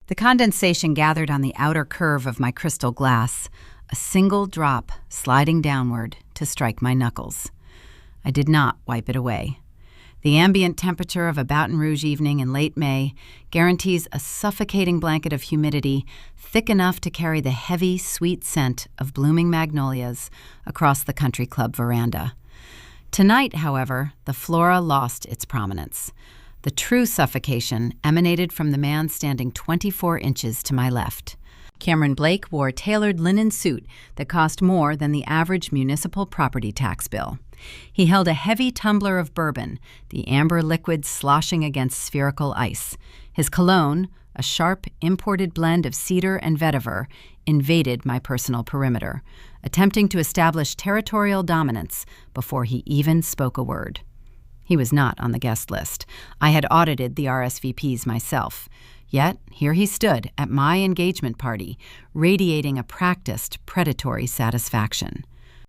The condensation gathered on the outer curve of my crystal glass, a single drop sliding downward to strike my knuckles. I did not wipe it away. The ambient temperature of a Baton Rouge evening in late May guarantees a suffocating blanket of humidity thick enough to carry the heavy, sweet scent of blooming magnolias across the country club veranda. Tonight, however, the flora lost its prominence. The true suffocation emanated from the man standing 24 inches to my left. Cameron Blake wore a tailored linen suit that cost more than the average municipal property tax bill. He held a heavy tumbler of bourbon, the amber liquid sloshing against spherical ice. His cologne, a sharp, imported blend of cedar and vetiver, invaded my personal perimeter, attempting to establish territorial dominance before he even spoke a word. He was not on the guest list. I had audited the RSVPs myself. Yet, here he stood at my engagement party, radiating a practiced, predatory satisfaction.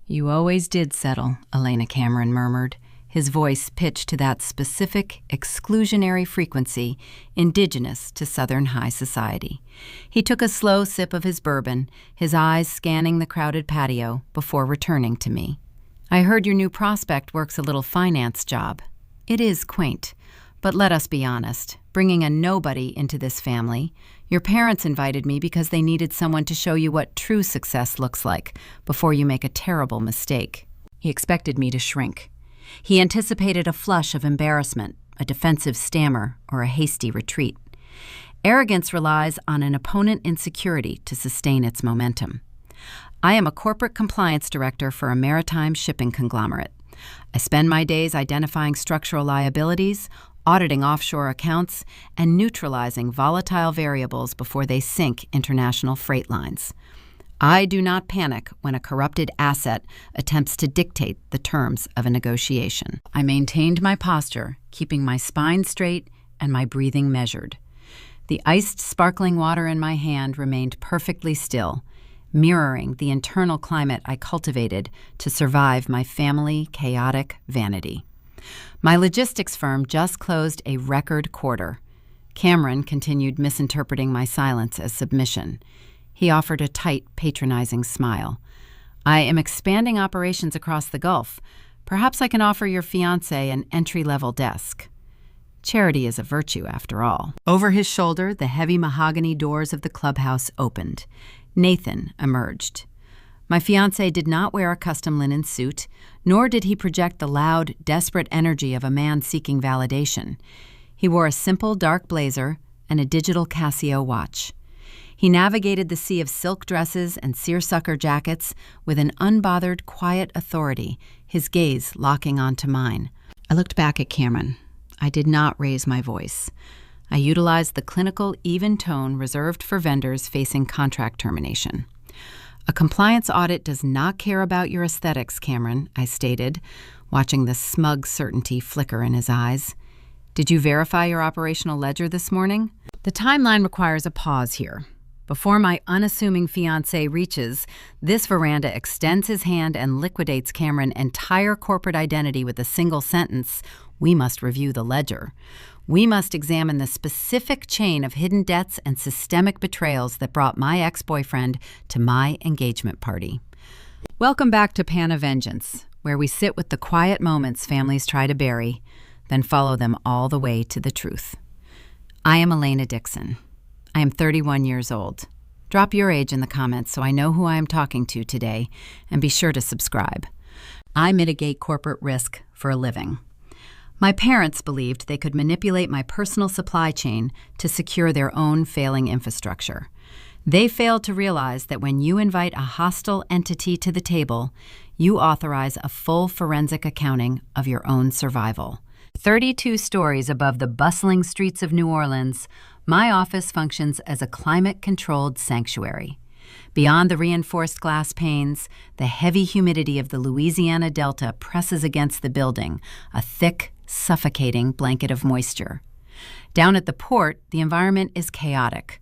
"You always did settle," Elena Cameron murmured, his voice pitched to that specific, exclusionary frequency indigenous to Southern high society. He took a slow sip of his bourbon, his eyes scanning the crowded patio before returning to me. "I heard your new prospect works a little finance job. It is quaint, but let us be honest. Bringing a nobody into this family, your parents invited me because they needed someone to show you what true success looks like before you make a terrible mistake." He expected me to shrink. He anticipated a flush of embarrassment, a defensive stammer, or a hasty retreat. Arrogance relies on an opponent insecurity to sustain its momentum. I am a corporate compliance director for a maritime shipping conglomerate. I spend my days identifying structural liabilities, auditing offshore accounts, and neutralizing volatile variables before they sink international freight lines. I do not panic when a corrupted asset attempts to dictate the terms of a negotiation. I maintained my posture, keeping my spine straight and my breathing measured. The iced, sparkling water in my hand remained perfectly still, mirroring the internal climate I cultivated to survive my family chaotic vanity. My logistics firm just closed a record quarter. Cameron continued misinterpreting my silence as submission. He offered a tight, patronizing smile. "I am expanding operations across the Gulf. Perhaps I can offer your fiancé an entry-level desk." Charity is a virtue, after all. Over his shoulder, the heavy mahogany doors of the clubhouse opened. Nathan emerged. My fiancé did not wear a custom linen suit, nor did he project the loud, desperate energy of a man seeking validation. He wore a simple dark blazer and a digital Casio watch. He navigated the sea of silk dresses and seersucker jackets with an unbothered, quiet authority, his gaze locking onto mine. I looked back at Cameron. I did not raise my voice. I utilized the clinical, even tone reserved for vendors facing contract termination. "A compliance audit does not care about your aesthetics, Cameron," I stated, watching the smug certainty flicker in his eyes. "Did you verify your operational ledger this morning?" The timeline requires a pause here. Before my unassuming fiancé reaches, this veranda extends his hand and liquidates Cameron's entire corporate identity with a single sentence: "We must review the ledger. We must examine the specific chain of hidden debts and systemic betrayals that brought my ex-boyfriend to my engagement party." Welcome back to Pan of Vengeance, where we sit with the quiet moments families try to bury, then follow them all the way to the truth. I am Elena Dixon. I am 31 years old. Drop your age in the comments so I know who I am talking to today, and be sure to subscribe. I mitigate corporate risk for a living. My parents believed they could manipulate my personal supply chain to secure their own failing infrastructure. They failed to realize that when you invite a hostile entity to the table, you authorize a full forensic accounting of your own survival. 32 stories above the bustling streets of New Orleans, my office functions as a climate-controlled sanctuary. Beyond the reinforced glass panes, the heavy humidity of the Louisiana Delta presses against the building, a thick, suffocating blanket of moisture. Down at the port, the environment is chaotic.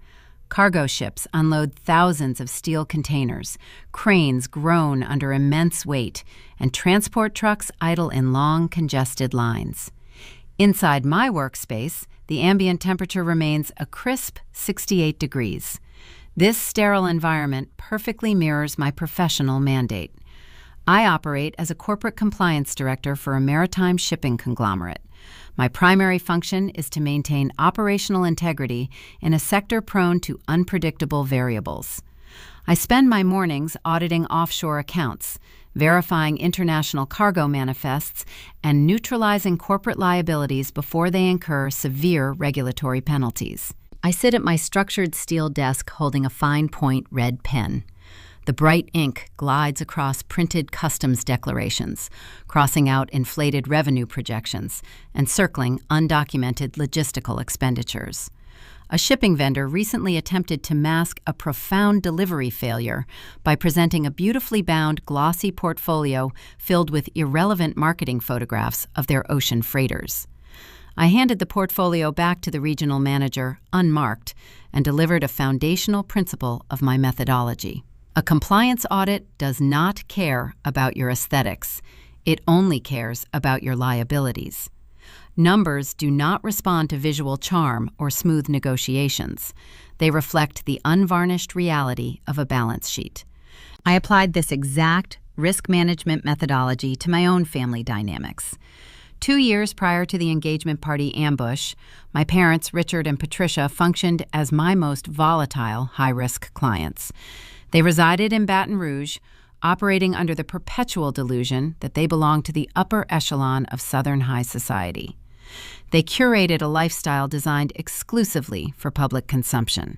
Cargo ships unload thousands of steel containers, cranes groan under immense weight, and transport trucks idle in long, congested lines. Inside my workspace, the ambient temperature remains a crisp 68 degrees. This sterile environment perfectly mirrors my professional mandate. I operate as a corporate compliance director for a maritime shipping conglomerate. My primary function is to maintain operational integrity in a sector prone to unpredictable variables. I spend my mornings auditing offshore accounts, verifying international cargo manifests, and neutralizing corporate liabilities before they incur severe regulatory penalties. I sit at my structured steel desk holding a fine point red pen. The bright ink glides across printed customs declarations, crossing out inflated revenue projections, and circling undocumented logistical expenditures. A shipping vendor recently attempted to mask a profound delivery failure by presenting a beautifully bound, glossy portfolio filled with irrelevant marketing photographs of their ocean freighters. I handed the portfolio back to the regional manager, unmarked, and delivered a foundational principle of my methodology. A compliance audit does not care about your aesthetics. It only cares about your liabilities. Numbers do not respond to visual charm or smooth negotiations. They reflect the unvarnished reality of a balance sheet. I applied this exact risk management methodology to my own family dynamics. 2 years prior to the engagement party ambush, my parents, Richard and Patricia, functioned as my most volatile, high-risk clients. They resided in Baton Rouge, operating under the perpetual delusion that they belonged to the upper echelon of Southern high society. They curated a lifestyle designed exclusively for public consumption.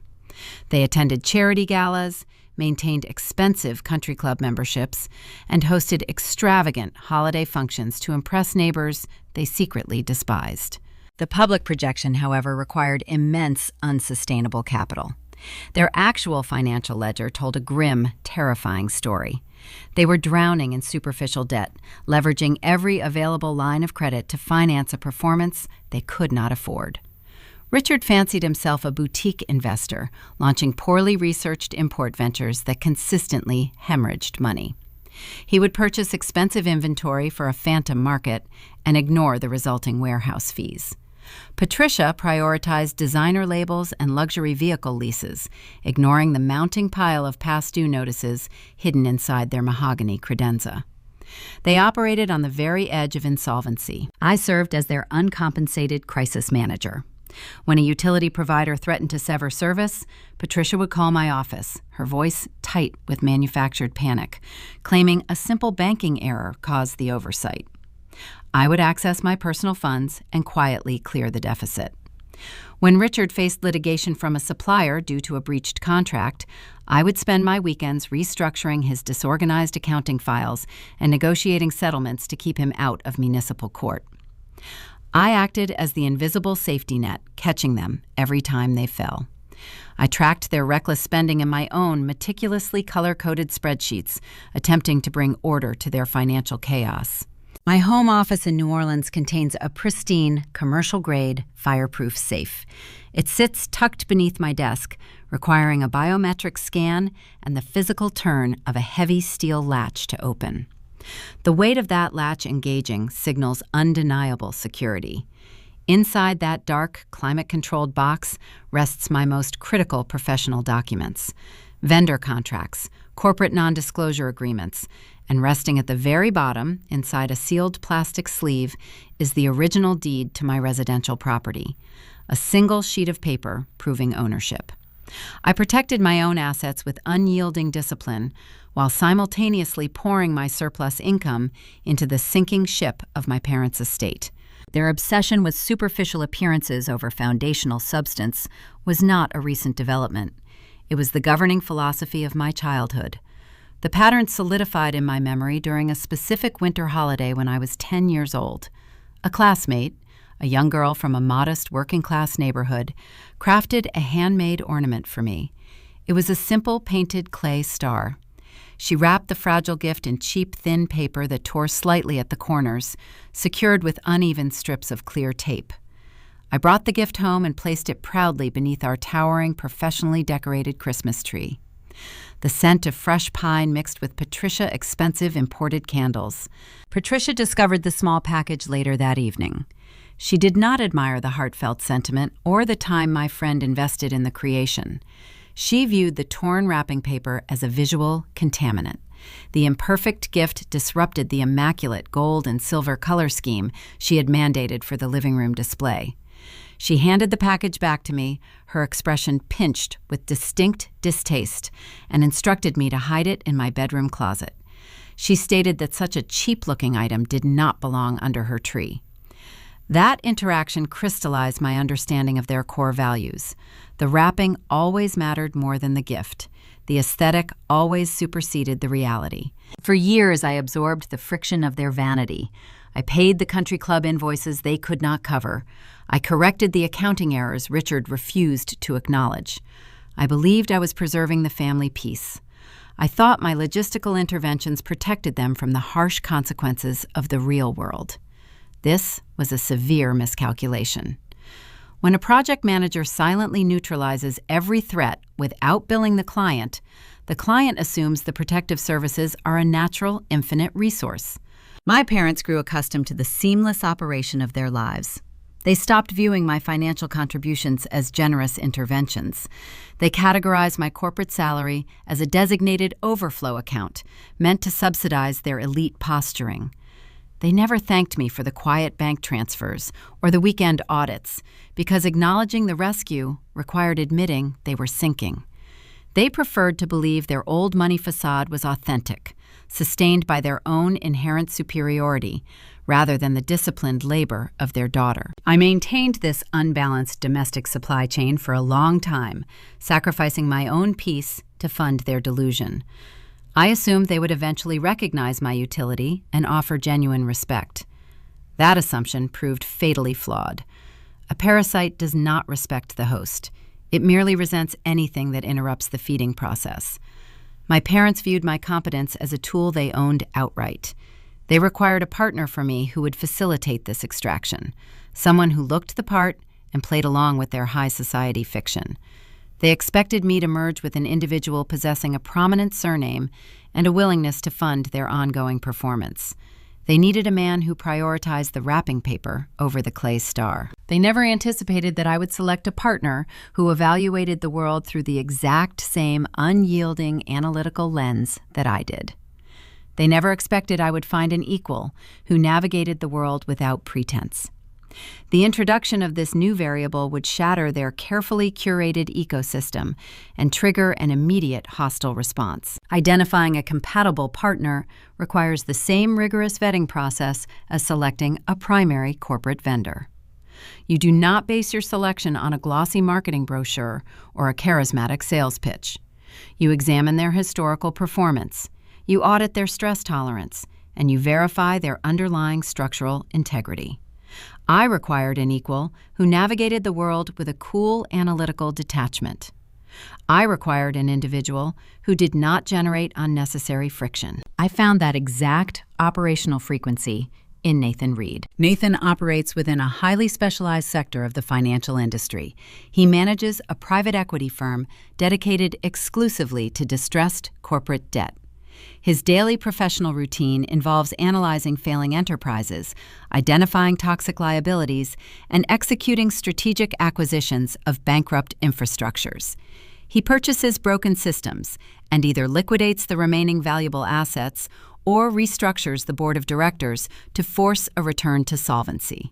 They attended charity galas, maintained expensive country club memberships, and hosted extravagant holiday functions to impress neighbors they secretly despised. The public projection, however, required immense unsustainable capital. Their actual financial ledger told a grim, terrifying story. They were drowning in superficial debt, leveraging every available line of credit to finance a performance they could not afford. Richard fancied himself a boutique investor, launching poorly researched import ventures that consistently hemorrhaged money. He would purchase expensive inventory for a phantom market and ignore the resulting warehouse fees. Patricia prioritized designer labels and luxury vehicle leases, ignoring the mounting pile of past due notices hidden inside their mahogany credenza. They operated on the very edge of insolvency. I served as their uncompensated crisis manager. When a utility provider threatened to sever service, Patricia would call my office, her voice tight with manufactured panic, claiming a simple banking error caused the oversight. I would access my personal funds and quietly clear the deficit. When Richard faced litigation from a supplier due to a breached contract, I would spend my weekends restructuring his disorganized accounting files and negotiating settlements to keep him out of municipal court. I acted as the invisible safety net, catching them every time they fell. I tracked their reckless spending in my own meticulously color-coded spreadsheets, attempting to bring order to their financial chaos. My home office in New Orleans contains a pristine, commercial-grade, fireproof safe. It sits tucked beneath my desk, requiring a biometric scan and the physical turn of a heavy steel latch to open. The weight of that latch engaging signals undeniable security. Inside that dark, climate-controlled box rests my most critical professional documents: vendor contracts, corporate non-disclosure agreements, and resting at the very bottom, inside a sealed plastic sleeve, is the original deed to my residential property, a single sheet of paper proving ownership. I protected my own assets with unyielding discipline, while simultaneously pouring my surplus income into the sinking ship of my parents' estate. Their obsession with superficial appearances over foundational substance was not a recent development. It was the governing philosophy of my childhood. The pattern solidified in my memory during a specific winter holiday when I was 10 years old. A classmate, a young girl from a modest working-class neighborhood, crafted a handmade ornament for me. It was a simple painted clay star. She wrapped the fragile gift in cheap, thin paper that tore slightly at the corners, secured with uneven strips of clear tape. I brought the gift home and placed it proudly beneath our towering, professionally decorated Christmas tree. The scent of fresh pine mixed with Patricia expensive imported candles. Patricia discovered the small package later that evening. She did not admire the heartfelt sentiment or the time my friend invested in the creation. She viewed the torn wrapping paper as a visual contaminant. The imperfect gift disrupted the immaculate gold and silver color scheme she had mandated for the living room display. She handed the package back to me, her expression pinched with distinct distaste, and instructed me to hide it in my bedroom closet. She stated that such a cheap-looking item did not belong under her tree. That interaction crystallized my understanding of their core values. The wrapping always mattered more than the gift. The aesthetic always superseded the reality. For years, I absorbed the friction of their vanity. I paid the country club invoices they could not cover. I corrected the accounting errors Richard refused to acknowledge. I believed I was preserving the family peace. I thought my logistical interventions protected them from the harsh consequences of the real world. This was a severe miscalculation. When a project manager silently neutralizes every threat without billing the client assumes the protective services are a natural, infinite resource. My parents grew accustomed to the seamless operation of their lives. They stopped viewing my financial contributions as generous interventions. They categorized my corporate salary as a designated overflow account, meant to subsidize their elite posturing. They never thanked me for the quiet bank transfers or the weekend audits, because acknowledging the rescue required admitting they were sinking. They preferred to believe their old money facade was authentic, sustained by their own inherent superiority, rather than the disciplined labor of their daughter. I maintained this unbalanced domestic supply chain for a long time, sacrificing my own peace to fund their delusion. I assumed they would eventually recognize my utility and offer genuine respect. That assumption proved fatally flawed. A parasite does not respect the host. It merely resents anything that interrupts the feeding process. My parents viewed my competence as a tool they owned outright. They required a partner for me who would facilitate this extraction, someone who looked the part and played along with their high society fiction. They expected me to merge with an individual possessing a prominent surname and a willingness to fund their ongoing performance. They needed a man who prioritized the wrapping paper over the clay star. They never anticipated that I would select a partner who evaluated the world through the exact same unyielding analytical lens that I did. They never expected I would find an equal who navigated the world without pretense. The introduction of this new variable would shatter their carefully curated ecosystem and trigger an immediate hostile response. Identifying a compatible partner requires the same rigorous vetting process as selecting a primary corporate vendor. You do not base your selection on a glossy marketing brochure or a charismatic sales pitch. You examine their historical performance, you audit their stress tolerance, and you verify their underlying structural integrity. I required an equal who navigated the world with a cool analytical detachment. I required an individual who did not generate unnecessary friction. I found that exact operational frequency in Nathan Reed. Nathan operates within a highly specialized sector of the financial industry. He manages a private equity firm dedicated exclusively to distressed corporate debt. His daily professional routine involves analyzing failing enterprises, identifying toxic liabilities, and executing strategic acquisitions of bankrupt infrastructures. He purchases broken systems and either liquidates the remaining valuable assets or restructures the board of directors to force a return to solvency.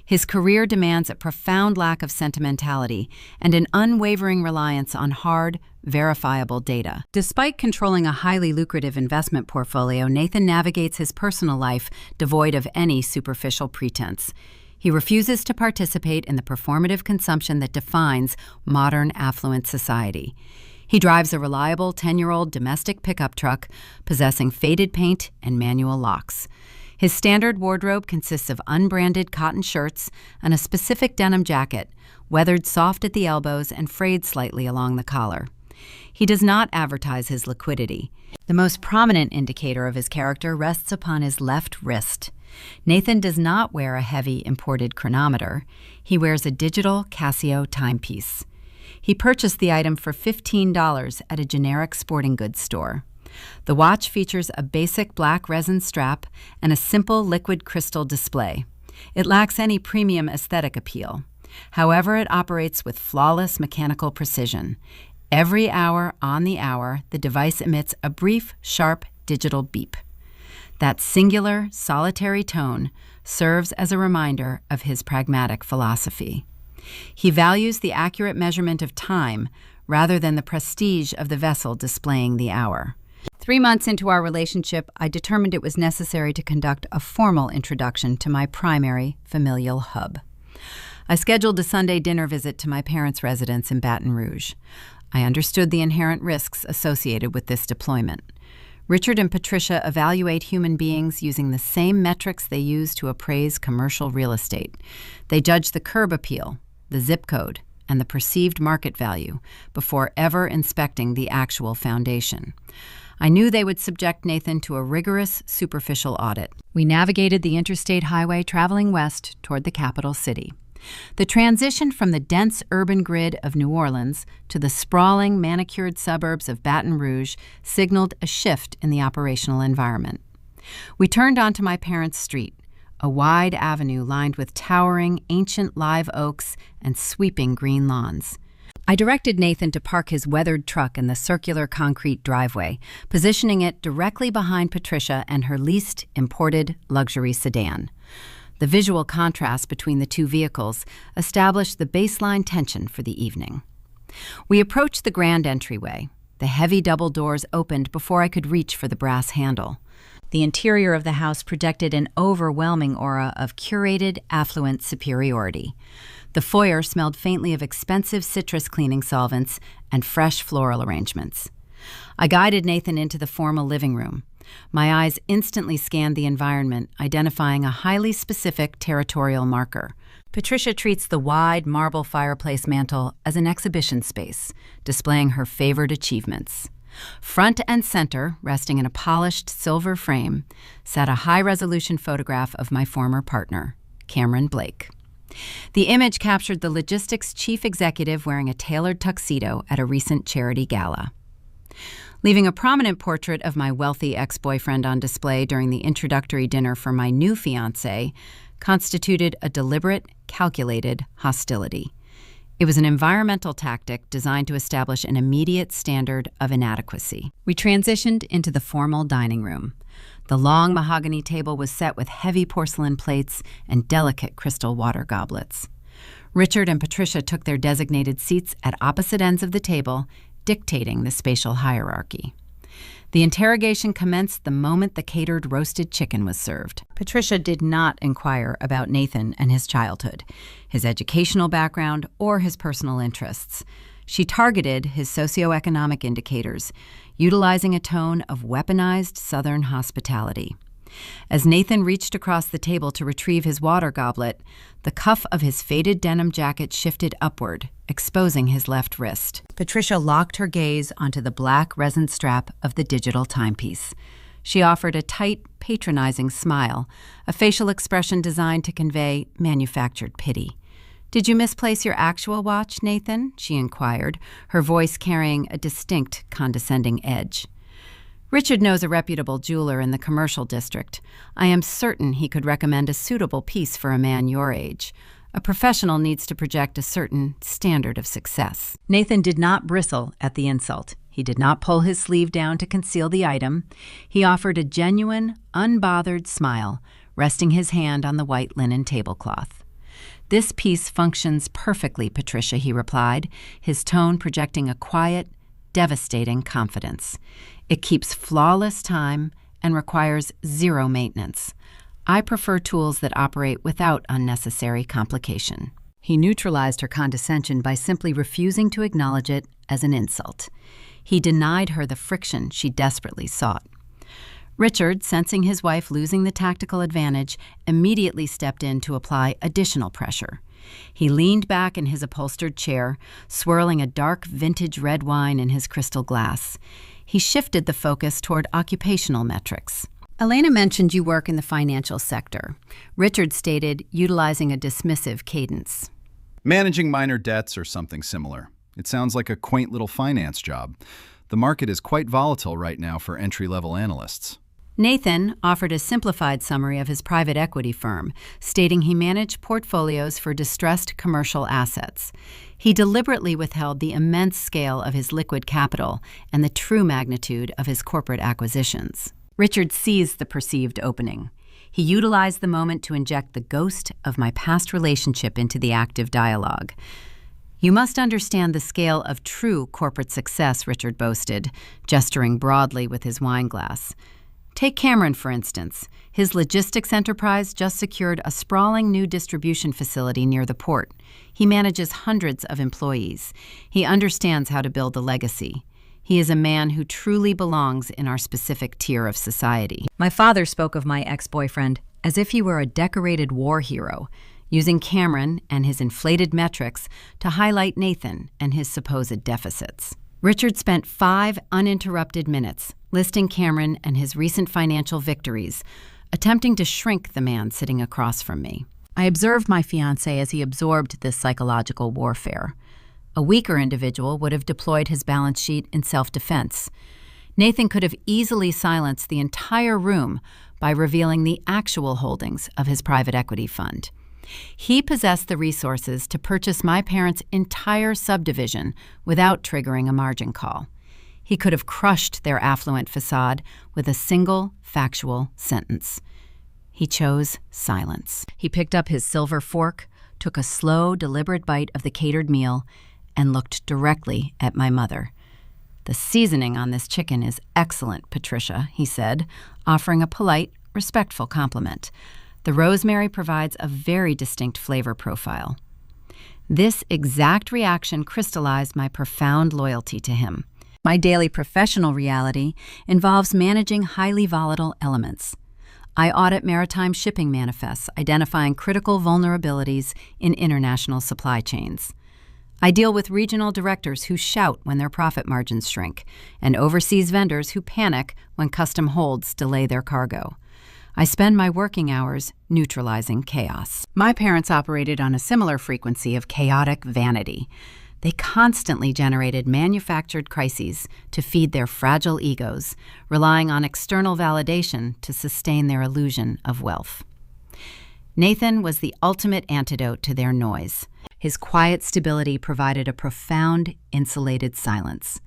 His career demands a profound lack of sentimentality and an unwavering reliance on hard, verifiable data. Despite controlling a highly lucrative investment portfolio, Nathan navigates his personal life devoid of any superficial pretense. He refuses to participate in the performative consumption that defines modern affluent society. He drives a reliable 10-year-old domestic pickup truck possessing faded paint and manual locks. His standard wardrobe consists of unbranded cotton shirts and a specific denim jacket, weathered soft at the elbows and frayed slightly along the collar. He does not advertise his liquidity. The most prominent indicator of his character rests upon his left wrist. Nathan does not wear a heavy imported chronometer. He wears a digital Casio timepiece. He purchased the item for $15 at a generic sporting goods store. The watch features a basic black resin strap and a simple liquid crystal display. It lacks any premium aesthetic appeal. However, it operates with flawless mechanical precision. Every hour on the hour, the device emits a brief, sharp digital beep. That singular, solitary tone serves as a reminder of his pragmatic philosophy. He values the accurate measurement of time rather than the prestige of the vessel displaying the hour. 3 months into our relationship, I determined it was necessary to conduct a formal introduction to my primary familial hub. I scheduled a Sunday dinner visit to my parents' residence in Baton Rouge. I understood the inherent risks associated with this deployment. Richard and Patricia evaluate human beings using the same metrics they use to appraise commercial real estate. They judge the curb appeal, the zip code, and the perceived market value before ever inspecting the actual foundation. I knew they would subject Nathan to a rigorous, superficial audit. We navigated the interstate highway traveling west toward the capital city. The transition from the dense urban grid of New Orleans to the sprawling, manicured suburbs of Baton Rouge signaled a shift in the operational environment. We turned onto my parents' street, a wide avenue lined with towering, ancient live oaks and sweeping green lawns. I directed Nathan to park his weathered truck in the circular concrete driveway, positioning it directly behind Patricia and her leased imported luxury sedan. The visual contrast between the two vehicles established the baseline tension for the evening. We approached the grand entryway. The heavy double doors opened before I could reach for the brass handle. The interior of the house projected an overwhelming aura of curated, affluent superiority. The foyer smelled faintly of expensive citrus cleaning solvents and fresh floral arrangements. I guided Nathan into the formal living room. My eyes instantly scanned the environment, identifying a highly specific territorial marker. Patricia treats the wide marble fireplace mantel as an exhibition space, displaying her favored achievements. Front and center, resting in a polished silver frame, sat a high-resolution photograph of my former partner, Cameron Blake. The image captured the logistics chief executive wearing a tailored tuxedo at a recent charity gala. Leaving a prominent portrait of my wealthy ex-boyfriend on display during the introductory dinner for my new fiancé constituted a deliberate, calculated hostility. It was an environmental tactic designed to establish an immediate standard of inadequacy. We transitioned into the formal dining room. The long mahogany table was set with heavy porcelain plates and delicate crystal water goblets. Richard and Patricia took their designated seats at opposite ends of the table, dictating the spatial hierarchy. The interrogation commenced the moment the catered roasted chicken was served. Patricia did not inquire about Nathan and his childhood, his educational background, or his personal interests. She targeted his socioeconomic indicators, utilizing a tone of weaponized Southern hospitality. As Nathan reached across the table to retrieve his water goblet, the cuff of his faded denim jacket shifted upward, exposing his left wrist. Patricia locked her gaze onto the black resin strap of the digital timepiece. She offered a tight, patronizing smile, a facial expression designed to convey manufactured pity. "Did you misplace your actual watch, Nathan?" she inquired, her voice carrying a distinct, condescending edge. "Richard knows a reputable jeweler in the commercial district. I am certain he could recommend a suitable piece for a man your age. A professional needs to project a certain standard of success." Nathan did not bristle at the insult. He did not pull his sleeve down to conceal the item. He offered a genuine, unbothered smile, resting his hand on the white linen tablecloth. "This piece functions perfectly, Patricia," he replied, his tone projecting a quiet, devastating confidence. "It keeps flawless time and requires zero maintenance. I prefer tools that operate without unnecessary complication." He neutralized her condescension by simply refusing to acknowledge it as an insult. He denied her the friction she desperately sought. Richard, sensing his wife losing the tactical advantage, immediately stepped in to apply additional pressure. He leaned back in his upholstered chair, swirling a dark vintage red wine in his crystal glass. He shifted the focus toward occupational metrics. "Elena mentioned you work in the financial sector," Richard stated, utilizing a dismissive cadence. "Managing minor debts or something similar. It sounds like a quaint little finance job. The market is quite volatile right now for entry-level analysts." Nathan offered a simplified summary of his private equity firm, stating he managed portfolios for distressed commercial assets. He deliberately withheld the immense scale of his liquid capital and the true magnitude of his corporate acquisitions. Richard seized the perceived opening. He utilized the moment to inject the ghost of my past relationship into the active dialogue. "You must understand the scale of true corporate success," Richard boasted, gesturing broadly with his wine glass. "Take Cameron, for instance. His logistics enterprise just secured a sprawling new distribution facility near the port. He manages hundreds of employees. He understands how to build a legacy. He is a man who truly belongs in our specific tier of society." My father spoke of my ex-boyfriend as if he were a decorated war hero, using Cameron and his inflated metrics to highlight Nathan and his supposed deficits. Richard spent 5 uninterrupted minutes listing Cameron and his recent financial victories, attempting to shrink the man sitting across from me. I observed my fiancé as he absorbed this psychological warfare. A weaker individual would have deployed his balance sheet in self-defense. Nathan could have easily silenced the entire room by revealing the actual holdings of his private equity fund. He possessed the resources to purchase my parents' entire subdivision without triggering a margin call. He could have crushed their affluent facade with a single factual sentence. He chose silence. He picked up his silver fork, took a slow, deliberate bite of the catered meal, and looked directly at my mother. "The seasoning on this chicken is excellent, Patricia," he said, offering a polite, respectful compliment. "The rosemary provides a very distinct flavor profile." This exact reaction crystallized my profound loyalty to him. My daily professional reality involves managing highly volatile elements. I audit maritime shipping manifests, identifying critical vulnerabilities in international supply chains. I deal with regional directors who shout when their profit margins shrink, and overseas vendors who panic when custom holds delay their cargo. I spend my working hours neutralizing chaos. My parents operated on a similar frequency of chaotic vanity. They constantly generated manufactured crises to feed their fragile egos, relying on external validation to sustain their illusion of wealth. Nathan was the ultimate antidote to their noise. His quiet stability provided a profound, insulated silence.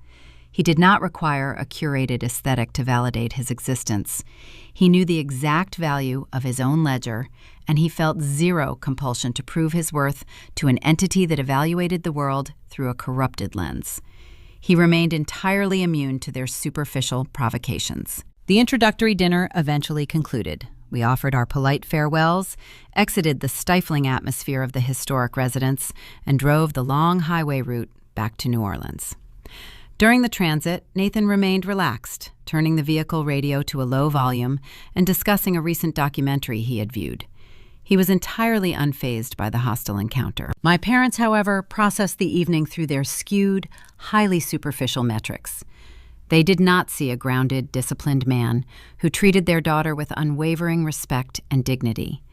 He did not require a curated aesthetic to validate his existence. He knew the exact value of his own ledger, and he felt zero compulsion to prove his worth to an entity that evaluated the world through a corrupted lens. He remained entirely immune to their superficial provocations. The introductory dinner eventually concluded. We offered our polite farewells, exited the stifling atmosphere of the historic residence, and drove the long highway route back to New Orleans. During the transit, Nathan remained relaxed, turning the vehicle radio to a low volume and discussing a recent documentary he had viewed. He was entirely unfazed by the hostile encounter. My parents, however, processed the evening through their skewed, highly superficial metrics. They did not see a grounded, disciplined man who treated their daughter with unwavering respect and dignity.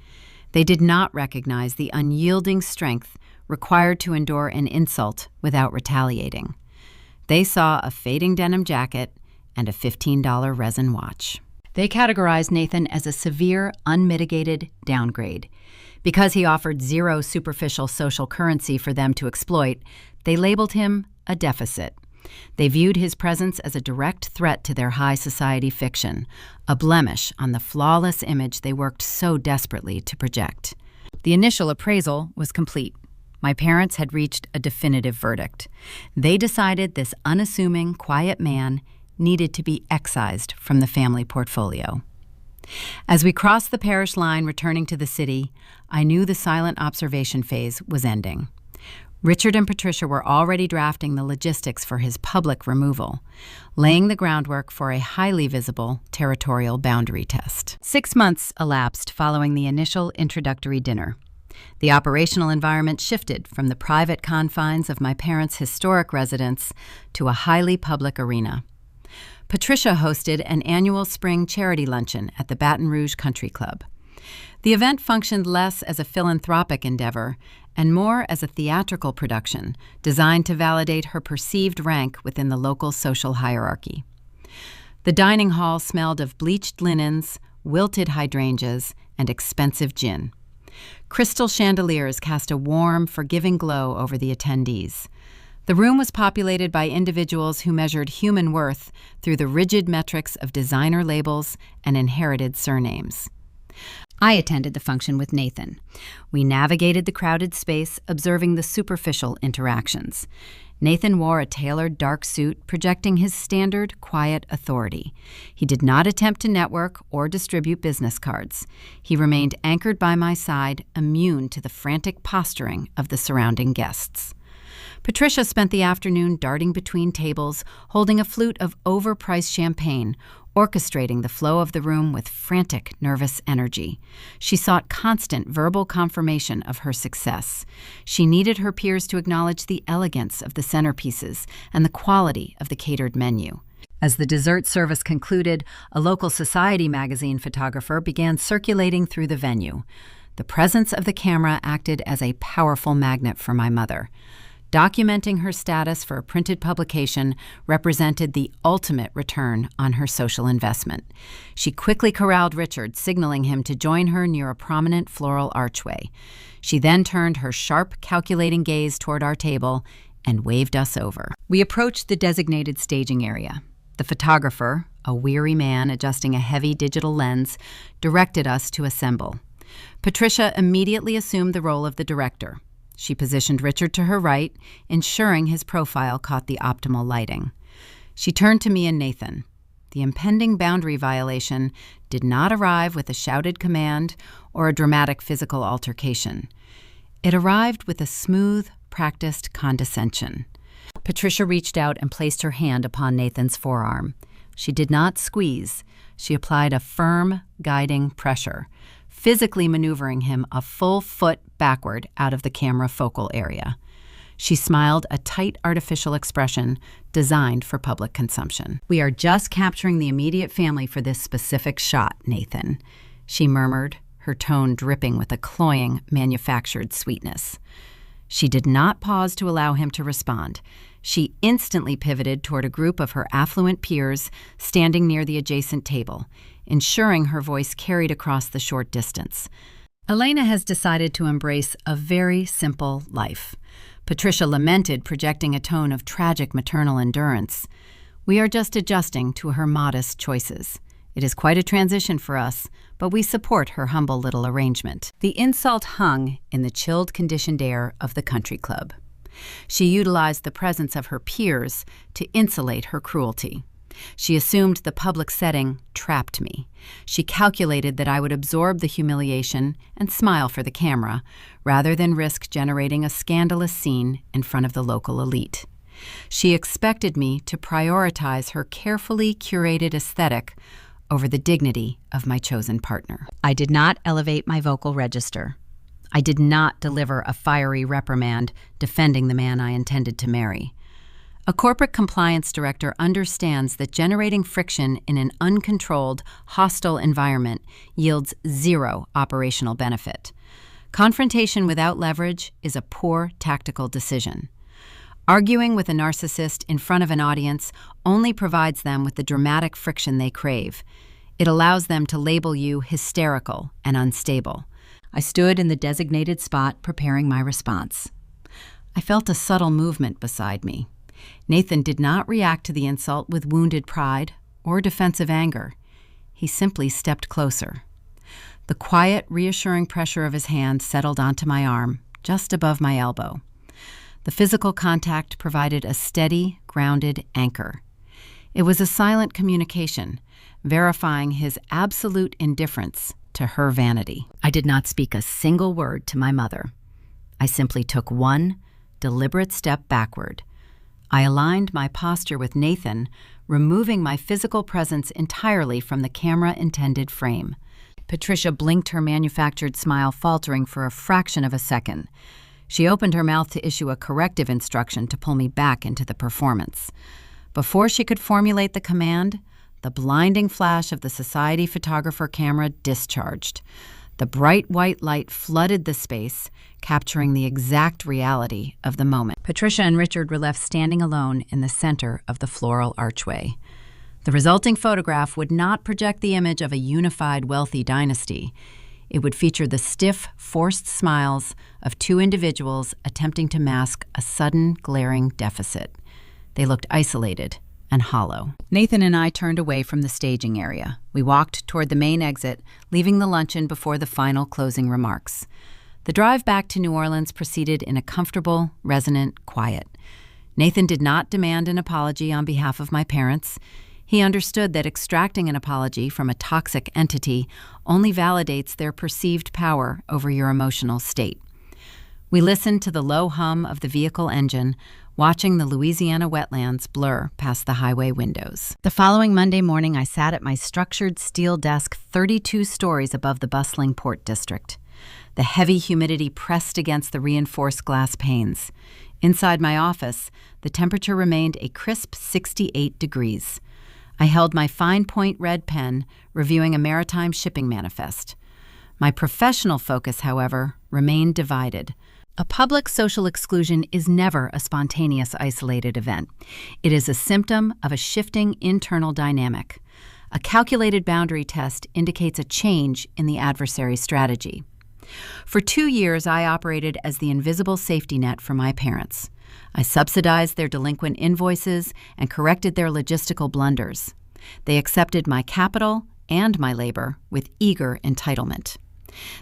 They did not recognize the unyielding strength required to endure an insult without retaliating. They saw a fading denim jacket and a $15 resin watch. They categorized Nathan as a severe, unmitigated downgrade. Because he offered zero superficial social currency for them to exploit, they labeled him a deficit. They viewed his presence as a direct threat to their high society fiction, a blemish on the flawless image they worked so desperately to project. The initial appraisal was complete. My parents had reached a definitive verdict. They decided this unassuming, quiet man needed to be excised from the family portfolio. As we crossed the parish line returning to the city, I knew the silent observation phase was ending. Richard and Patricia were already drafting the logistics for his public removal, laying the groundwork for a highly visible territorial boundary test. 6 months elapsed following the initial introductory dinner. The operational environment shifted from the private confines of my parents' historic residence to a highly public arena. Patricia hosted an annual spring charity luncheon at the Baton Rouge Country Club. The event functioned less as a philanthropic endeavor and more as a theatrical production designed to validate her perceived rank within the local social hierarchy. The dining hall smelled of bleached linens, wilted hydrangeas, and expensive gin. Crystal chandeliers cast a warm, forgiving glow over the attendees. The room was populated by individuals who measured human worth through the rigid metrics of designer labels and inherited surnames. I attended the function with Nathan. We navigated the crowded space, observing the superficial interactions. Nathan wore a tailored dark suit, projecting his standard, quiet authority. He did not attempt to network or distribute business cards. He remained anchored by my side, immune to the frantic posturing of the surrounding guests. Patricia spent the afternoon darting between tables, holding a flute of overpriced champagne, orchestrating the flow of the room with frantic, nervous energy. She sought constant verbal confirmation of her success. She needed her peers to acknowledge the elegance of the centerpieces and the quality of the catered menu. As the dessert service concluded, a local society magazine photographer began circulating through the venue. The presence of the camera acted as a powerful magnet for my mother. Documenting her status for a printed publication represented the ultimate return on her social investment. She quickly corralled Richard, signaling him to join her near a prominent floral archway. She then turned her sharp, calculating gaze toward our table and waved us over. We approached the designated staging area. The photographer, a weary man adjusting a heavy digital lens, directed us to assemble. Patricia immediately assumed the role of the director. She positioned Richard to her right, ensuring his profile caught the optimal lighting. She turned to me and Nathan. The impending boundary violation did not arrive with a shouted command or a dramatic physical altercation. It arrived with a smooth, practiced condescension. Patricia reached out and placed her hand upon Nathan's forearm. She did not squeeze. She applied a firm, guiding pressure, physically maneuvering him a full foot backward out of the camera focal area. She smiled a tight artificial expression designed for public consumption. "We are just capturing the immediate family for this specific shot, Nathan," she murmured, her tone dripping with a cloying, manufactured sweetness. She did not pause to allow him to respond. She instantly pivoted toward a group of her affluent peers standing near the adjacent table, ensuring her voice carried across the short distance. "Elena has decided to embrace a very simple life." Patricia lamented, projecting a tone of tragic maternal endurance. "We are just adjusting to her modest choices. It is quite a transition for us, but we support her humble little arrangement." The insult hung in the chilled, conditioned air of the country club. She utilized the presence of her peers to insulate her cruelty. She assumed the public setting trapped me. She calculated that I would absorb the humiliation and smile for the camera, rather than risk generating a scandalous scene in front of the local elite. She expected me to prioritize her carefully curated aesthetic over the dignity of my chosen partner. I did not elevate my vocal register. I did not deliver a fiery reprimand defending the man I intended to marry. A corporate compliance director understands that generating friction in an uncontrolled, hostile environment yields zero operational benefit. Confrontation without leverage is a poor tactical decision. Arguing with a narcissist in front of an audience only provides them with the dramatic friction they crave. It allows them to label you hysterical and unstable. I stood in the designated spot preparing my response. I felt a subtle movement beside me. Nathan did not react to the insult with wounded pride or defensive anger. He simply stepped closer. The quiet, reassuring pressure of his hand settled onto my arm, just above my elbow. The physical contact provided a steady, grounded anchor. It was a silent communication, verifying his absolute indifference to her vanity. I did not speak a single word to my mother. I simply took one deliberate step backward. I aligned my posture with Nathan, removing my physical presence entirely from the camera-intended frame. Patricia blinked her manufactured smile, faltering for a fraction of a second. She opened her mouth to issue a corrective instruction to pull me back into the performance. Before she could formulate the command, the blinding flash of the society photographer camera discharged. The bright white light flooded the space, capturing the exact reality of the moment. Patricia and Richard were left standing alone in the center of the floral archway. The resulting photograph would not project the image of a unified, wealthy dynasty. It would feature the stiff, forced smiles of two individuals attempting to mask a sudden, glaring deficit. They looked isolated and hollow. Nathan and I turned away from the staging area. We walked toward the main exit, leaving the luncheon before the final closing remarks. The drive back to New Orleans proceeded in a comfortable, resonant quiet. Nathan did not demand an apology on behalf of my parents. He understood that extracting an apology from a toxic entity only validates their perceived power over your emotional state. We listened to the low hum of the vehicle engine, watching the Louisiana wetlands blur past the highway windows. The following Monday morning, I sat at my structured steel desk 32 stories above the bustling Port District. The heavy humidity pressed against the reinforced glass panes. Inside my office, the temperature remained a crisp 68 degrees. I held my fine-point red pen, reviewing a maritime shipping manifest. My professional focus, however, remained divided. A public social exclusion is never a spontaneous, isolated event. It is a symptom of a shifting internal dynamic. A calculated boundary test indicates a change in the adversary's strategy. For 2 years, I operated as the invisible safety net for my parents. I subsidized their delinquent invoices and corrected their logistical blunders. They accepted my capital and my labor with eager entitlement.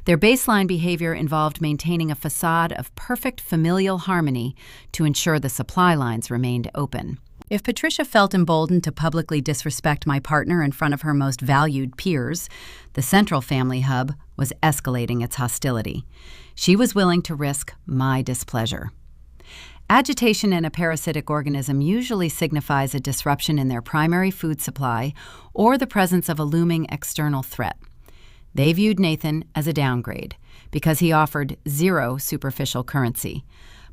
Their baseline behavior involved maintaining a facade of perfect familial harmony to ensure the supply lines remained open. If Patricia felt emboldened to publicly disrespect my partner in front of her most valued peers, the Central Family Hub was escalating its hostility. She was willing to risk my displeasure. Agitation in a parasitic organism usually signifies a disruption in their primary food supply or the presence of a looming external threat. They viewed Nathan as a downgrade because he offered zero superficial currency,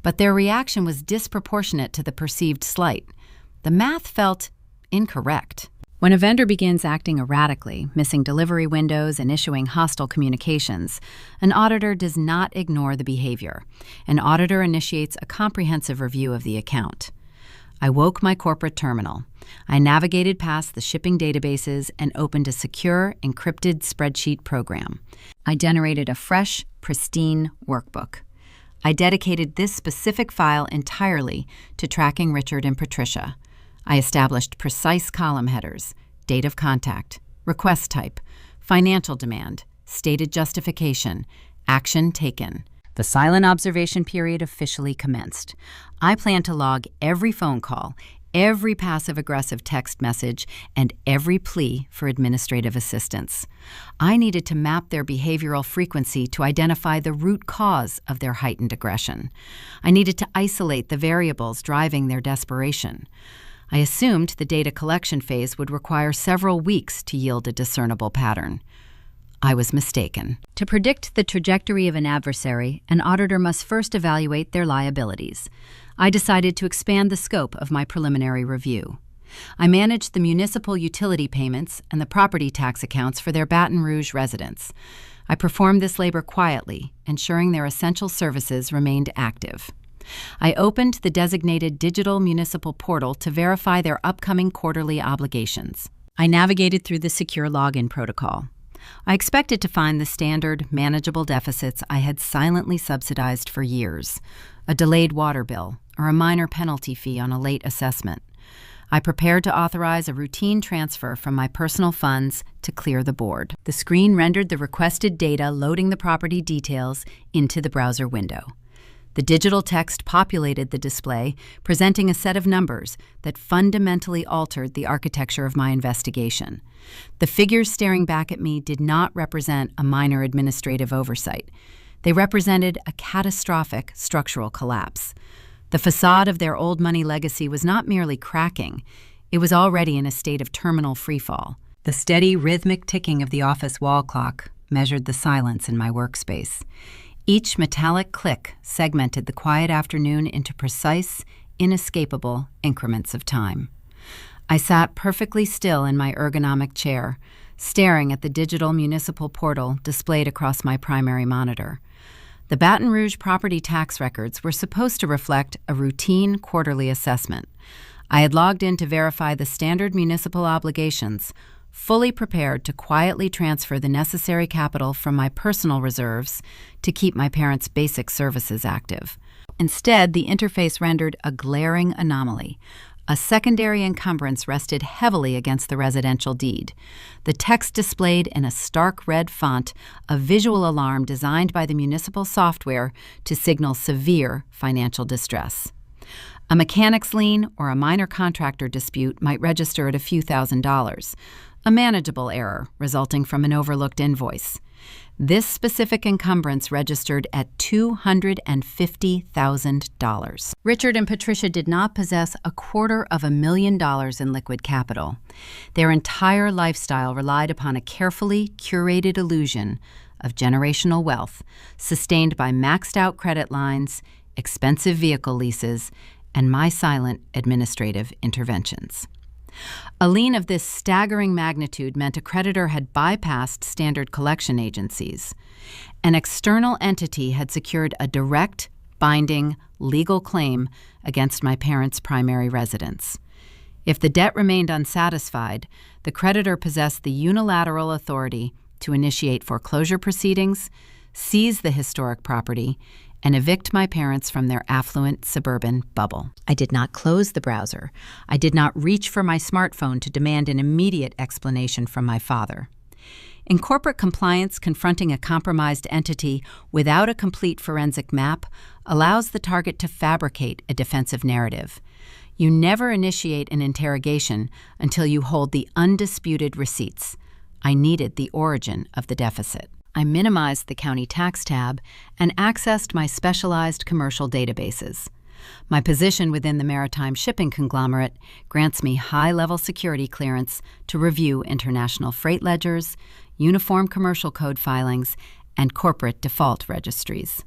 but their reaction was disproportionate to the perceived slight. The math felt incorrect. When a vendor begins acting erratically, missing delivery windows and issuing hostile communications, an auditor does not ignore the behavior. An auditor initiates a comprehensive review of the account. I woke my corporate terminal. I navigated past the shipping databases and opened a secure, encrypted spreadsheet program. I generated a fresh, pristine workbook. I dedicated this specific file entirely to tracking Richard and Patricia. I established precise column headers, date of contact, request type, financial demand, stated justification, action taken. The silent observation period officially commenced. I plan to log every phone call, every passive-aggressive text message, and every plea for administrative assistance. I needed to map their behavioral frequency to identify the root cause of their heightened aggression. I needed to isolate the variables driving their desperation. I assumed the data collection phase would require several weeks to yield a discernible pattern. I was mistaken. To predict the trajectory of an adversary, an auditor must first evaluate their liabilities. I decided to expand the scope of my preliminary review. I managed the municipal utility payments and the property tax accounts for their Baton Rouge residents. I performed this labor quietly, ensuring their essential services remained active. I opened the designated digital municipal portal to verify their upcoming quarterly obligations. I navigated through the secure login protocol. I expected to find the standard, manageable deficits I had silently subsidized for years, a delayed water bill or a minor penalty fee on a late assessment. I prepared to authorize a routine transfer from my personal funds to clear the board. The screen rendered the requested data, loading the property details into the browser window. The digital text populated the display, presenting a set of numbers that fundamentally altered the architecture of my investigation. The figures staring back at me did not represent a minor administrative oversight. They represented a catastrophic structural collapse. The facade of their old money legacy was not merely cracking, it was already in a state of terminal freefall. The steady, rhythmic ticking of the office wall clock measured the silence in my workspace. Each metallic click segmented the quiet afternoon into precise, inescapable increments of time. I sat perfectly still in my ergonomic chair, staring at the digital municipal portal displayed across my primary monitor. The Baton Rouge property tax records were supposed to reflect a routine quarterly assessment. I had logged in to verify the standard municipal obligations, fully prepared to quietly transfer the necessary capital from my personal reserves to keep my parents' basic services active. Instead, the interface rendered a glaring anomaly. A secondary encumbrance rested heavily against the residential deed. The text displayed in a stark red font a visual alarm designed by the municipal software to signal severe financial distress. A mechanic's lien or a minor contractor dispute might register at a few $1,000s, a manageable error resulting from an overlooked invoice. This specific encumbrance registered at $250,000. Richard and Patricia did not possess $250,000 in liquid capital. Their entire lifestyle relied upon a carefully curated illusion of generational wealth, sustained by maxed-out credit lines, expensive vehicle leases, and my silent administrative interventions. A lien of this staggering magnitude meant a creditor had bypassed standard collection agencies. An external entity had secured a direct, binding, legal claim against my parents' primary residence. If the debt remained unsatisfied, the creditor possessed the unilateral authority to initiate foreclosure proceedings, seize the historic property, and evict my parents from their affluent suburban bubble. I did not close the browser. I did not reach for my smartphone to demand an immediate explanation from my father. In corporate compliance, confronting a compromised entity without a complete forensic map allows the target to fabricate a defensive narrative. You never initiate an interrogation until you hold the undisputed receipts. I needed the origin of the deficit. I minimized the county tax tab and accessed my specialized commercial databases. My position within the maritime shipping conglomerate grants me high-level security clearance to review international freight ledgers, uniform commercial code filings, and corporate default registries.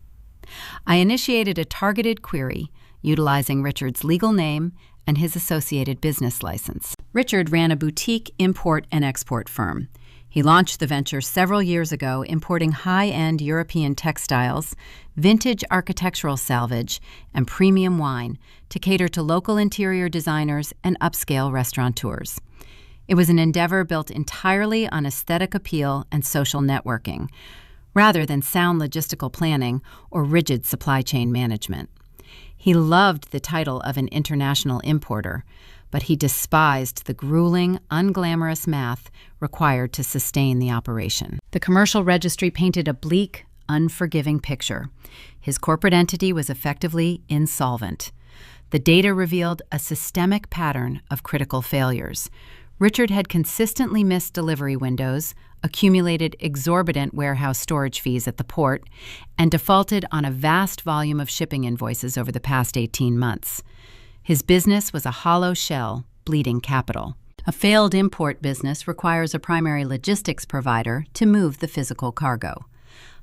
I initiated a targeted query utilizing Richard's legal name and his associated business license. Richard ran a boutique import and export firm. He launched the venture several years ago, importing high-end European textiles, vintage architectural salvage, and premium wine to cater to local interior designers and upscale restaurateurs. It was an endeavor built entirely on aesthetic appeal and social networking, rather than sound logistical planning or rigid supply chain management. He loved the title of an international importer, but he despised the grueling, unglamorous math required to sustain the operation. The commercial registry painted a bleak, unforgiving picture. His corporate entity was effectively insolvent. The data revealed a systemic pattern of critical failures. Richard had consistently missed delivery windows, accumulated exorbitant warehouse storage fees at the port, and defaulted on a vast volume of shipping invoices over the past 18 months. His business was a hollow shell, bleeding capital. A failed import business requires a primary logistics provider to move the physical cargo.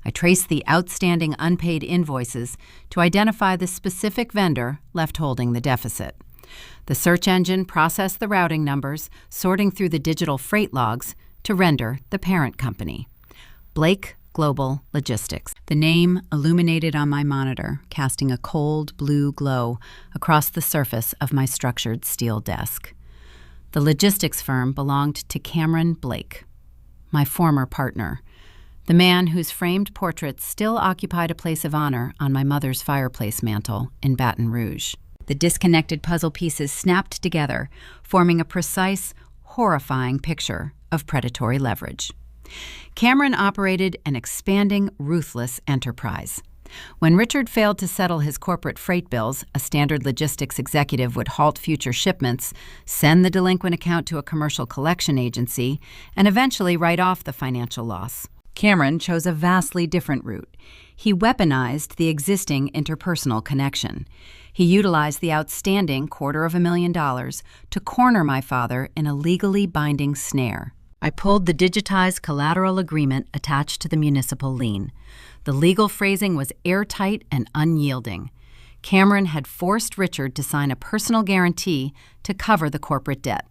I traced the outstanding unpaid invoices to identify the specific vendor left holding the deficit. The search engine processed the routing numbers, sorting through the digital freight logs to render the parent company, Blake Global Logistics. The name illuminated on my monitor, casting a cold blue glow across the surface of my structured steel desk. The logistics firm belonged to Cameron Blake, my former partner, the man whose framed portraits still occupied a place of honor on my mother's fireplace mantel in Baton Rouge. The disconnected puzzle pieces snapped together, forming a precise, horrifying picture of predatory leverage. Cameron operated an expanding, ruthless enterprise. When Richard failed to settle his corporate freight bills, a standard logistics executive would halt future shipments, send the delinquent account to a commercial collection agency, and eventually write off the financial loss. Cameron chose a vastly different route. He weaponized the existing interpersonal connection. He utilized the outstanding $250,000 to corner my father in a legally binding snare. I pulled the digitized collateral agreement attached to the municipal lien. The legal phrasing was airtight and unyielding. Cameron had forced Richard to sign a personal guarantee to cover the corporate debt.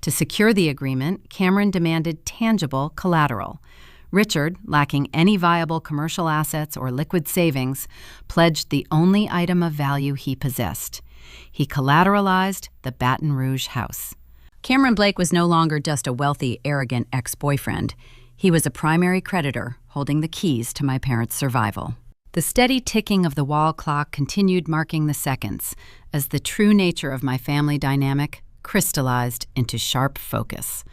To secure the agreement, Cameron demanded tangible collateral. Richard, lacking any viable commercial assets or liquid savings, pledged the only item of value he possessed. He collateralized the Baton Rouge house. Cameron Blake was no longer just a wealthy, arrogant ex-boyfriend. He was a primary creditor holding the keys to my parents' survival. The steady ticking of the wall clock continued marking the seconds as the true nature of my family dynamic crystallized into sharp focus.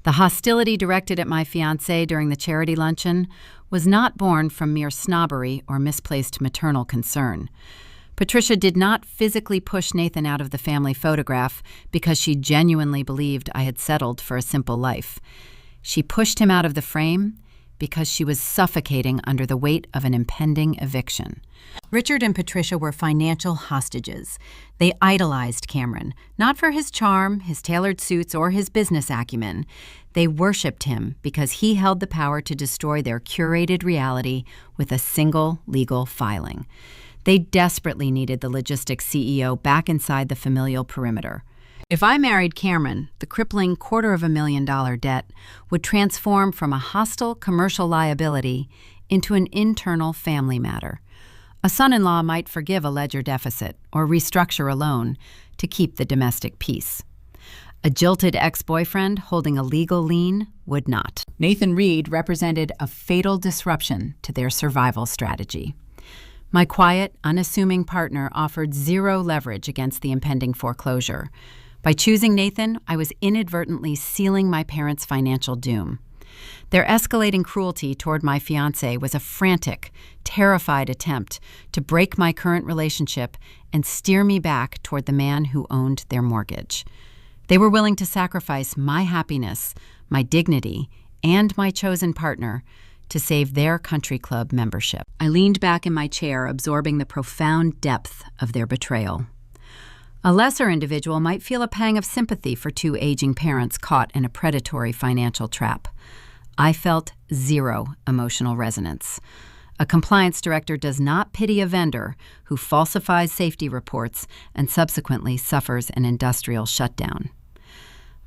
The hostility directed at my fiancé during the charity luncheon was not born from mere snobbery or misplaced maternal concern. Patricia did not physically push Nathan out of the family photograph because she genuinely believed I had settled for a simple life. She pushed him out of the frame because she was suffocating under the weight of an impending eviction. Richard and Patricia were financial hostages. They idolized Cameron, not for his charm, his tailored suits, or his business acumen. They worshipped him because he held the power to destroy their curated reality with a single legal filing. They desperately needed the logistics CEO back inside the familial perimeter. If I married Cameron, the crippling $250,000 debt would transform from a hostile commercial liability into an internal family matter. A son-in-law might forgive a ledger deficit or restructure a loan to keep the domestic peace. A jilted ex-boyfriend holding a legal lien would not. Nathan Reed represented a fatal disruption to their survival strategy. My quiet, unassuming partner offered zero leverage against the impending foreclosure. By choosing Nathan, I was inadvertently sealing my parents' financial doom. Their escalating cruelty toward my fiancé was a frantic, terrified attempt to break my current relationship and steer me back toward the man who owned their mortgage. They were willing to sacrifice my happiness, my dignity, and my chosen partner to save their country club membership. I leaned back in my chair, absorbing the profound depth of their betrayal. A lesser individual might feel a pang of sympathy for two aging parents caught in a predatory financial trap. I felt zero emotional resonance. A compliance director does not pity a vendor who falsifies safety reports and subsequently suffers an industrial shutdown.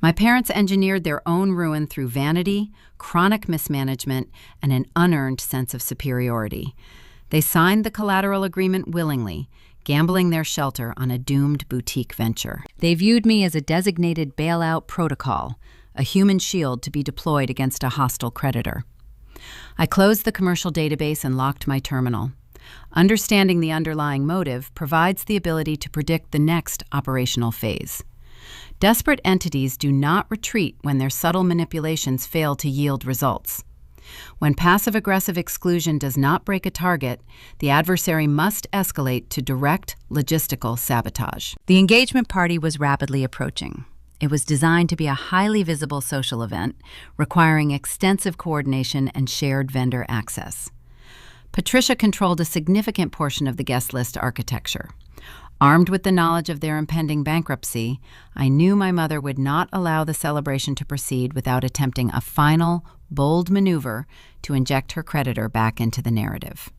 My parents engineered their own ruin through vanity, chronic mismanagement, and an unearned sense of superiority. They signed the collateral agreement willingly, gambling their shelter on a doomed boutique venture. They viewed me as a designated bailout protocol, a human shield to be deployed against a hostile creditor. I closed the commercial database and locked my terminal. Understanding the underlying motive provides the ability to predict the next operational phase. Desperate entities do not retreat when their subtle manipulations fail to yield results. When passive-aggressive exclusion does not break a target, the adversary must escalate to direct logistical sabotage. The engagement party was rapidly approaching. It was designed to be a highly visible social event, requiring extensive coordination and shared vendor access. Patricia controlled a significant portion of the guest list architecture. Armed with the knowledge of their impending bankruptcy, I knew my mother would not allow the celebration to proceed without attempting a final, bold maneuver to inject her creditor back into the narrative.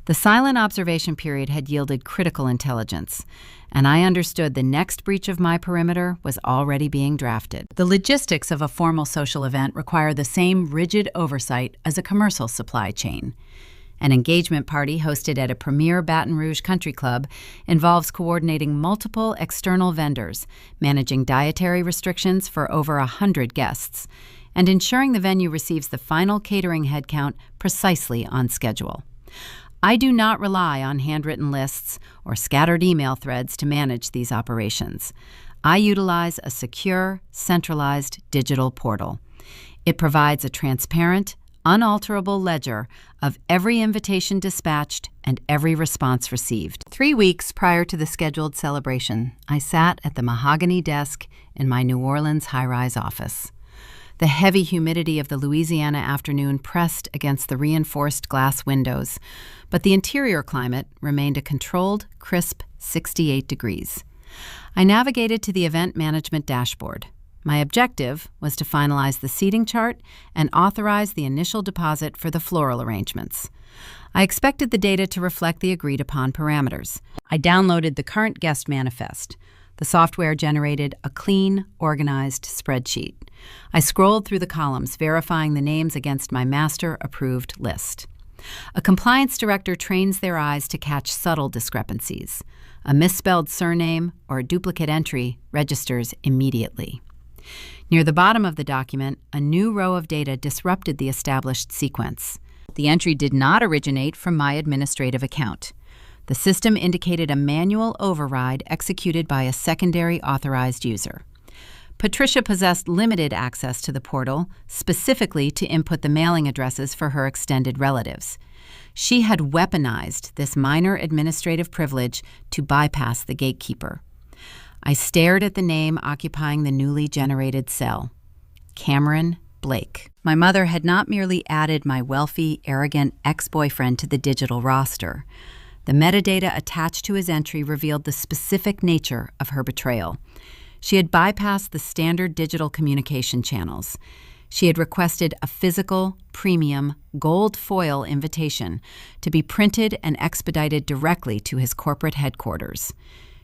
The silent observation period had yielded critical intelligence, and I understood the next breach of my perimeter was already being drafted. The logistics of a formal social event require the same rigid oversight as a commercial supply chain. An engagement party hosted at a premier Baton Rouge country club involves coordinating multiple external vendors, managing dietary restrictions for over 100 guests, and ensuring the venue receives the final catering headcount precisely on schedule. I do not rely on handwritten lists or scattered email threads to manage these operations. I utilize a secure, centralized digital portal. It provides a transparent, unalterable ledger of every invitation dispatched and every response received. 3 weeks prior to the scheduled celebration, I sat at the mahogany desk in my New Orleans high-rise office. The heavy humidity of the Louisiana afternoon pressed against the reinforced glass windows, but the interior climate remained a controlled, crisp 68 degrees. I navigated to the event management dashboard. My objective was to finalize the seating chart and authorize the initial deposit for the floral arrangements. I expected the data to reflect the agreed-upon parameters. I downloaded the current guest manifest. The software generated a clean, organized spreadsheet. I scrolled through the columns, verifying the names against my master-approved list. A compliance director trains their eyes to catch subtle discrepancies. A misspelled surname or a duplicate entry registers immediately. Near the bottom of the document, a new row of data disrupted the established sequence. The entry did not originate from my administrative account. The system indicated a manual override executed by a secondary authorized user. Patricia possessed limited access to the portal, specifically to input the mailing addresses for her extended relatives. She had weaponized this minor administrative privilege to bypass the gatekeeper. I stared at the name occupying the newly generated cell. Cameron Blake. My mother had not merely added my wealthy, arrogant ex-boyfriend to the digital roster. The metadata attached to his entry revealed the specific nature of her betrayal. She had bypassed the standard digital communication channels. She had requested a physical, premium, gold foil invitation to be printed and expedited directly to his corporate headquarters.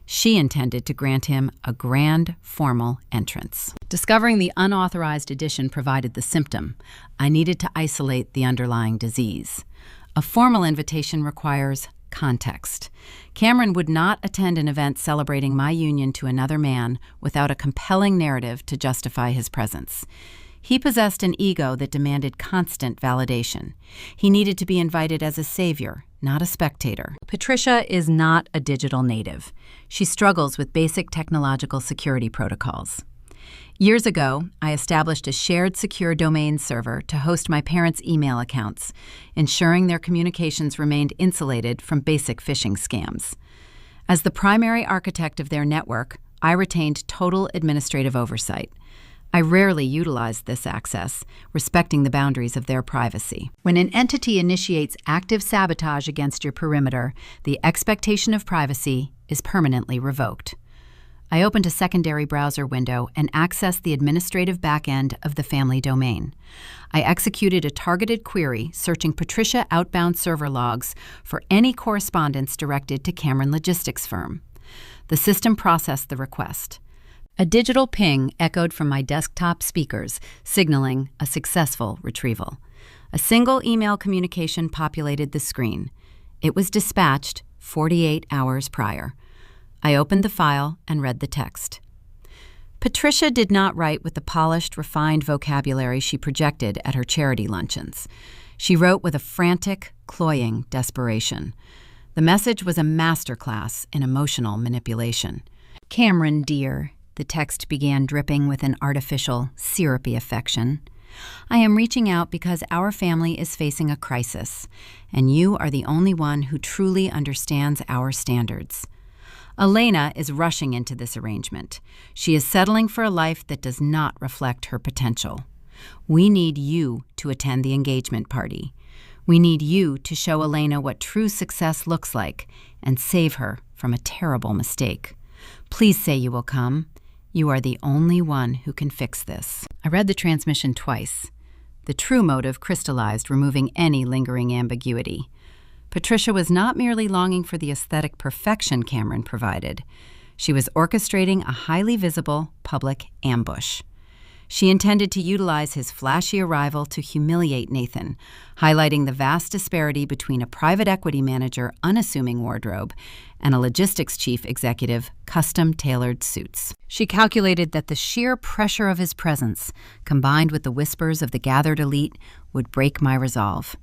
She intended to grant him a grand, formal entrance. Discovering the unauthorized edition provided the symptom. I needed to isolate the underlying disease. A formal invitation requires context. Cameron would not attend an event celebrating my union to another man without a compelling narrative to justify his presence. He possessed an ego that demanded constant validation. He needed to be invited as a savior, not a spectator. Patricia is not a digital native. She struggles with basic technological security protocols. Years ago, I established a shared secure domain server to host my parents' email accounts, ensuring their communications remained insulated from basic phishing scams. As the primary architect of their network, I retained total administrative oversight. I rarely utilized this access, respecting the boundaries of their privacy. When an entity initiates active sabotage against your perimeter, the expectation of privacy is permanently revoked. I opened a secondary browser window and accessed the administrative backend of the family domain. I executed a targeted query searching Patricia outbound server logs for any correspondence directed to Cameron Logistics Firm. The system processed the request. A digital ping echoed from my desktop speakers, signaling a successful retrieval. A single email communication populated the screen. It was dispatched 48 hours prior. I opened the file and read the text. Patricia did not write with the polished, refined vocabulary she projected at her charity luncheons. She wrote with a frantic, cloying desperation. The message was a masterclass in emotional manipulation. "Cameron, dear," the text began, dripping with an artificial, syrupy affection. "I am reaching out because our family is facing a crisis, and you are the only one who truly understands our standards. Elena is rushing into this arrangement. She is settling for a life that does not reflect her potential. We need you to attend the engagement party. We need you to show Elena what true success looks like and save her from a terrible mistake. Please say you will come. You are the only one who can fix this." I read the transmission twice. The true motive crystallized, removing any lingering ambiguity. Patricia was not merely longing for the aesthetic perfection Cameron provided. She was orchestrating a highly visible public ambush. She intended to utilize his flashy arrival to humiliate Nathan, highlighting the vast disparity between a private equity manager unassuming wardrobe and a logistics chief executive custom-tailored suits. She calculated that the sheer pressure of his presence, combined with the whispers of the gathered elite, would break my resolve.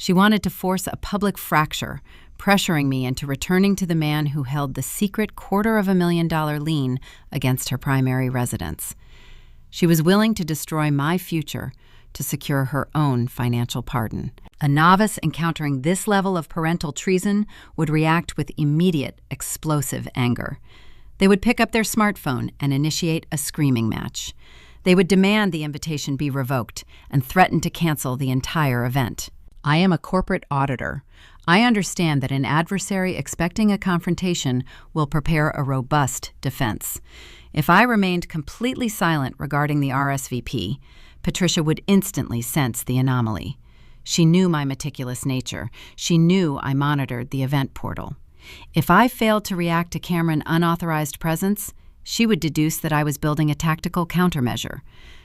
She wanted to force a public fracture, pressuring me into returning to the man who held the secret $250,000 lien against her primary residence. She was willing to destroy my future to secure her own financial pardon. A novice encountering this level of parental treason would react with immediate, explosive anger. They would pick up their smartphone and initiate a screaming match. They would demand the invitation be revoked and threaten to cancel the entire event. I am a corporate auditor. I understand that an adversary expecting a confrontation will prepare a robust defense. If I remained completely silent regarding the RSVP, Patricia would instantly sense the anomaly. She knew my meticulous nature. She knew I monitored the event portal. If I failed to react to Cameron's unauthorized presence, she would deduce that I was building a tactical countermeasure.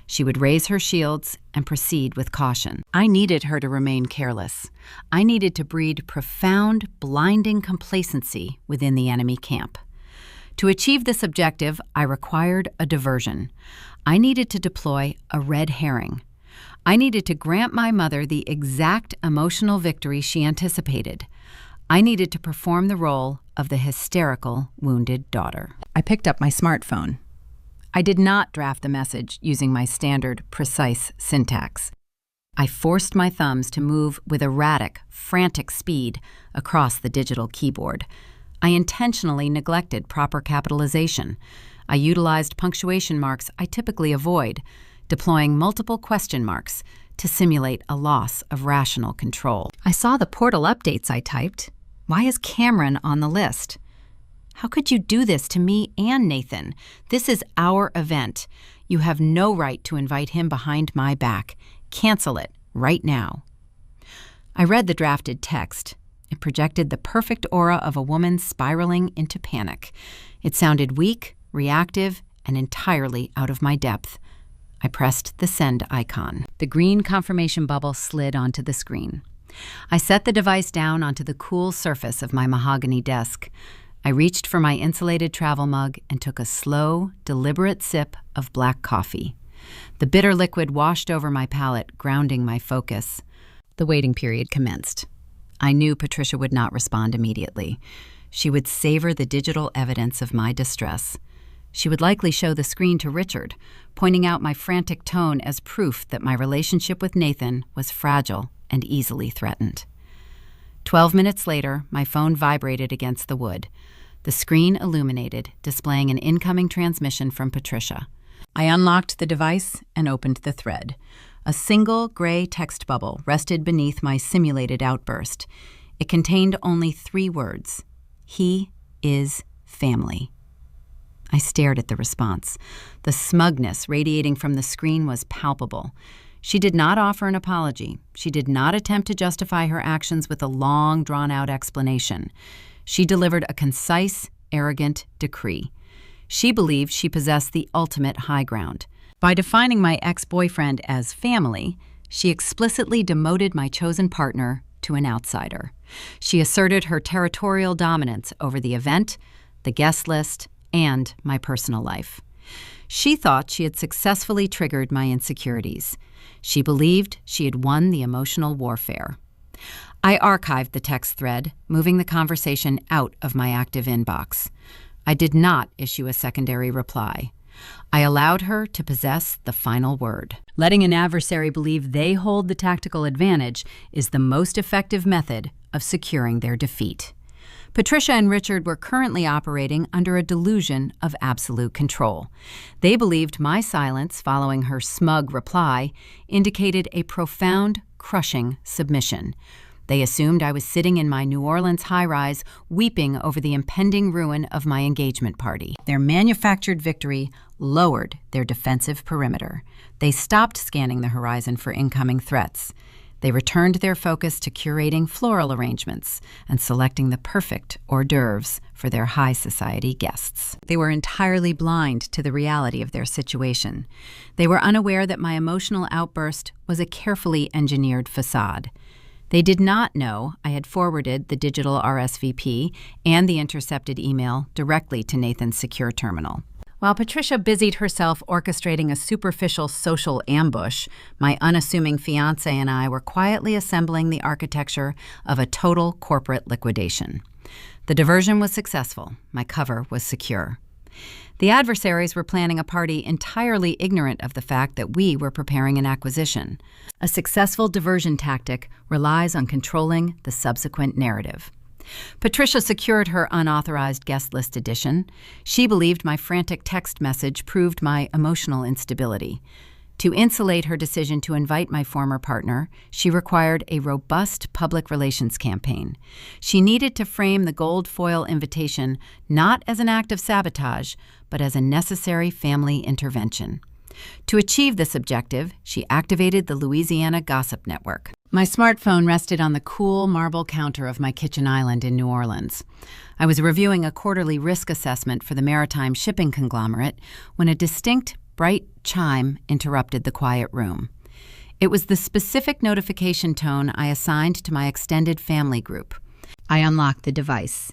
She would raise her shields and proceed with caution. I needed her to remain careless. I needed to breed profound, blinding complacency within the enemy camp. To achieve this objective, I required a diversion. I needed to deploy a red herring. I needed to grant my mother the exact emotional victory she anticipated. I needed to perform the role of the hysterical, wounded daughter. I picked up my smartphone. I did not draft the message using my standard, precise syntax. I forced my thumbs to move with erratic, frantic speed across the digital keyboard. I intentionally neglected proper capitalization. I utilized punctuation marks I typically avoid, deploying multiple question marks to simulate a loss of rational control. I saw the portal updates I typed. Why is Cameron on the list? How could you do this to me and Nathan? This is our event. You have no right to invite him behind my back. Cancel it right now. I read the drafted text. It projected the perfect aura of a woman spiraling into panic. It sounded weak, reactive, and entirely out of my depth. I pressed the send icon. The green confirmation bubble slid onto the screen. I set the device down onto the cool surface of my mahogany desk. I reached for my insulated travel mug and took a slow, deliberate sip of black coffee. The bitter liquid washed over my palate, grounding my focus. The waiting period commenced. I knew Patricia would not respond immediately. She would savor the digital evidence of my distress. She would likely show the screen to Richard, pointing out my frantic tone as proof that my relationship with Nathan was fragile and easily threatened. 12 minutes later, my phone vibrated against the wood. The screen illuminated, displaying an incoming transmission from Patricia. I unlocked the device and opened the thread. A single gray text bubble rested beneath my simulated outburst. It contained only 3 words. He is family. I stared at the response. The smugness radiating from the screen was palpable. She did not offer an apology. She did not attempt to justify her actions with a long, drawn-out explanation. She delivered a concise, arrogant decree. She believed she possessed the ultimate high ground. By defining my ex-boyfriend as family, she explicitly demoted my chosen partner to an outsider. She asserted her territorial dominance over the event, the guest list, and my personal life. She thought she had successfully triggered my insecurities. She believed she had won the emotional warfare. I archived the text thread, moving the conversation out of my active inbox. I did not issue a secondary reply. I allowed her to possess the final word. Letting an adversary believe they hold the tactical advantage is the most effective method of securing their defeat. Patricia and Richard were currently operating under a delusion of absolute control. They believed my silence following her smug reply indicated a profound, crushing submission. They assumed I was sitting in my New Orleans high-rise, weeping over the impending ruin of my engagement party. Their manufactured victory lowered their defensive perimeter. They stopped scanning the horizon for incoming threats. They returned their focus to curating floral arrangements and selecting the perfect hors d'oeuvres for their high society guests. They were entirely blind to the reality of their situation. They were unaware that my emotional outburst was a carefully engineered facade. They did not know I had forwarded the digital RSVP and the intercepted email directly to Nathan's secure terminal. While Patricia busied herself orchestrating a superficial social ambush, my unassuming fiancé and I were quietly assembling the architecture of a total corporate liquidation. The diversion was successful. My cover was secure. The adversaries were planning a party entirely ignorant of the fact that we were preparing an acquisition. A successful diversion tactic relies on controlling the subsequent narrative. Patricia secured her unauthorized guest list addition. She believed my frantic text message proved my emotional instability. To insulate her decision to invite my former partner, she required a robust public relations campaign. She needed to frame the gold foil invitation not as an act of sabotage, but as a necessary family intervention. To achieve this objective, she activated the Louisiana Gossip Network. My smartphone rested on the cool marble counter of my kitchen island in New Orleans. I was reviewing a quarterly risk assessment for the maritime shipping conglomerate when a distinct bright chime interrupted the quiet room. It was the specific notification tone I assigned to my extended family group. I unlocked the device.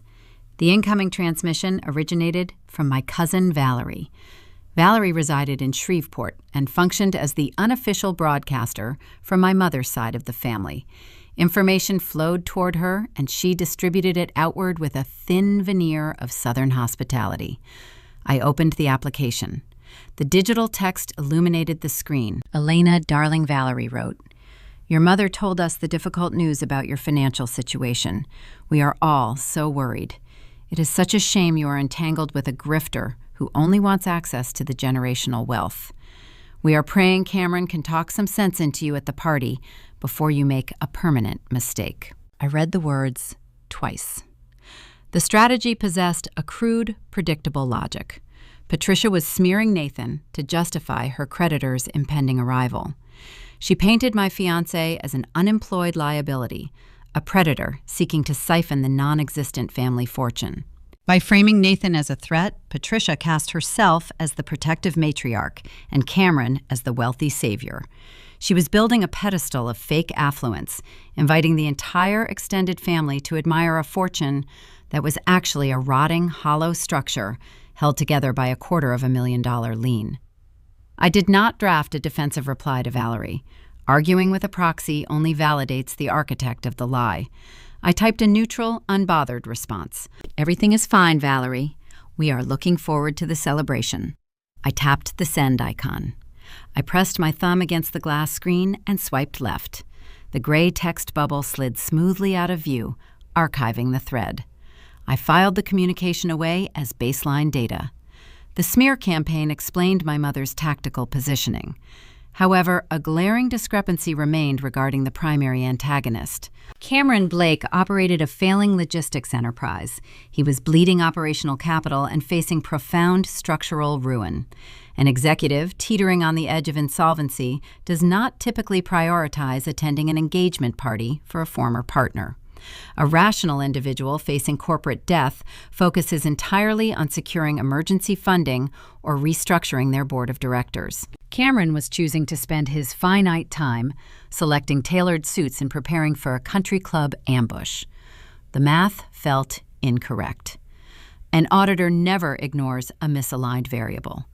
The incoming transmission originated from my cousin Valerie. Valerie resided in Shreveport and functioned as the unofficial broadcaster from my mother's side of the family. Information flowed toward her, and she distributed it outward with a thin veneer of Southern hospitality. I opened the application. The digital text illuminated the screen. "Elena, darling," Valerie wrote. "Your mother told us the difficult news about your financial situation. We are all so worried. It is such a shame you are entangled with a grifter who only wants access to the generational wealth. We are praying Cameron can talk some sense into you at the party before you make a permanent mistake." I read the words twice. The strategy possessed a crude, predictable logic. Patricia was smearing Nathan to justify her creditor's impending arrival. She painted my fiancé as an unemployed liability, a predator seeking to siphon the non-existent family fortune. By framing Nathan as a threat, Patricia cast herself as the protective matriarch and Cameron as the wealthy savior. She was building a pedestal of fake affluence, inviting the entire extended family to admire a fortune that was actually a rotting, hollow structure held together by $250,000 lien. I did not draft a defensive reply to Valerie. Arguing with a proxy only validates the architect of the lie. I typed a neutral, unbothered response. "Everything is fine, Valerie. We are looking forward to the celebration." I tapped the send icon. I pressed my thumb against the glass screen and swiped left. The gray text bubble slid smoothly out of view, archiving the thread. I filed the communication away as baseline data. The smear campaign explained my mother's tactical positioning. However, a glaring discrepancy remained regarding the primary antagonist. Cameron Blake operated a failing logistics enterprise. He was bleeding operational capital and facing profound structural ruin. An executive teetering on the edge of insolvency does not typically prioritize attending an engagement party for a former partner. A rational individual facing corporate death focuses entirely on securing emergency funding or restructuring their board of directors. Cameron was choosing to spend his finite time selecting tailored suits and preparing for a country club ambush. The math felt incorrect. An auditor never ignores a misaligned variable.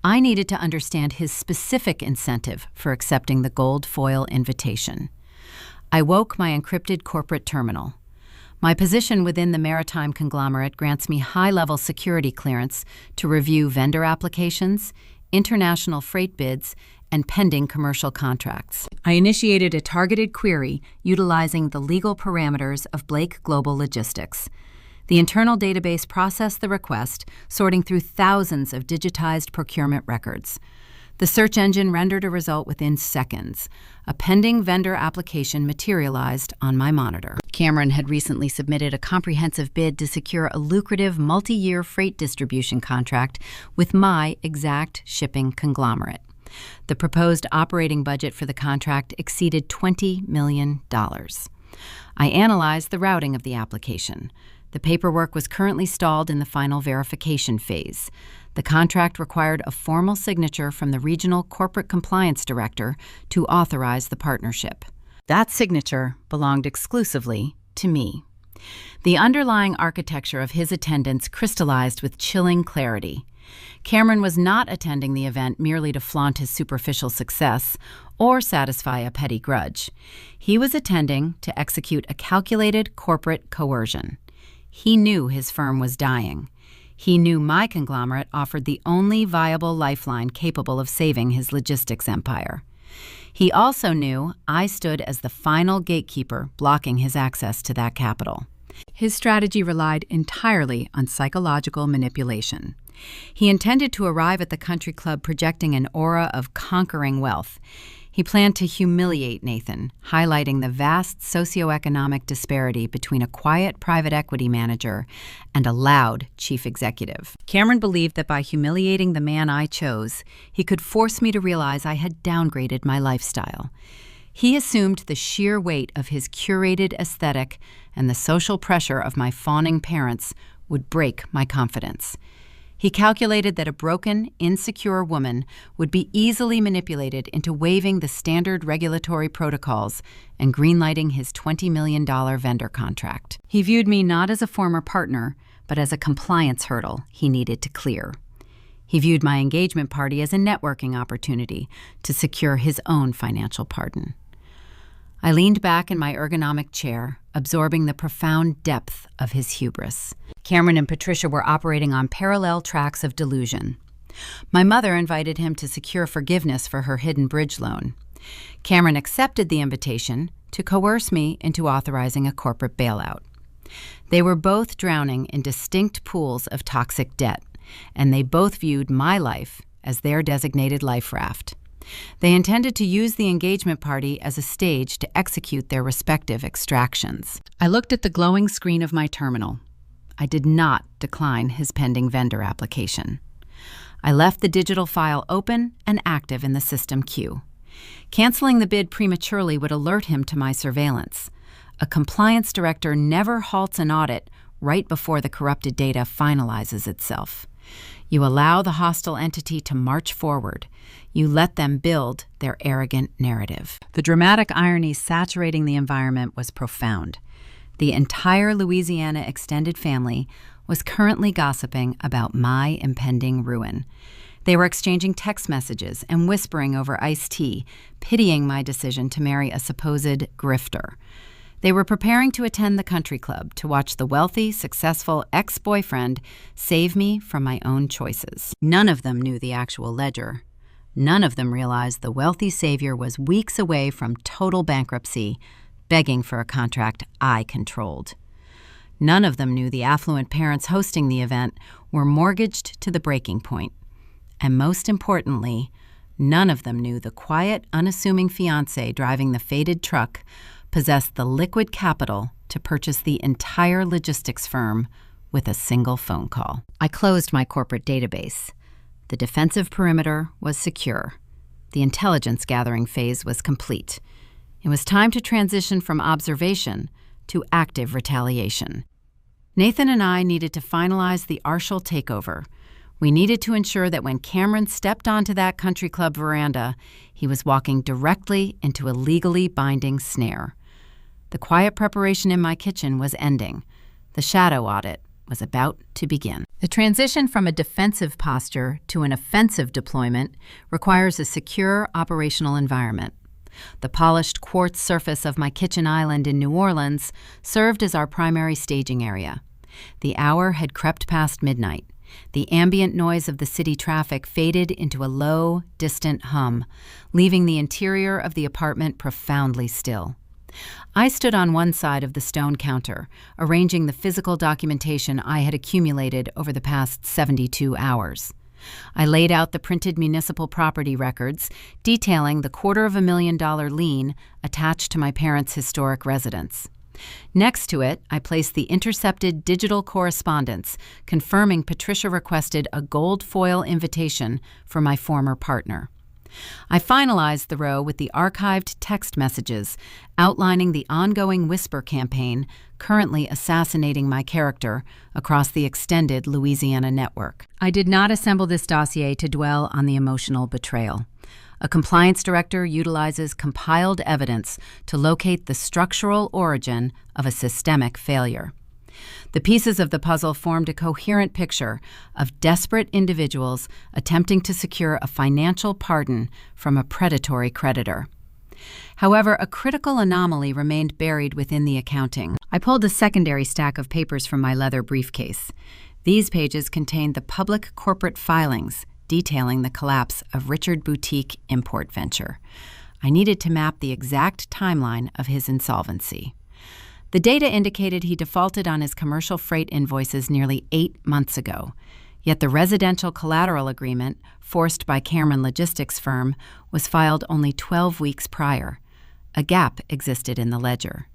I needed to understand his specific incentive for accepting the gold foil invitation. I woke my encrypted corporate terminal. My position within the maritime conglomerate grants me high-level security clearance to review vendor applications, international freight bids, and pending commercial contracts. I initiated a targeted query utilizing the legal parameters of Blake Global Logistics. The internal database processed the request, sorting through thousands of digitized procurement records. The search engine rendered a result within seconds. A pending vendor application materialized on my monitor. Cameron had recently submitted a comprehensive bid to secure a lucrative multi-year freight distribution contract with my exact shipping conglomerate. The proposed operating budget for the contract exceeded $20 million. I analyzed the routing of the application. The paperwork was currently stalled in the final verification phase. The contract required a formal signature from the regional corporate compliance director to authorize the partnership. That signature belonged exclusively to me. The underlying architecture of his attendance crystallized with chilling clarity. Cameron was not attending the event merely to flaunt his superficial success or satisfy a petty grudge. He was attending to execute a calculated corporate coercion. He knew his firm was dying. He knew my conglomerate offered the only viable lifeline capable of saving his logistics empire. He also knew I stood as the final gatekeeper blocking his access to that capital. His strategy relied entirely on psychological manipulation. He intended to arrive at the country club projecting an aura of conquering wealth. He planned to humiliate Nathan, highlighting the vast socioeconomic disparity between a quiet private equity manager and a loud chief executive. Cameron believed that by humiliating the man I chose, he could force me to realize I had downgraded my lifestyle. He assumed the sheer weight of his curated aesthetic and the social pressure of my fawning parents would break my confidence. He calculated that a broken, insecure woman would be easily manipulated into waiving the standard regulatory protocols and greenlighting his $20 million vendor contract. He viewed me not as a former partner, but as a compliance hurdle he needed to clear. He viewed my engagement party as a networking opportunity to secure his own financial pardon. I leaned back in my ergonomic chair, absorbing the profound depth of his hubris. Cameron and Patricia were operating on parallel tracks of delusion. My mother invited him to secure forgiveness for her hidden bridge loan. Cameron accepted the invitation to coerce me into authorizing a corporate bailout. They were both drowning in distinct pools of toxic debt, and they both viewed my life as their designated life raft. They intended to use the engagement party as a stage to execute their respective extractions. I looked at the glowing screen of my terminal. I did not decline his pending vendor application. I left the digital file open and active in the system queue. Canceling the bid prematurely would alert him to my surveillance. A compliance director never halts an audit right before the corrupted data finalizes itself. You allow the hostile entity to march forward. You let them build their arrogant narrative. The dramatic irony saturating the environment was profound. The entire Louisiana extended family was currently gossiping about my impending ruin. They were exchanging text messages and whispering over iced tea, pitying my decision to marry a supposed grifter. They were preparing to attend the country club to watch the wealthy, successful ex-boyfriend save me from my own choices. None of them knew the actual ledger. None of them realized the wealthy savior was weeks away from total bankruptcy, begging for a contract I controlled. None of them knew the affluent parents hosting the event were mortgaged to the breaking point. And most importantly, none of them knew the quiet, unassuming fiancé driving the faded truck possessed the liquid capital to purchase the entire logistics firm with a single phone call. I closed my corporate database. The defensive perimeter was secure. The intelligence gathering phase was complete. It was time to transition from observation to active retaliation. Nathan and I needed to finalize the Arshel takeover. We needed to ensure that when Cameron stepped onto that country club veranda, he was walking directly into a legally binding snare. The quiet preparation in my kitchen was ending. The shadow audit was about to begin. The transition from a defensive posture to an offensive deployment requires a secure operational environment. The polished quartz surface of my kitchen island in New Orleans served as our primary staging area. The hour had crept past midnight. The ambient noise of the city traffic faded into a low, distant hum, leaving the interior of the apartment profoundly still. I stood on one side of the stone counter, arranging the physical documentation I had accumulated over the past 72 hours. I laid out the printed municipal property records, detailing the $250,000 lien attached to my parents' historic residence. Next to it, I placed the intercepted digital correspondence, confirming Patricia requested a gold foil invitation for my former partner. I finalized the row with the archived text messages outlining the ongoing whisper campaign currently assassinating my character across the extended Louisiana network. I did not assemble this dossier to dwell on the emotional betrayal. A compliance director utilizes compiled evidence to locate the structural origin of a systemic failure. The pieces of the puzzle formed a coherent picture of desperate individuals attempting to secure a financial pardon from a predatory creditor. However, a critical anomaly remained buried within the accounting. I pulled a secondary stack of papers from my leather briefcase. These pages contained the public corporate filings detailing the collapse of Richard Boutique Import Venture. I needed to map the exact timeline of his insolvency. The data indicated he defaulted on his commercial freight invoices nearly 8 months ago, yet the residential collateral agreement, forced by Cameron Logistics firm, was filed only 12 weeks prior. A gap existed in the ledger.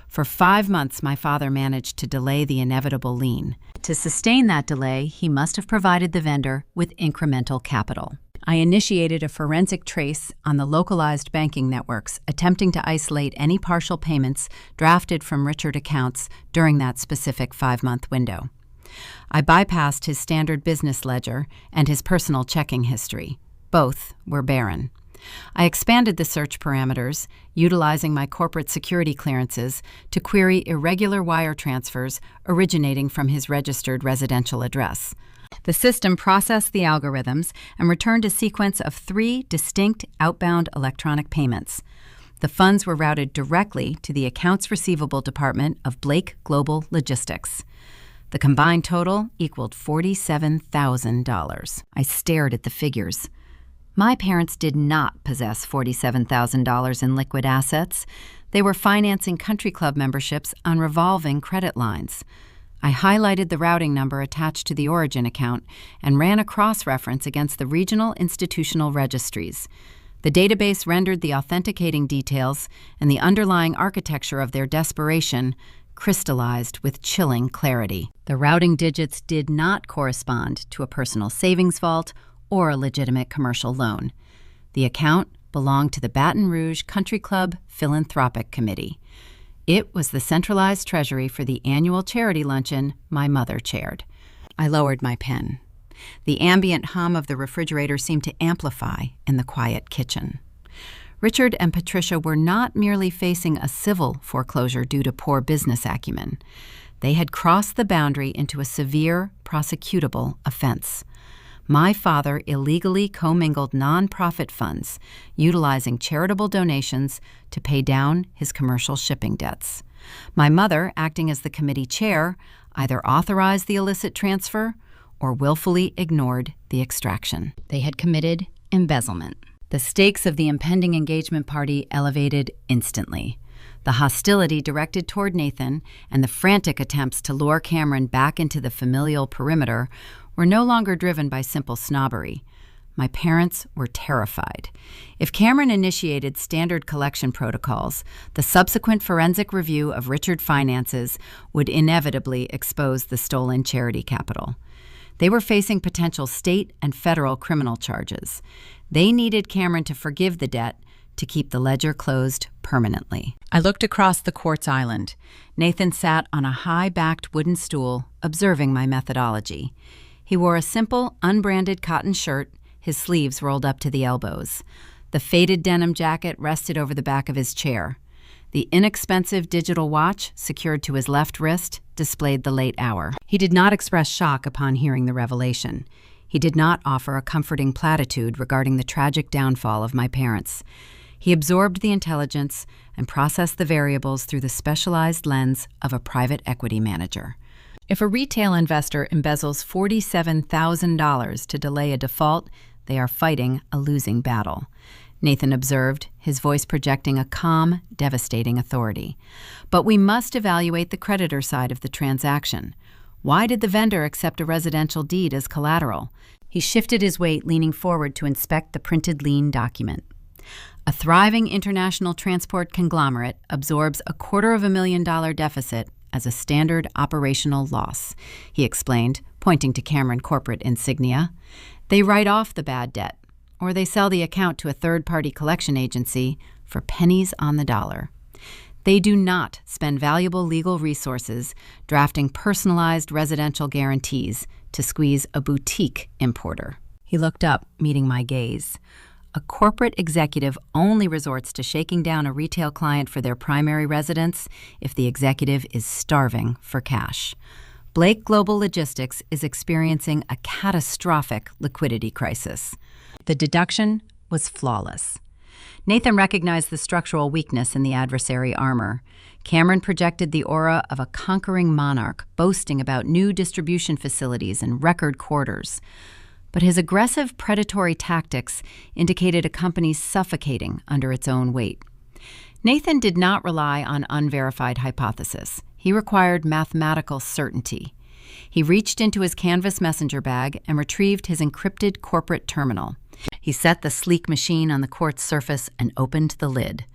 For 5 months, my father managed to delay the inevitable lien. To sustain that delay, he must have provided the vendor with incremental capital. I initiated a forensic trace on the localized banking networks, attempting to isolate any partial payments drafted from Richard accounts during that specific 5-month window. I bypassed his standard business ledger and his personal checking history. Both were barren. I expanded the search parameters, utilizing my corporate security clearances to query irregular wire transfers originating from his registered residential address. The system processed the algorithms and returned a sequence of 3 distinct outbound electronic payments. The funds were routed directly to the Accounts Receivable Department of Blake Global Logistics. The combined total equaled $47,000. I stared at the figures. My parents did not possess $47,000 in liquid assets. They were financing country club memberships on revolving credit lines. I highlighted the routing number attached to the origin account and ran a cross-reference against the regional institutional registries. The database rendered the authenticating details and the underlying architecture of their desperation crystallized with chilling clarity. The routing digits did not correspond to a personal savings vault or a legitimate commercial loan. The account belonged to the Baton Rouge Country Club Philanthropic Committee. It was the centralized treasury for the annual charity luncheon my mother chaired. I lowered my pen. The ambient hum of the refrigerator seemed to amplify in the quiet kitchen. Richard and Patricia were not merely facing a civil foreclosure due to poor business acumen. They had crossed the boundary into a severe, prosecutable offense. My father illegally commingled nonprofit funds, utilizing charitable donations to pay down his commercial shipping debts. My mother, acting as the committee chair, either authorized the illicit transfer or willfully ignored the extraction. They had committed embezzlement. The stakes of the impending engagement party elevated instantly. The hostility directed toward Nathan and the frantic attempts to lure Cameron back into the familial perimeter were no longer driven by simple snobbery. My parents were terrified. If Cameron initiated standard collection protocols, the subsequent forensic review of Richard finances would inevitably expose the stolen charity capital. They were facing potential state and federal criminal charges. They needed Cameron to forgive the debt to keep the ledger closed permanently. I looked across the quartz island. Nathan sat on a high-backed wooden stool, observing my methodology. He wore a simple, unbranded cotton shirt, his sleeves rolled up to the elbows. The faded denim jacket rested over the back of his chair. The inexpensive digital watch, secured to his left wrist, displayed the late hour. He did not express shock upon hearing the revelation. He did not offer a comforting platitude regarding the tragic downfall of my parents. He absorbed the intelligence and processed the variables through the specialized lens of a private equity manager. If a retail investor embezzles $47,000 to delay a default, they are fighting a losing battle. Nathan observed, his voice projecting a calm, devastating authority. But we must evaluate the creditor side of the transaction. Why did the vendor accept a residential deed as collateral? He shifted his weight, leaning forward to inspect the printed lien document. A thriving international transport conglomerate absorbs $250,000 deficit as a standard operational loss, he explained, pointing to Cameron corporate insignia. They write off the bad debt, or they sell the account to a third-party collection agency for pennies on the dollar. They do not spend valuable legal resources drafting personalized residential guarantees to squeeze a boutique importer. He looked up, meeting my gaze. A corporate executive only resorts to shaking down a retail client for their primary residence if the executive is starving for cash. Blake Global Logistics is experiencing a catastrophic liquidity crisis. The deduction was flawless. Nathan recognized the structural weakness in the adversary armor. Cameron projected the aura of a conquering monarch, boasting about new distribution facilities and record quarters. But his aggressive predatory tactics indicated a company suffocating under its own weight. Nathan did not rely on unverified hypothesis. He required mathematical certainty. He reached into his canvas messenger bag and retrieved his encrypted corporate terminal. He set the sleek machine on the quartz surface and opened the lid.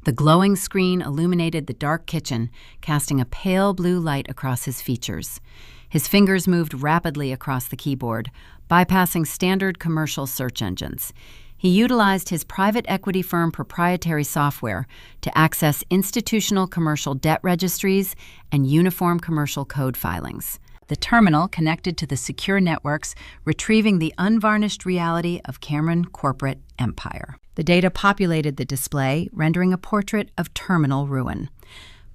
The glowing screen illuminated the dark kitchen, casting a pale blue light across his features. His fingers moved rapidly across the keyboard, bypassing standard commercial search engines. He utilized his private equity firm proprietary software to access institutional commercial debt registries and uniform commercial code filings. The terminal connected to the secure networks, retrieving the unvarnished reality of Cameron corporate empire. The data populated the display, rendering a portrait of terminal ruin.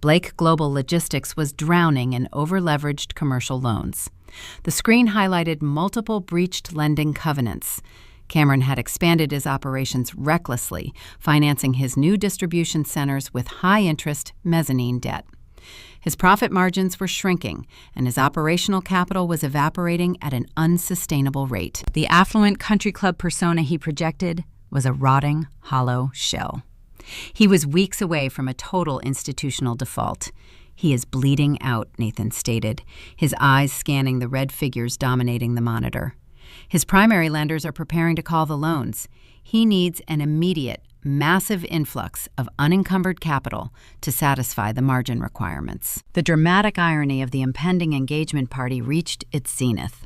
Blake Global Logistics was drowning in over-leveraged commercial loans. The screen highlighted multiple breached lending covenants. Cameron had expanded his operations recklessly, financing his new distribution centers with high-interest mezzanine debt. His profit margins were shrinking, and his operational capital was evaporating at an unsustainable rate. The affluent country club persona he projected was a rotting, hollow shell. He was weeks away from a total institutional default. "He is bleeding out," Nathan stated, his eyes scanning the red figures dominating the monitor. His primary lenders are preparing to call the loans. He needs an immediate, massive influx of unencumbered capital to satisfy the margin requirements. The dramatic irony of the impending engagement party reached its zenith.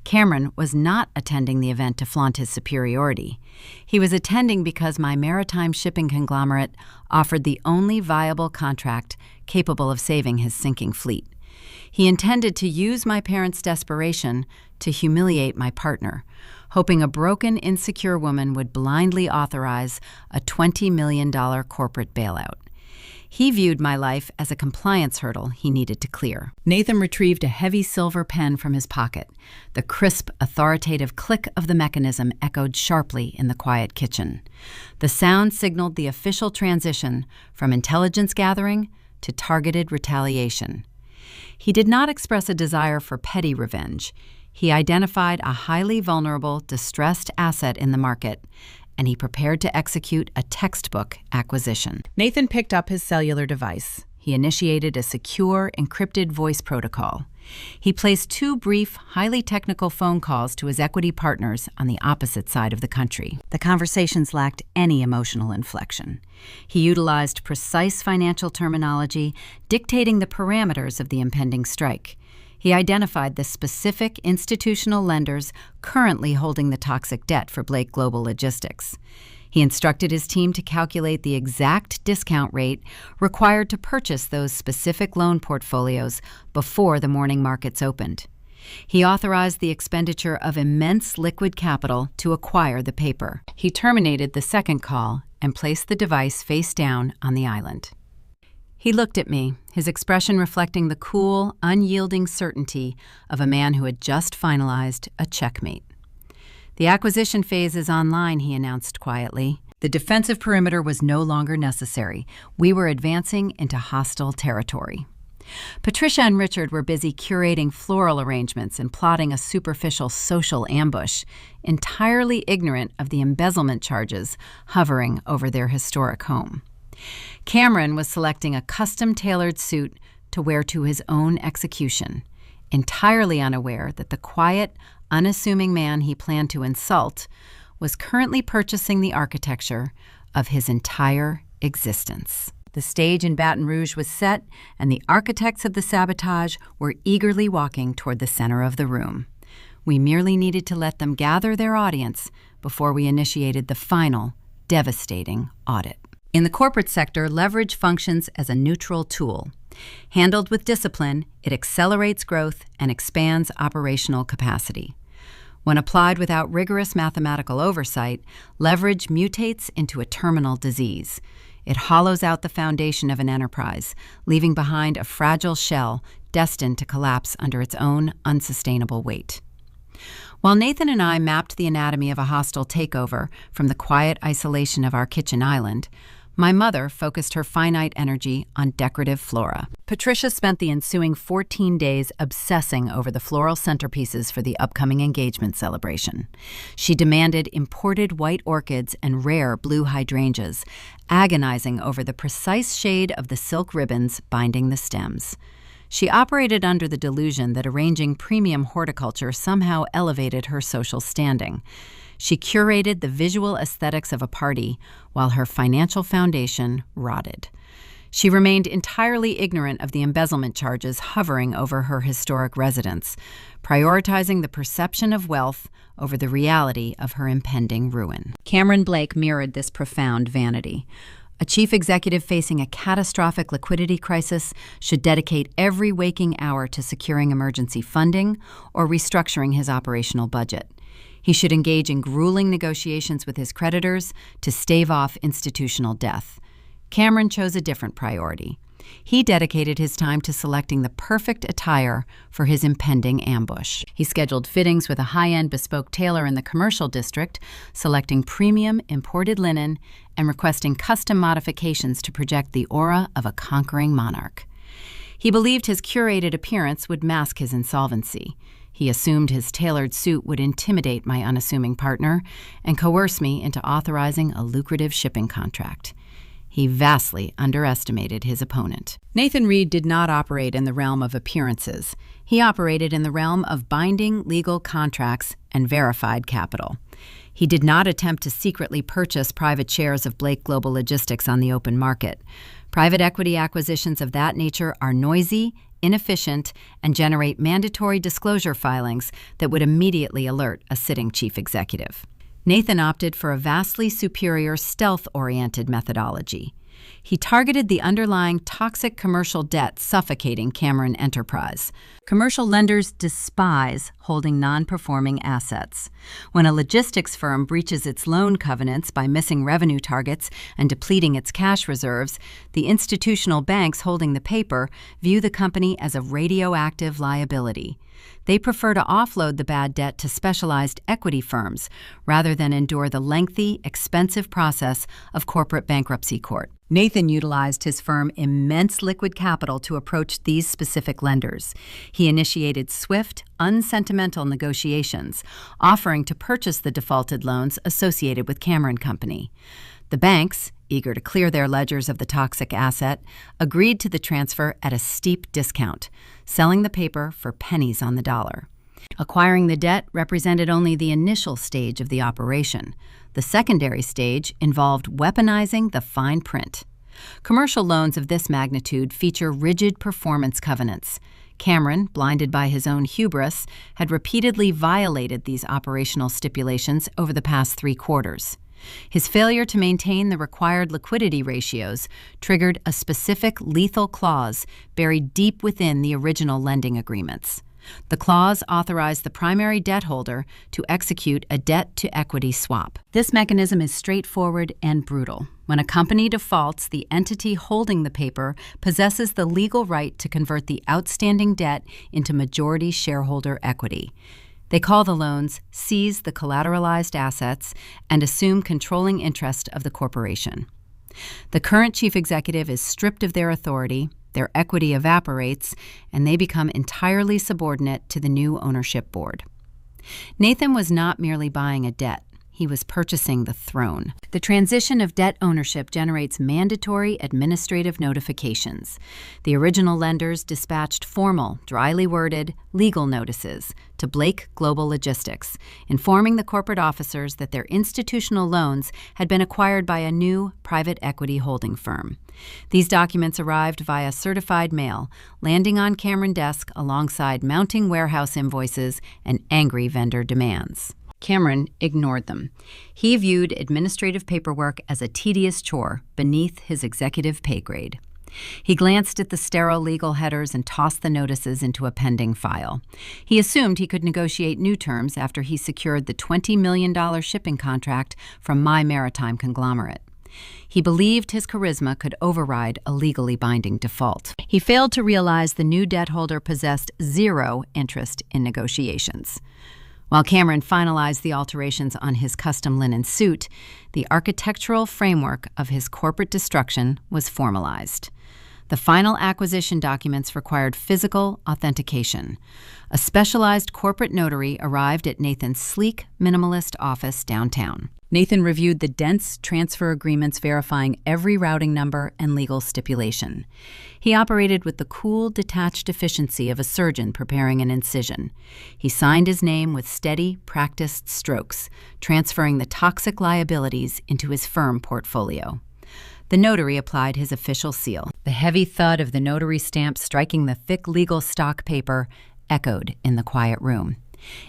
Cameron was not attending the event to flaunt his superiority. He was attending because my maritime shipping conglomerate offered the only viable contract capable of saving his sinking fleet. He intended to use my parents' desperation to humiliate my partner, hoping a broken, insecure woman would blindly authorize a $20 million corporate bailout. He viewed my life as a compliance hurdle he needed to clear. Nathan retrieved a heavy silver pen from his pocket. The crisp, authoritative click of the mechanism echoed sharply in the quiet kitchen. The sound signaled the official transition from intelligence gathering to targeted retaliation. He did not express a desire for petty revenge. He identified a highly vulnerable, distressed asset in the market, and he prepared to execute a textbook acquisition. Nathan picked up his cellular device. He initiated a secure, encrypted voice protocol. He placed 2 brief, highly technical phone calls to his equity partners on the opposite side of the country. The conversations lacked any emotional inflection. He utilized precise financial terminology, dictating the parameters of the impending strike. He identified the specific institutional lenders currently holding the toxic debt for Blake Global Logistics. He instructed his team to calculate the exact discount rate required to purchase those specific loan portfolios before the morning markets opened. He authorized the expenditure of immense liquid capital to acquire the paper. He terminated the second call and placed the device face down on the island. He looked at me, his expression reflecting the cool, unyielding certainty of a man who had just finalized a checkmate. "The acquisition phase is online," he announced quietly. The defensive perimeter was no longer necessary. We were advancing into hostile territory. Patricia and Richard were busy curating floral arrangements and plotting a superficial social ambush, entirely ignorant of the embezzlement charges hovering over their historic home. Cameron was selecting a custom-tailored suit to wear to his own execution, entirely unaware that the quiet, unassuming man he planned to insult was currently purchasing the architecture of his entire existence. The stage in Baton Rouge was set, and the architects of the sabotage were eagerly walking toward the center of the room. We merely needed to let them gather their audience before we initiated the final, devastating audit. In the corporate sector, leverage functions as a neutral tool. Handled with discipline, it accelerates growth and expands operational capacity. When applied without rigorous mathematical oversight, leverage mutates into a terminal disease. It hollows out the foundation of an enterprise, leaving behind a fragile shell destined to collapse under its own unsustainable weight. While Nathan and I mapped the anatomy of a hostile takeover from the quiet isolation of our kitchen island, my mother focused her finite energy on decorative flora. Patricia spent the ensuing 14 days obsessing over the floral centerpieces for the upcoming engagement celebration. She demanded imported white orchids and rare blue hydrangeas, agonizing over the precise shade of the silk ribbons binding the stems. She operated under the delusion that arranging premium horticulture somehow elevated her social standing. She curated the visual aesthetics of a party while her financial foundation rotted. She remained entirely ignorant of the embezzlement charges hovering over her historic residence, prioritizing the perception of wealth over the reality of her impending ruin. Cameron Blake mirrored this profound vanity. A chief executive facing a catastrophic liquidity crisis should dedicate every waking hour to securing emergency funding or restructuring his operational budget. He should engage in grueling negotiations with his creditors to stave off institutional death. Cameron chose a different priority. He dedicated his time to selecting the perfect attire for his impending ambush. He scheduled fittings with a high-end bespoke tailor in the commercial district, selecting premium imported linen and requesting custom modifications to project the aura of a conquering monarch. He believed his curated appearance would mask his insolvency. He assumed his tailored suit would intimidate my unassuming partner and coerce me into authorizing a lucrative shipping contract. He vastly underestimated his opponent. Nathan Reed did not operate in the realm of appearances. He operated in the realm of binding legal contracts and verified capital. He did not attempt to secretly purchase private shares of Blake Global Logistics on the open market. Private equity acquisitions of that nature are noisy, inefficient, and generate mandatory disclosure filings that would immediately alert a sitting chief executive. Nathan opted for a vastly superior stealth-oriented methodology. He targeted the underlying toxic commercial debt suffocating Cameron Enterprise. Commercial lenders despise holding non-performing assets. When a logistics firm breaches its loan covenants by missing revenue targets and depleting its cash reserves, the institutional banks holding the paper view the company as a radioactive liability. They prefer to offload the bad debt to specialized equity firms rather than endure the lengthy, expensive process of corporate bankruptcy court. Nathan utilized his firm's immense liquid capital to approach these specific lenders. He initiated swift, unsentimental negotiations, offering to purchase the defaulted loans associated with Cameron Company. The banks, eager to clear their ledgers of the toxic asset, agreed to the transfer at a steep discount, selling the paper for pennies on the dollar. Acquiring the debt represented only the initial stage of the operation. The secondary stage involved weaponizing the fine print. Commercial loans of this magnitude feature rigid performance covenants. Cameron, blinded by his own hubris, had repeatedly violated these operational stipulations over the past 3 quarters. His failure to maintain the required liquidity ratios triggered a specific lethal clause buried deep within the original lending agreements. The clause authorized the primary debt holder to execute a debt-to-equity swap. This mechanism is straightforward and brutal. When a company defaults, the entity holding the paper possesses the legal right to convert the outstanding debt into majority shareholder equity. They call the loans, seize the collateralized assets, and assume controlling interest of the corporation. The current chief executive is stripped of their authority, their equity evaporates, and they become entirely subordinate to the new ownership board. Nathan was not merely buying a debt. He was purchasing the throne. The transition of debt ownership generates mandatory administrative notifications. The original lenders dispatched formal, dryly worded, legal notices to Blake Global Logistics, informing the corporate officers that their institutional loans had been acquired by a new private equity holding firm. These documents arrived via certified mail, landing on Cameron's desk alongside mounting warehouse invoices and angry vendor demands. Cameron ignored them. He viewed administrative paperwork as a tedious chore beneath his executive pay grade. He glanced at the sterile legal headers and tossed the notices into a pending file. He assumed he could negotiate new terms after he secured the $20 million shipping contract from my maritime conglomerate. He believed his charisma could override a legally binding default. He failed to realize the new debt holder possessed zero interest in negotiations. While Cameron finalized the alterations on his custom linen suit, the architectural framework of his corporate destruction was formalized. The final acquisition documents required physical authentication. A specialized corporate notary arrived at Nathan's sleek, minimalist office downtown. Nathan reviewed the dense transfer agreements verifying every routing number and legal stipulation. He operated with the cool, detached efficiency of a surgeon preparing an incision. He signed his name with steady, practiced strokes, transferring the toxic liabilities into his firm portfolio. The notary applied his official seal. The heavy thud of the notary stamp striking the thick legal stock paper echoed in the quiet room.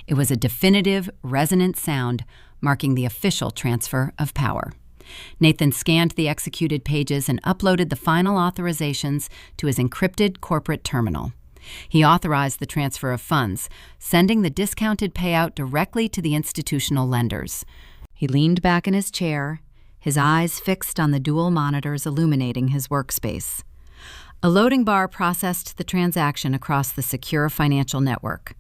It was a definitive, resonant sound marking the official transfer of power. Nathan scanned the executed pages and uploaded the final authorizations to his encrypted corporate terminal. He authorized the transfer of funds, sending the discounted payout directly to the institutional lenders. He leaned back in his chair, his eyes fixed on the dual monitors illuminating his workspace. A loading bar processed the transaction across the secure financial network.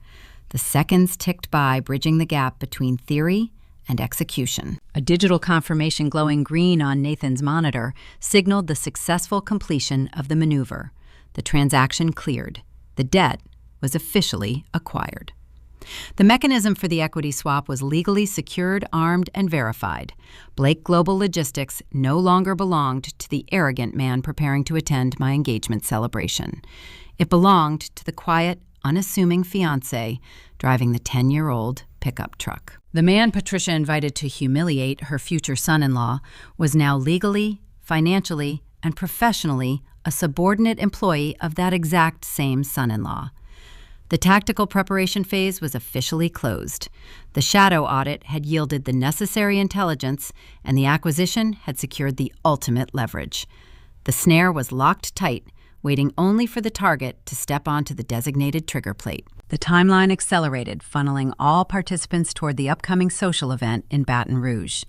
The seconds ticked by, bridging the gap between theory and execution. A digital confirmation glowing green on Nathan's monitor signaled the successful completion of the maneuver. The transaction cleared. The debt was officially acquired. The mechanism for the equity swap was legally secured, armed, and verified. Blake Global Logistics no longer belonged to the arrogant man preparing to attend my engagement celebration. It belonged to the quiet, unassuming fiancé driving the 10-year-old pickup truck. The man Patricia invited to humiliate her future son-in-law was now legally, financially, and professionally a subordinate employee of that exact same son-in-law. The tactical preparation phase was officially closed. The shadow audit had yielded the necessary intelligence, and the acquisition had secured the ultimate leverage. The snare was locked tight, waiting only for the target to step onto the designated trigger plate. The timeline accelerated, funneling all participants toward the upcoming social event in Baton Rouge.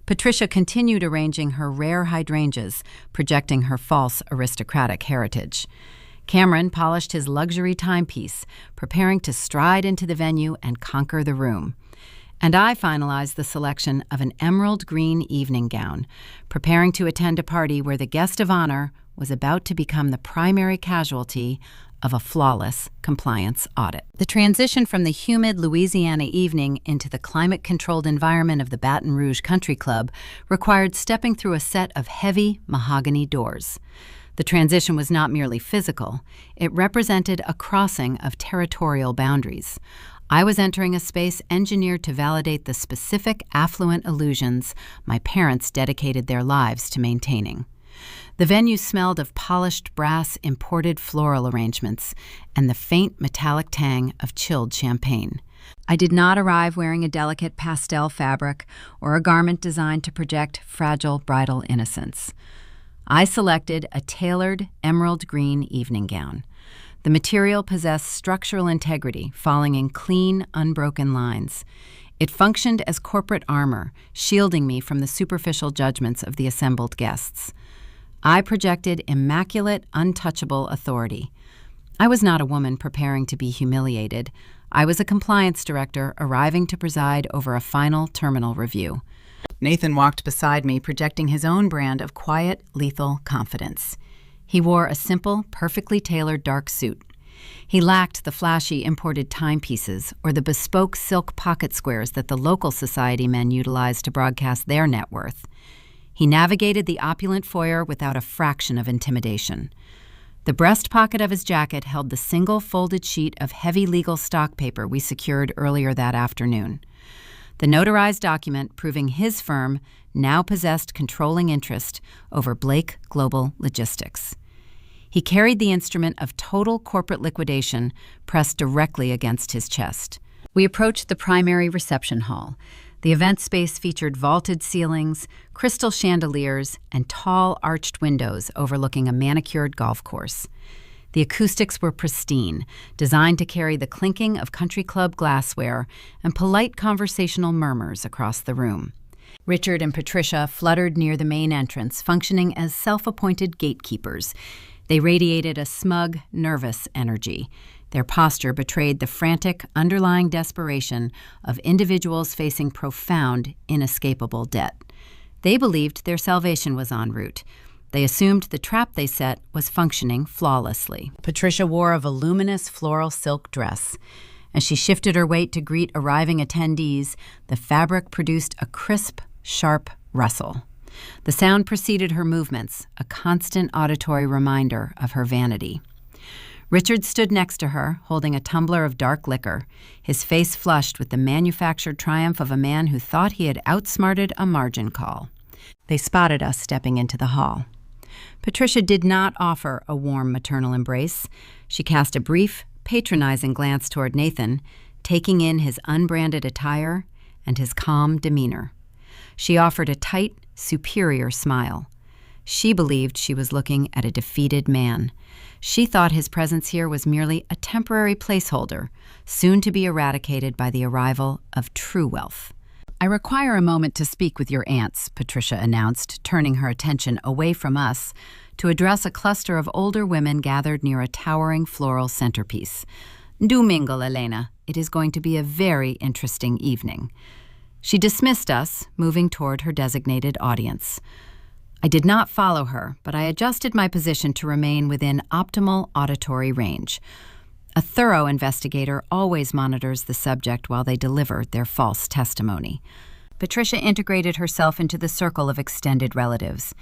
Patricia continued arranging her rare hydrangeas, projecting her false aristocratic heritage. Cameron polished his luxury timepiece, preparing to stride into the venue and conquer the room. And I finalized the selection of an emerald green evening gown, preparing to attend a party where the guest of honor was about to become the primary casualty of a flawless compliance audit. The transition from the humid Louisiana evening into the climate-controlled environment of the Baton Rouge Country Club required stepping through a set of heavy mahogany doors. The transition was not merely physical, it represented a crossing of territorial boundaries. I was entering a space engineered to validate the specific affluent illusions my parents dedicated their lives to maintaining. The venue smelled of polished brass imported floral arrangements and the faint metallic tang of chilled champagne. I did not arrive wearing a delicate pastel fabric or a garment designed to project fragile bridal innocence. I selected a tailored emerald green evening gown. The material possessed structural integrity, falling in clean, unbroken lines. It functioned as corporate armor, shielding me from the superficial judgments of the assembled guests. I projected immaculate, untouchable authority. I was not a woman preparing to be humiliated. I was a compliance director arriving to preside over a final terminal review. Nathan walked beside me, projecting his own brand of quiet, lethal confidence. He wore a simple, perfectly tailored dark suit. He lacked the flashy imported timepieces or the bespoke silk pocket squares that the local society men utilized to broadcast their net worth. He navigated the opulent foyer without a fraction of intimidation. The breast pocket of his jacket held the single folded sheet of heavy legal stock paper we secured earlier that afternoon. The notarized document proving his firm now possessed controlling interest over Blake Global Logistics. He carried the instrument of total corporate liquidation pressed directly against his chest. We approached the primary reception hall. The event space featured vaulted ceilings, crystal chandeliers, and tall arched windows overlooking a manicured golf course. The acoustics were pristine, designed to carry the clinking of country club glassware and polite conversational murmurs across the room. Richard and Patricia fluttered near the main entrance, functioning as self-appointed gatekeepers. They radiated a smug, nervous energy. Their posture betrayed the frantic, underlying desperation of individuals facing profound, inescapable debt. They believed their salvation was en route. They assumed the trap they set was functioning flawlessly. Patricia wore a voluminous floral silk dress. As she shifted her weight to greet arriving attendees, the fabric produced a crisp, sharp rustle. The sound preceded her movements, a constant auditory reminder of her vanity. Richard stood next to her, holding a tumbler of dark liquor, his face flushed with the manufactured triumph of a man who thought he had outsmarted a margin call. They spotted us stepping into the hall. Patricia did not offer a warm maternal embrace. She cast a brief, patronizing glance toward Nathan, taking in his unbranded attire and his calm demeanor. She offered a tight, superior smile. She believed she was looking at a defeated man. She thought his presence here was merely a temporary placeholder, soon to be eradicated by the arrival of true wealth. "I require a moment to speak with your aunts," Patricia announced, turning her attention away from us to address a cluster of older women gathered near a towering floral centerpiece. "Do mingle, Elena. It is going to be a very interesting evening." She dismissed us, moving toward her designated audience. I did not follow her, but I adjusted my position to remain within optimal auditory range. A thorough investigator always monitors the subject while they deliver their false testimony. Patricia integrated herself into the circle of extended relatives.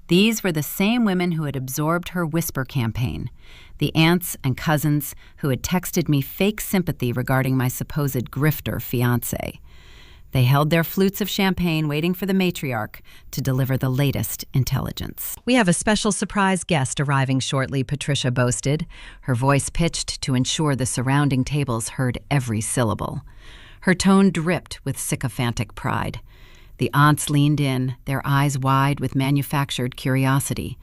These were the same women who had absorbed her whisper campaign, the aunts and cousins who had texted me fake sympathy regarding my supposed grifter fiancé. They held their flutes of champagne waiting for the matriarch to deliver the latest intelligence. "We have a special surprise guest arriving shortly," Patricia boasted, her voice pitched to ensure the surrounding tables heard every syllable. Her tone dripped with sycophantic pride. The aunts leaned in, their eyes wide with manufactured curiosity.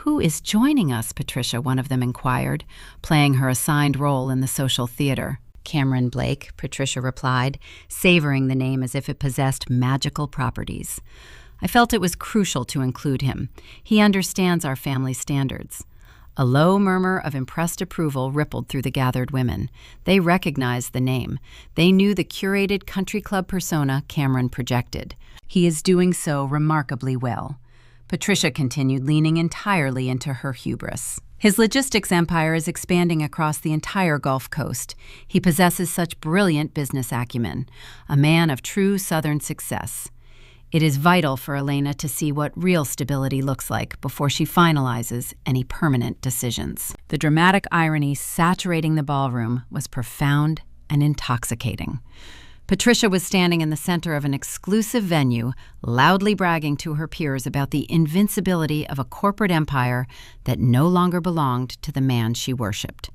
"Who is joining us?" Patricia, one of them, inquired, playing her assigned role in the social theater. "Cameron Blake," Patricia replied, savoring the name as if it possessed magical properties. I felt it was crucial to include him. He understands our family standards. A low murmur of impressed approval rippled through the gathered women. They recognized the name. They knew the curated country club persona Cameron projected. "He is doing so remarkably well." Patricia continued, leaning entirely into her hubris. "His logistics empire is expanding across the entire Gulf Coast. He possesses such brilliant business acumen, a man of true Southern success. It is vital for Elena to see what real stability looks like before she finalizes any permanent decisions." The dramatic irony saturating the ballroom was profound and intoxicating. Patricia was standing in the center of an exclusive venue, loudly bragging to her peers about the invincibility of a corporate empire that no longer belonged to the man she worshipped.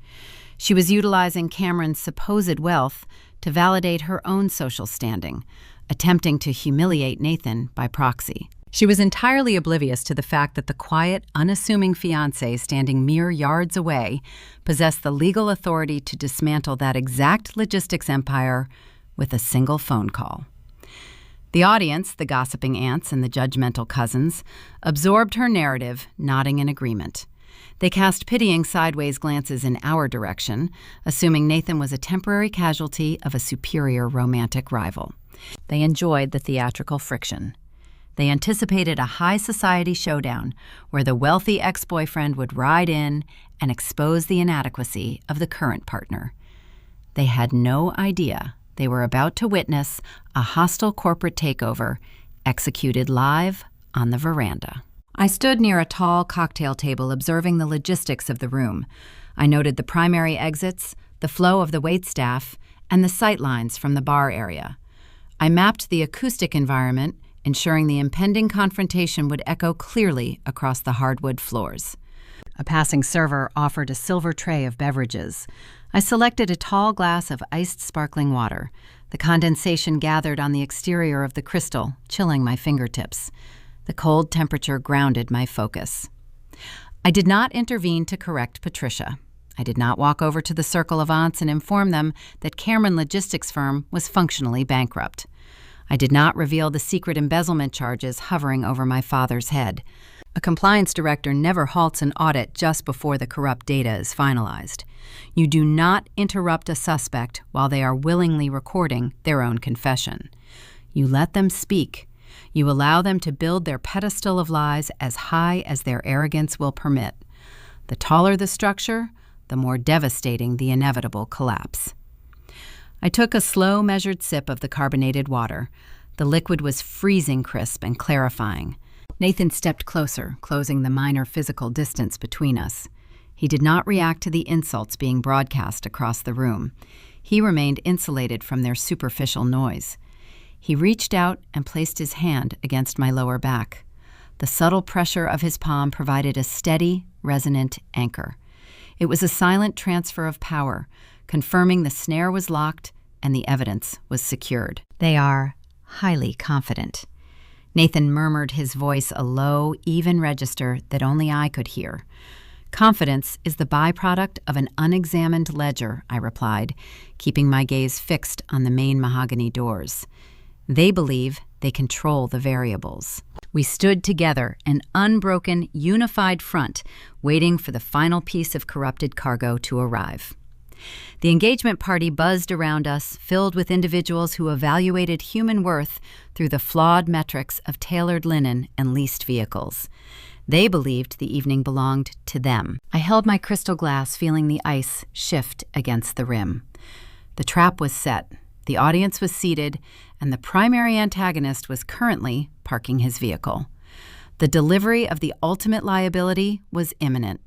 She was utilizing Cameron's supposed wealth to validate her own social standing, attempting to humiliate Nathan by proxy. She was entirely oblivious to the fact that the quiet, unassuming fiancé standing mere yards away possessed the legal authority to dismantle that exact logistics empire with a single phone call. The audience, the gossiping aunts and the judgmental cousins, absorbed her narrative, nodding in agreement. They cast pitying sideways glances in our direction, assuming Nathan was a temporary casualty of a superior romantic rival. They enjoyed the theatrical friction. They anticipated a high society showdown where the wealthy ex-boyfriend would ride in and expose the inadequacy of the current partner. They had no idea they were about to witness a hostile corporate takeover executed live on the veranda. I stood near a tall cocktail table observing the logistics of the room. I noted the primary exits, the flow of the waitstaff, and the sightlines from the bar area. I mapped the acoustic environment, ensuring the impending confrontation would echo clearly across the hardwood floors. A passing server offered a silver tray of beverages. I selected a tall glass of iced sparkling water. The condensation gathered on the exterior of the crystal, chilling my fingertips. The cold temperature grounded my focus. I did not intervene to correct Patricia. I did not walk over to the circle of aunts and inform them that Cameron Logistics Firm was functionally bankrupt. I did not reveal the secret embezzlement charges hovering over my father's head. A compliance director never halts an audit just before the corrupt data is finalized. You do not interrupt a suspect while they are willingly recording their own confession. You let them speak. You allow them to build their pedestal of lies as high as their arrogance will permit. The taller the structure, the more devastating the inevitable collapse. I took a slow, measured sip of the carbonated water. The liquid was freezing crisp and clarifying. Nathan stepped closer, closing the minor physical distance between us. He did not react to the insults being broadcast across the room. He remained insulated from their superficial noise. He reached out and placed his hand against my lower back. The subtle pressure of his palm provided a steady, resonant anchor. It was a silent transfer of power, confirming the snare was locked and the evidence was secured. They are highly confident. Nathan murmured, his voice a low, even register that only I could hear. Confidence is the byproduct of an unexamined ledger, I replied, keeping my gaze fixed on the main mahogany doors. They believe they control the variables. We stood together, an unbroken, unified front, waiting for the final piece of corrupted cargo to arrive. The engagement party buzzed around us, filled with individuals who evaluated human worth through the flawed metrics of tailored linen and leased vehicles. They believed the evening belonged to them. I held my crystal glass, feeling the ice shift against the rim. The trap was set, the audience was seated, and the primary antagonist was currently parking his vehicle. The delivery of the ultimate liability was imminent.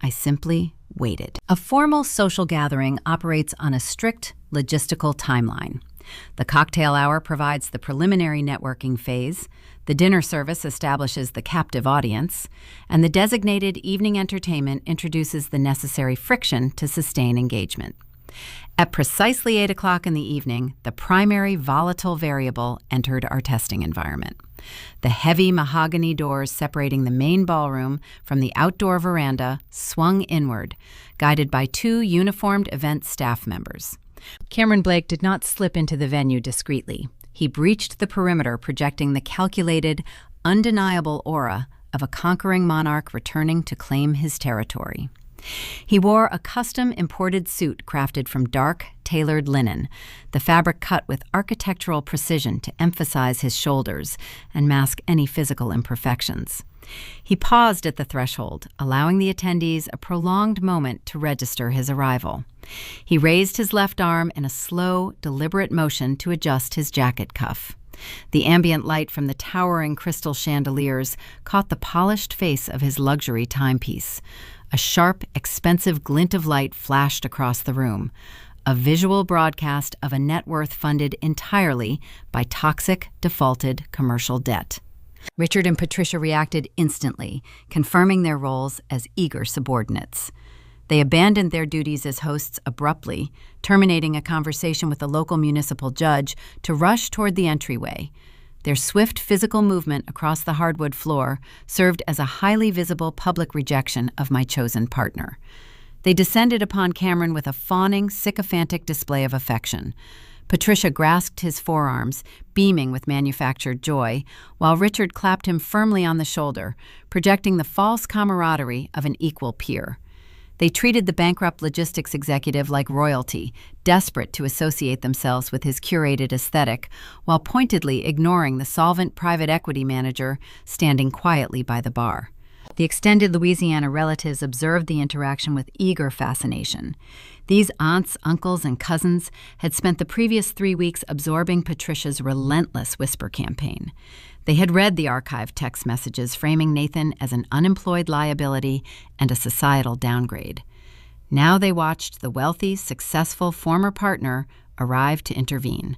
I simply waited. A formal social gathering operates on a strict logistical timeline. The cocktail hour provides the preliminary networking phase, the dinner service establishes the captive audience, and the designated evening entertainment introduces the necessary friction to sustain engagement. At precisely 8 o'clock in the evening, the primary volatile variable entered our testing environment. The heavy mahogany doors separating the main ballroom from the outdoor veranda swung inward, guided by 2 uniformed event staff members. Cameron Blake did not slip into the venue discreetly. He breached the perimeter, projecting the calculated, undeniable aura of a conquering monarch returning to claim his territory. He wore a custom imported suit crafted from dark, tailored linen, the fabric cut with architectural precision to emphasize his shoulders and mask any physical imperfections. He paused at the threshold, allowing the attendees a prolonged moment to register his arrival. He raised his left arm in a slow, deliberate motion to adjust his jacket cuff. The ambient light from the towering crystal chandeliers caught the polished face of his luxury timepiece. A sharp, expensive glint of light flashed across the room, a visual broadcast of a net worth funded entirely by toxic, defaulted commercial debt. Richard and Patricia reacted instantly, confirming their roles as eager subordinates. They abandoned their duties as hosts abruptly, terminating a conversation with the local municipal judge to rush toward the entryway. Their swift physical movement across the hardwood floor served as a highly visible public rejection of my chosen partner. They descended upon Cameron with a fawning, sycophantic display of affection. Patricia grasped his forearms, beaming with manufactured joy, while Richard clapped him firmly on the shoulder, projecting the false camaraderie of an equal peer. They treated the bankrupt logistics executive like royalty, desperate to associate themselves with his curated aesthetic, while pointedly ignoring the solvent private equity manager standing quietly by the bar. The extended Louisiana relatives observed the interaction with eager fascination. These aunts, uncles, and cousins had spent the previous 3 weeks absorbing Patricia's relentless whisper campaign. They had read the archived text messages framing Nathan as an unemployed liability and a societal downgrade. Now they watched the wealthy, successful former partner arrive to intervene.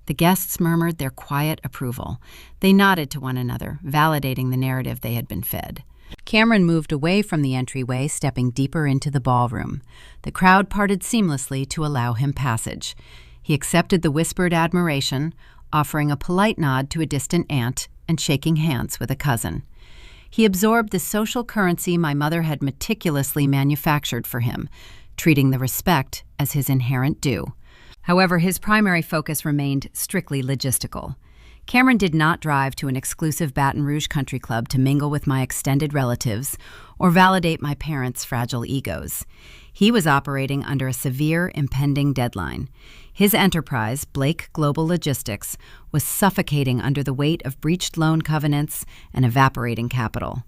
The guests murmured their quiet approval. They nodded to one another, validating the narrative they had been fed. Cameron moved away from the entryway, stepping deeper into the ballroom. The crowd parted seamlessly to allow him passage. He accepted the whispered admiration, offering a polite nod to a distant aunt and shaking hands with a cousin. He absorbed the social currency my mother had meticulously manufactured for him, treating the respect as his inherent due. However, his primary focus remained strictly logistical. Cameron did not drive to an exclusive Baton Rouge country club to mingle with my extended relatives or validate my parents' fragile egos. He was operating under a severe impending deadline. His enterprise, Blake Global Logistics, was suffocating under the weight of breached loan covenants and evaporating capital.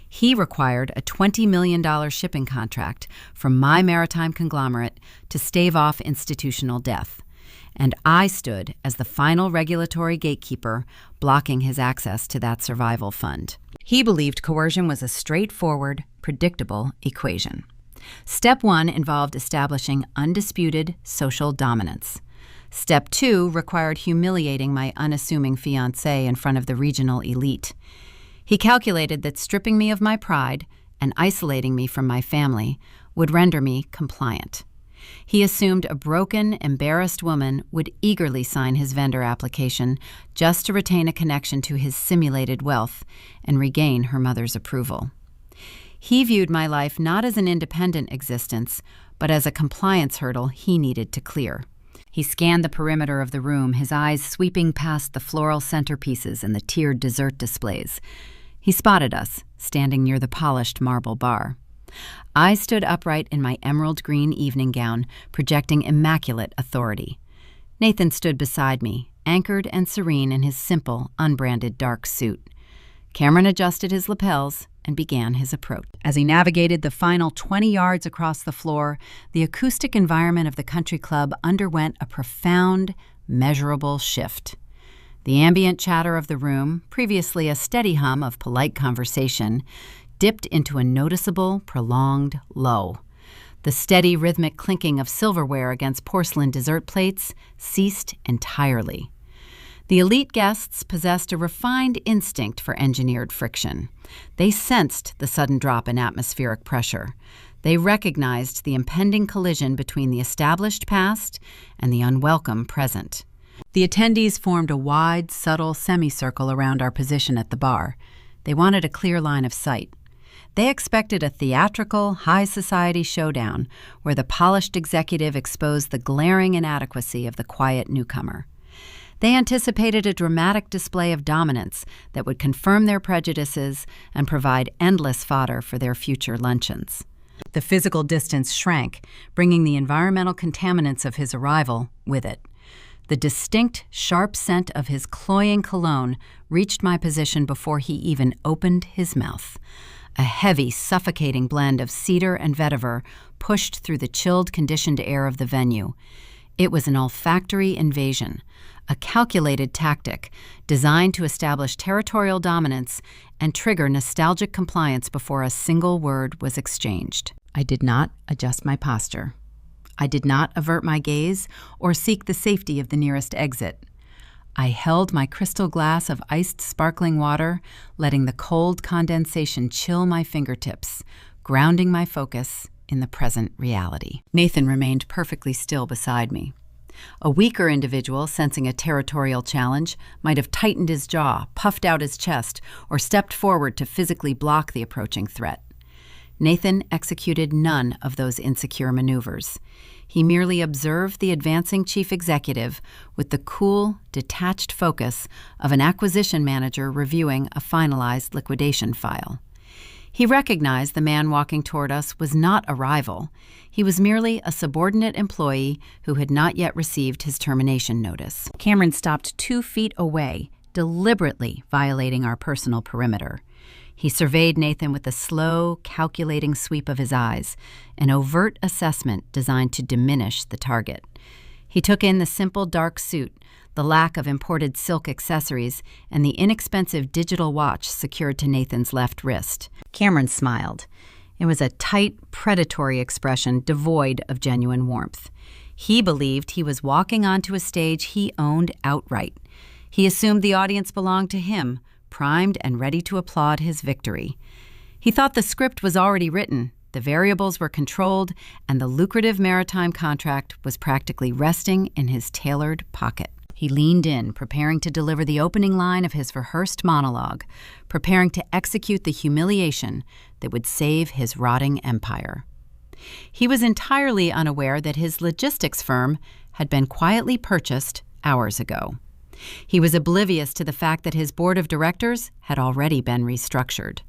He required a $20 million shipping contract from my maritime conglomerate to stave off institutional death. And I stood as the final regulatory gatekeeper, blocking his access to that survival fund. He believed coercion was a straightforward, predictable equation. Step 1 involved establishing undisputed social dominance. Step 2 required humiliating my unassuming fiancé in front of the regional elite. He calculated that stripping me of my pride and isolating me from my family would render me compliant. He assumed a broken, embarrassed woman would eagerly sign his vendor application just to retain a connection to his simulated wealth and regain her mother's approval. He viewed my life not as an independent existence, but as a compliance hurdle he needed to clear. He scanned the perimeter of the room, his eyes sweeping past the floral centerpieces and the tiered dessert displays. He spotted us, standing near the polished marble bar. I stood upright in my emerald green evening gown, projecting immaculate authority. Nathan stood beside me, anchored and serene in his simple, unbranded dark suit. Cameron adjusted his lapels and began his approach. As he navigated the final 20 yards across the floor, the acoustic environment of the country club underwent a profound, measurable shift. The ambient chatter of the room, previously a steady hum of polite conversation, dipped into a noticeable, prolonged lull. The steady, rhythmic clinking of silverware against porcelain dessert plates ceased entirely. The elite guests possessed a refined instinct for engineered friction. They sensed the sudden drop in atmospheric pressure. They recognized the impending collision between the established past and the unwelcome present. The attendees formed a wide, subtle semicircle around our position at the bar. They wanted a clear line of sight. They expected a theatrical, high society showdown where the polished executive exposed the glaring inadequacy of the quiet newcomer. They anticipated a dramatic display of dominance that would confirm their prejudices and provide endless fodder for their future luncheons. The physical distance shrank, bringing the environmental contaminants of his arrival with it. The distinct, sharp scent of his cloying cologne reached my position before he even opened his mouth. A heavy, suffocating blend of cedar and vetiver pushed through the chilled, conditioned air of the venue. It was an olfactory invasion, a calculated tactic designed to establish territorial dominance and trigger nostalgic compliance before a single word was exchanged. I did not adjust my posture. I did not avert my gaze or seek the safety of the nearest exit. I held my crystal glass of iced sparkling water, letting the cold condensation chill my fingertips, grounding my focus in the present reality. Nathan remained perfectly still beside me. A weaker individual, sensing a territorial challenge, might have tightened his jaw, puffed out his chest, or stepped forward to physically block the approaching threat. Nathan executed none of those insecure maneuvers. He merely observed the advancing chief executive with the cool, detached focus of an acquisition manager reviewing a finalized liquidation file. He recognized the man walking toward us was not a rival. He was merely a subordinate employee who had not yet received his termination notice. Cameron stopped 2 feet away, deliberately violating our personal perimeter. He surveyed Nathan with a slow, calculating sweep of his eyes, an overt assessment designed to diminish the target. He took in the simple dark suit, the lack of imported silk accessories, and the inexpensive digital watch secured to Nathan's left wrist. Cameron smiled. It was a tight, predatory expression devoid of genuine warmth. He believed he was walking onto a stage he owned outright. He assumed the audience belonged to him, primed and ready to applaud his victory. He thought the script was already written, the variables were controlled, and the lucrative maritime contract was practically resting in his tailored pocket. He leaned in, preparing to deliver the opening line of his rehearsed monologue, preparing to execute the humiliation that would save his rotting empire. He was entirely unaware that his logistics firm had been quietly purchased hours ago. He was oblivious to the fact that his board of directors had already been restructured.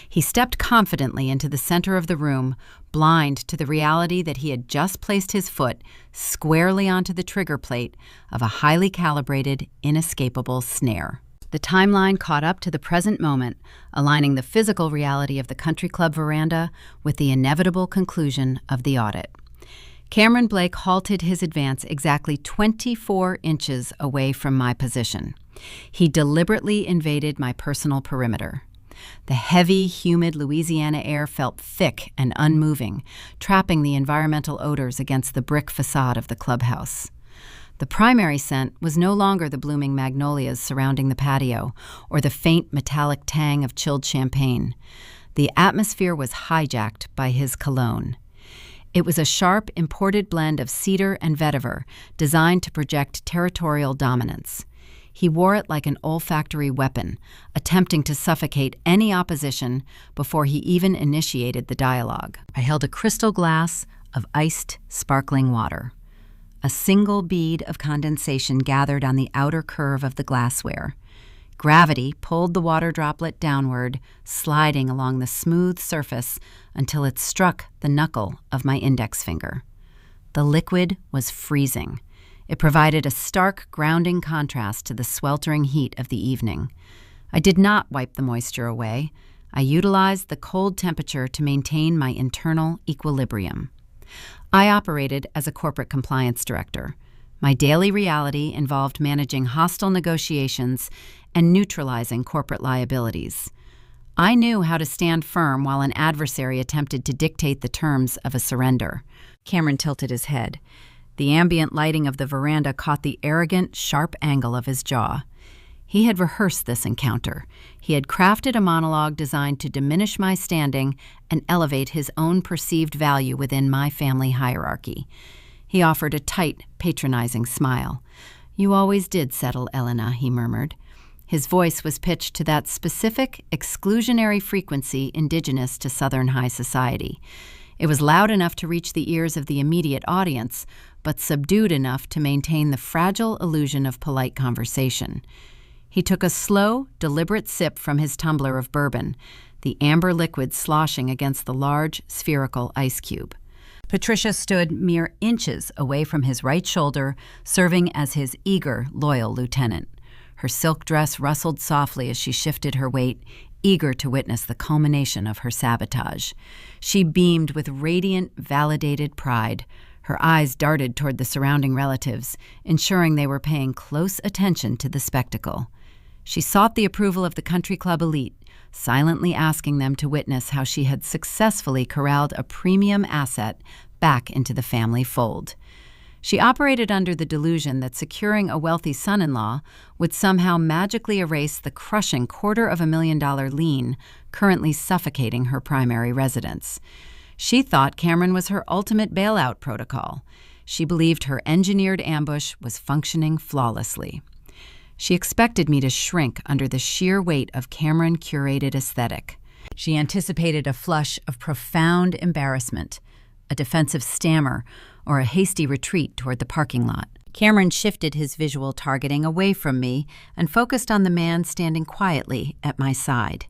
He stepped confidently into the center of the room, blind to the reality that he had just placed his foot squarely onto the trigger plate of a highly calibrated, inescapable snare. The timeline caught up to the present moment, aligning the physical reality of the country club veranda with the inevitable conclusion of the audit. Cameron Blake halted his advance exactly 24 inches away from my position. He deliberately invaded my personal perimeter. The heavy, humid Louisiana air felt thick and unmoving, trapping the environmental odors against the brick facade of the clubhouse. The primary scent was no longer the blooming magnolias surrounding the patio or the faint metallic tang of chilled champagne. The atmosphere was hijacked by his cologne. It was a sharp, imported blend of cedar and vetiver, designed to project territorial dominance. He wore it like an olfactory weapon, attempting to suffocate any opposition before he even initiated the dialogue. I held a crystal glass of iced, sparkling water. A single bead of condensation gathered on the outer curve of the glassware. Gravity pulled the water droplet downward, sliding along the smooth surface until it struck the knuckle of my index finger. The liquid was freezing. It provided a stark, grounding contrast to the sweltering heat of the evening. I did not wipe the moisture away. I utilized the cold temperature to maintain my internal equilibrium. I operated as a corporate compliance director. My daily reality involved managing hostile negotiations and neutralizing corporate liabilities. I knew how to stand firm while an adversary attempted to dictate the terms of a surrender. Cameron tilted his head. The ambient lighting of the veranda caught the arrogant, sharp angle of his jaw. He had rehearsed this encounter. He had crafted a monologue designed to diminish my standing and elevate his own perceived value within my family hierarchy. He offered a tight, patronizing smile. "You always did settle, Elena," he murmured. His voice was pitched to that specific, exclusionary frequency indigenous to Southern high society. It was loud enough to reach the ears of the immediate audience, but subdued enough to maintain the fragile illusion of polite conversation. He took a slow, deliberate sip from his tumbler of bourbon, the amber liquid sloshing against the large, spherical ice cube. Patricia stood mere inches away from his right shoulder, serving as his eager, loyal lieutenant. Her silk dress rustled softly as she shifted her weight, eager to witness the culmination of her sabotage. She beamed with radiant, validated pride. Her eyes darted toward the surrounding relatives, ensuring they were paying close attention to the spectacle. She sought the approval of the country club elite, silently asking them to witness how she had successfully corralled a premium asset back into the family fold. She operated under the delusion that securing a wealthy son-in-law would somehow magically erase the crushing $250,000 lien currently suffocating her primary residence. She thought Cameron was her ultimate bailout protocol. She believed her engineered ambush was functioning flawlessly. She expected me to shrink under the sheer weight of Cameron-curated aesthetic. She anticipated a flush of profound embarrassment, a defensive stammer, or a hasty retreat toward the parking lot. Cameron shifted his visual targeting away from me and focused on the man standing quietly at my side.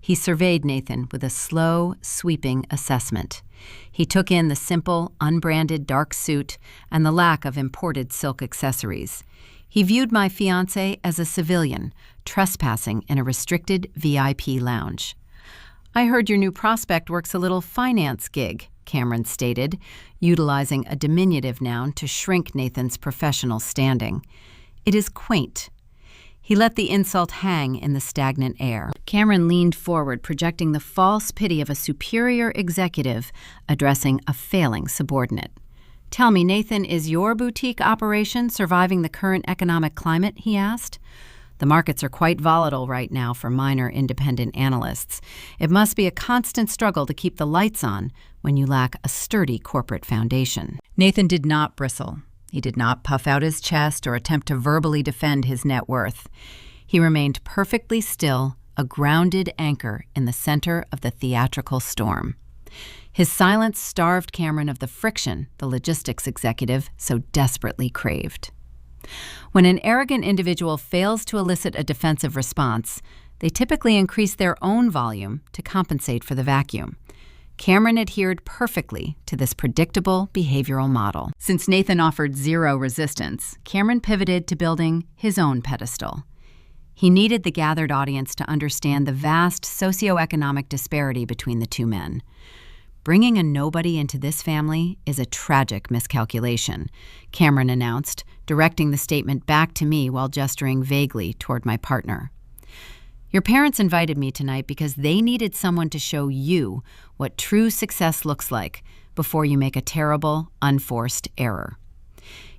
He surveyed Nathan with a slow, sweeping assessment. He took in the simple, unbranded dark suit and the lack of imported silk accessories. He viewed my fiancé as a civilian, trespassing in a restricted VIP lounge. "I heard your new prospect works a little finance gig," Cameron stated, utilizing a diminutive noun to shrink Nathan's professional standing. "It is quaint." He let the insult hang in the stagnant air. Cameron leaned forward, projecting the false pity of a superior executive addressing a failing subordinate. "Tell me, Nathan, is your boutique operation surviving the current economic climate?" he asked. "The markets are quite volatile right now for minor independent analysts. It must be a constant struggle to keep the lights on when you lack a sturdy corporate foundation." Nathan did not bristle. He did not puff out his chest or attempt to verbally defend his net worth. He remained perfectly still, a grounded anchor in the center of the theatrical storm. His silence starved Cameron of the friction the logistics executive so desperately craved. When an arrogant individual fails to elicit a defensive response, they typically increase their own volume to compensate for the vacuum. Cameron adhered perfectly to this predictable behavioral model. Since Nathan offered zero resistance, Cameron pivoted to building his own pedestal. He needed the gathered audience to understand the vast socioeconomic disparity between the two men. "Bringing a nobody into this family is a tragic miscalculation," Cameron announced, directing the statement back to me while gesturing vaguely toward my partner. "Your parents invited me tonight because they needed someone to show you what true success looks like before you make a terrible, unforced error."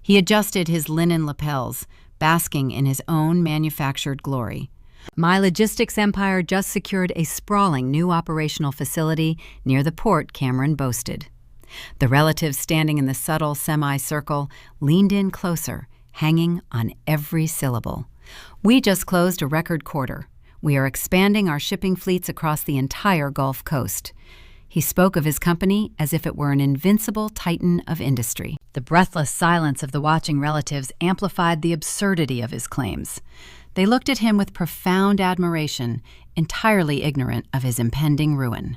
He adjusted his linen lapels, basking in his own manufactured glory. "My logistics empire just secured a sprawling new operational facility near the port," Cameron boasted. The relatives standing in the subtle semicircle leaned in closer, hanging on every syllable. "We just closed a record quarter. We are expanding our shipping fleets across the entire Gulf Coast." He spoke of his company as if it were an invincible titan of industry. The breathless silence of the watching relatives amplified the absurdity of his claims. They looked at him with profound admiration, entirely ignorant of his impending ruin.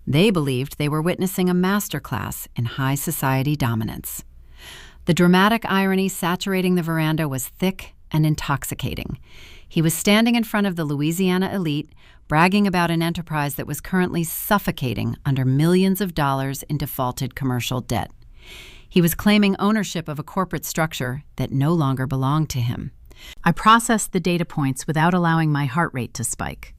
They believed they were witnessing a masterclass in high society dominance. The dramatic irony saturating the veranda was thick and intoxicating. He was standing in front of the Louisiana elite, bragging about an enterprise that was currently suffocating under millions of dollars in defaulted commercial debt. He was claiming ownership of a corporate structure that no longer belonged to him. I processed the data points without allowing my heart rate to spike.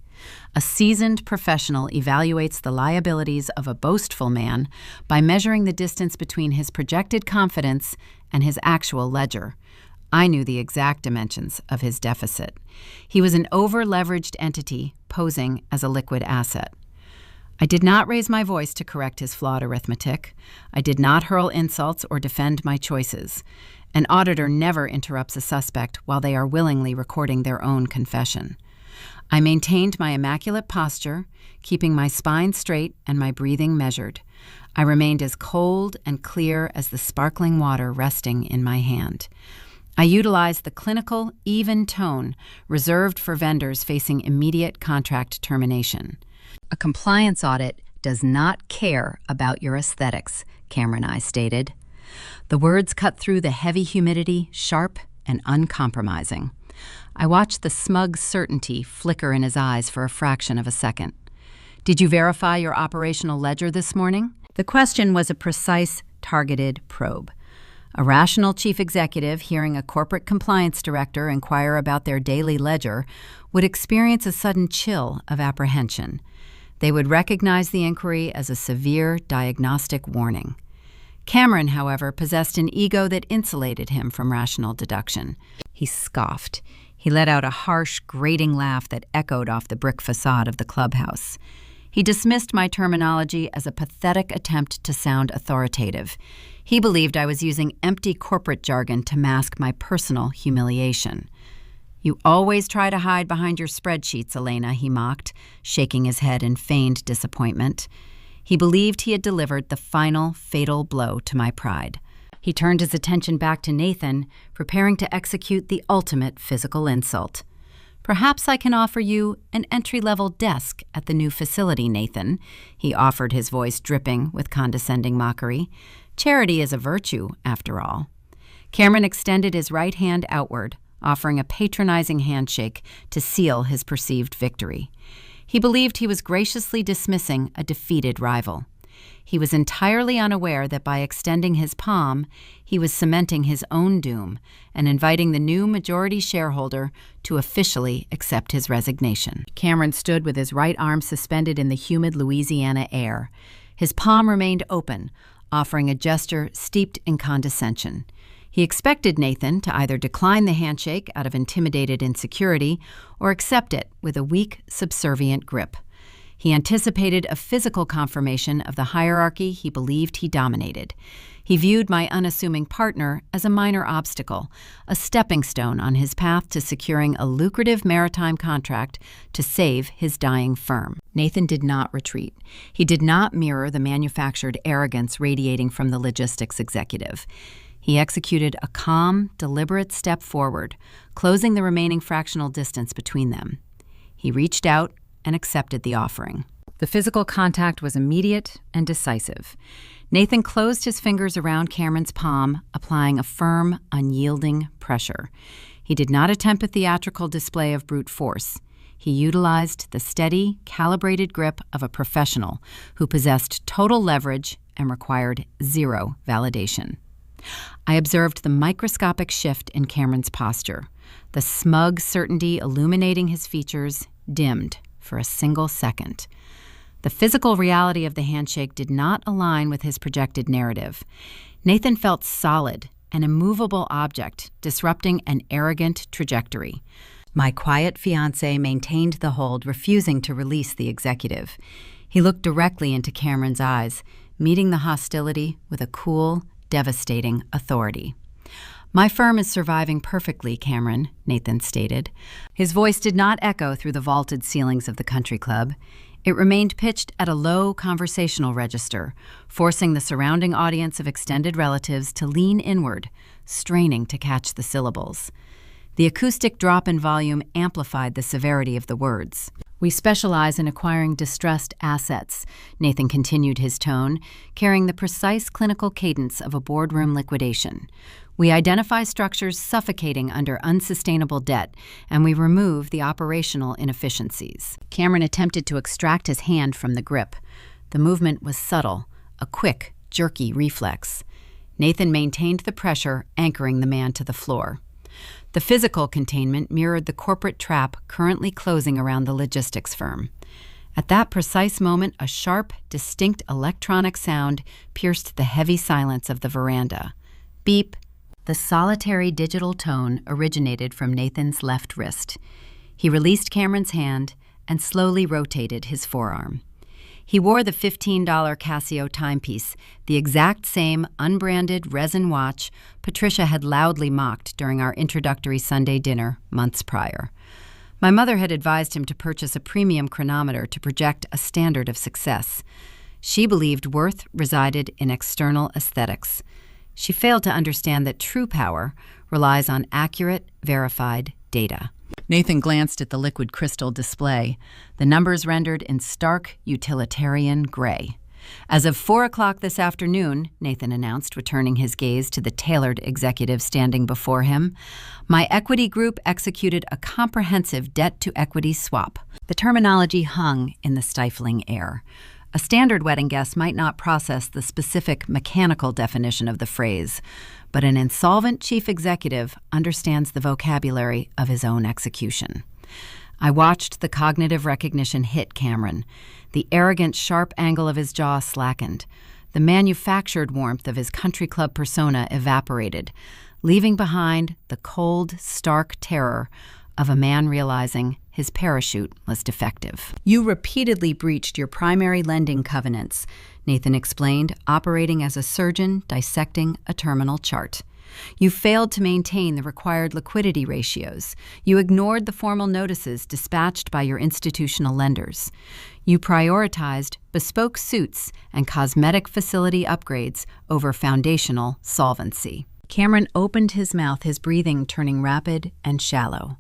A seasoned professional evaluates the liabilities of a boastful man by measuring the distance between his projected confidence and his actual ledger. I knew the exact dimensions of his deficit. He was an over-leveraged entity posing as a liquid asset. I did not raise my voice to correct his flawed arithmetic. I did not hurl insults or defend my choices. An auditor never interrupts a suspect while they are willingly recording their own confession. I maintained my immaculate posture, keeping my spine straight and my breathing measured. I remained as cold and clear as the sparkling water resting in my hand. I utilized the clinical, even tone reserved for vendors facing immediate contract termination. "A compliance audit does not care about your aesthetics," Cameron I stated. The words cut through the heavy humidity, sharp and uncompromising. I watched the smug certainty flicker in his eyes for a fraction of a second. "Did you verify your operational ledger this morning?" The question was a precise, targeted probe. A rational chief executive hearing a corporate compliance director inquire about their daily ledger would experience a sudden chill of apprehension. They would recognize the inquiry as a severe diagnostic warning. Cameron, however, possessed an ego that insulated him from rational deduction. He scoffed. He let out a harsh, grating laugh that echoed off the brick facade of the clubhouse. He dismissed my terminology as a pathetic attempt to sound authoritative. He believed I was using empty corporate jargon to mask my personal humiliation. "You always try to hide behind your spreadsheets, Elena," he mocked, shaking his head in feigned disappointment. He believed he had delivered the final, fatal blow to my pride. He turned his attention back to Nathan, preparing to execute the ultimate physical insult. "Perhaps I can offer you an entry-level desk at the new facility, Nathan," he offered, his voice dripping with condescending mockery. "Charity is a virtue, after all." Cameron extended his right hand outward, offering a patronizing handshake to seal his perceived victory. He believed he was graciously dismissing a defeated rival. He was entirely unaware that by extending his palm, he was cementing his own doom and inviting the new majority shareholder to officially accept his resignation. Cameron stood with his right arm suspended in the humid Louisiana air. His palm remained open, offering a gesture steeped in condescension. He expected Nathan to either decline the handshake out of intimidated insecurity or accept it with a weak, subservient grip. He anticipated a physical confirmation of the hierarchy he believed he dominated. He viewed my unassuming partner as a minor obstacle, a stepping stone on his path to securing a lucrative maritime contract to save his dying firm. Nathan did not retreat. He did not mirror the manufactured arrogance radiating from the logistics executive. He executed a calm, deliberate step forward, closing the remaining fractional distance between them. He reached out and accepted the offering. The physical contact was immediate and decisive. Nathan closed his fingers around Cameron's palm, applying a firm, unyielding pressure. He did not attempt a theatrical display of brute force. He utilized the steady, calibrated grip of a professional who possessed total leverage and required zero validation. I observed the microscopic shift in Cameron's posture. The smug certainty illuminating his features dimmed for a single second. The physical reality of the handshake did not align with his projected narrative. Nathan felt solid, an immovable object, disrupting an arrogant trajectory. My quiet fiancé maintained the hold, refusing to release the executive. He looked directly into Cameron's eyes, meeting the hostility with a cool, devastating authority. "My firm is surviving perfectly, Cameron," Nathan stated. His voice did not echo through the vaulted ceilings of the country club. It remained pitched at a low conversational register, forcing the surrounding audience of extended relatives to lean inward, straining to catch the syllables. The acoustic drop in volume amplified the severity of the words. "We specialize in acquiring distressed assets," Nathan continued his tone, carrying the precise clinical cadence of a boardroom liquidation. "We identify structures suffocating under unsustainable debt, and we remove the operational inefficiencies." Cameron attempted to extract his hand from the grip. The movement was subtle, a quick, jerky reflex. Nathan maintained the pressure, anchoring the man to the floor. The physical containment mirrored the corporate trap currently closing around the logistics firm. At that precise moment, a sharp, distinct electronic sound pierced the heavy silence of the veranda. Beep. The solitary digital tone originated from Nathan's left wrist. He released Cameron's hand and slowly rotated his forearm. He wore the $15 Casio timepiece, the exact same unbranded resin watch Patricia had loudly mocked during our introductory Sunday dinner months prior. My mother had advised him to purchase a premium chronometer to project a standard of success. She believed worth resided in external aesthetics. She failed to understand that true power relies on accurate, verified data. Nathan glanced at the liquid crystal display, the numbers rendered in stark, utilitarian gray. "As of 4 o'clock this afternoon," Nathan announced, returning his gaze to the tailored executive standing before him, "my equity group executed a comprehensive debt-to-equity swap." The terminology hung in the stifling air. A standard wedding guest might not process the specific mechanical definition of the phrase, but an insolvent chief executive understands the vocabulary of his own execution. I watched the cognitive recognition hit Cameron. The arrogant, sharp angle of his jaw slackened. The manufactured warmth of his country club persona evaporated, leaving behind the cold, stark terror of a man realizing his parachute was defective. "You repeatedly breached your primary lending covenants," Nathan explained, operating as a surgeon dissecting a terminal chart. "You failed to maintain the required liquidity ratios. You ignored the formal notices dispatched by your institutional lenders. You prioritized bespoke suits and cosmetic facility upgrades over foundational solvency." Cameron opened his mouth, his breathing turning rapid and shallow.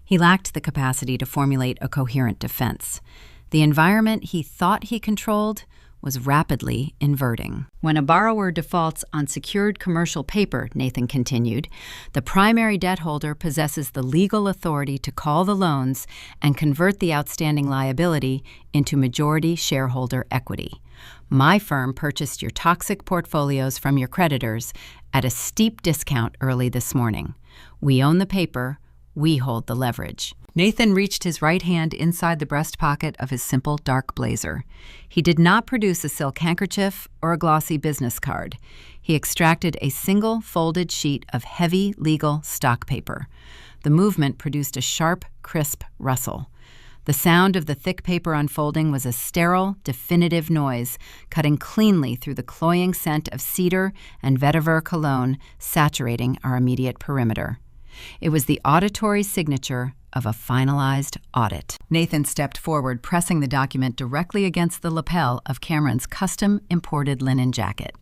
He lacked the capacity to formulate a coherent defense. The environment he thought he controlled was rapidly inverting. "When a borrower defaults on secured commercial paper," Nathan continued, "the primary debt holder possesses the legal authority to call the loans and convert the outstanding liability into majority shareholder equity. My firm purchased your toxic portfolios from your creditors at a steep discount early this morning. We own the paper. We hold the leverage." Nathan reached his right hand inside the breast pocket of his simple dark blazer. He did not produce a silk handkerchief or a glossy business card. He extracted a single folded sheet of heavy legal stock paper. The movement produced a sharp, crisp rustle. The sound of the thick paper unfolding was a sterile, definitive noise, cutting cleanly through the cloying scent of cedar and vetiver cologne saturating our immediate perimeter. It was the auditory signature of a finalized audit. Nathan stepped forward, pressing the document directly against the lapel of Cameron's custom-imported linen jacket.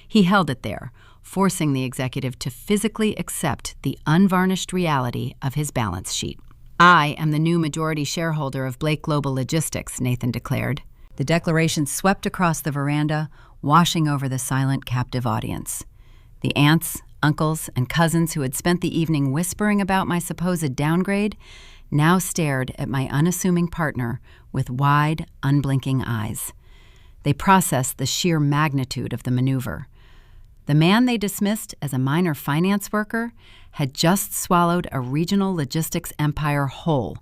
He held it there, forcing the executive to physically accept the unvarnished reality of his balance sheet. "I am the new majority shareholder of Blake Global Logistics," Nathan declared. The declaration swept across the veranda, washing over the silent, captive audience. The aunts, uncles, and cousins who had spent the evening whispering about my supposed downgrade now stared at my unassuming partner with wide, unblinking eyes. They processed the sheer magnitude of the maneuver. The man they dismissed as a minor finance worker had just swallowed a regional logistics empire whole,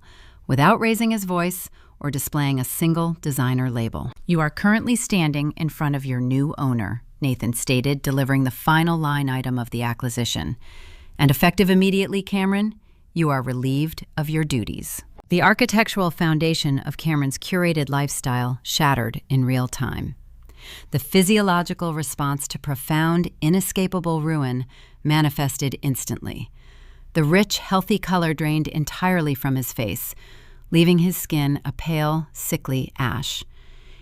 without raising his voice or displaying a single designer label. "You are currently standing in front of your new owner," Nathan stated, delivering the final line item of the acquisition. "And effective immediately, Cameron, you are relieved of your duties." The architectural foundation of Cameron's curated lifestyle shattered in real time. The physiological response to profound, inescapable ruin manifested instantly. The rich, healthy color drained entirely from his face, leaving his skin a pale, sickly ash.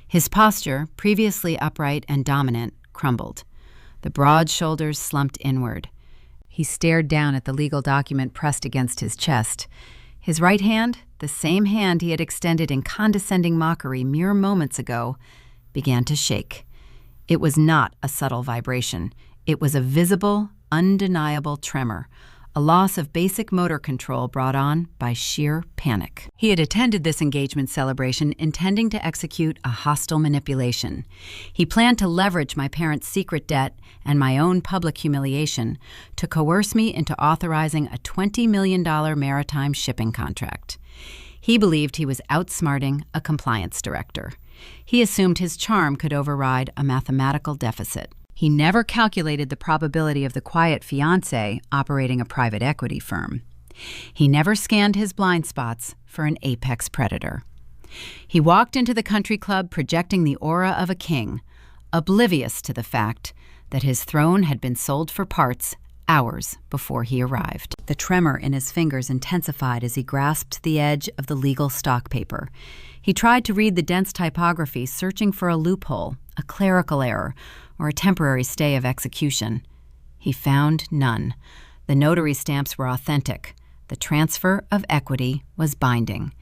His posture, previously upright and dominant, crumbled. The broad shoulders slumped inward. He stared down at the legal document pressed against his chest. His right hand, the same hand he had extended in condescending mockery mere moments ago, began to shake. It was not a subtle vibration. It was a visible, undeniable tremor, a loss of basic motor control brought on by sheer panic. He had attended this engagement celebration intending to execute a hostile manipulation. He planned to leverage my parents' secret debt and my own public humiliation to coerce me into authorizing a $20 million maritime shipping contract. He believed he was outsmarting a compliance director. He assumed his charm could override a mathematical deficit. He never calculated the probability of the quiet fiancé operating a private equity firm. He never scanned his blind spots for an apex predator. He walked into the country club projecting the aura of a king, oblivious to the fact that his throne had been sold for parts hours before he arrived. The tremor in his fingers intensified as he grasped the edge of the legal stock paper. He tried to read the dense typography, searching for a loophole, a clerical error, or a temporary stay of execution. He found none. The notary stamps were authentic. The transfer of equity was binding.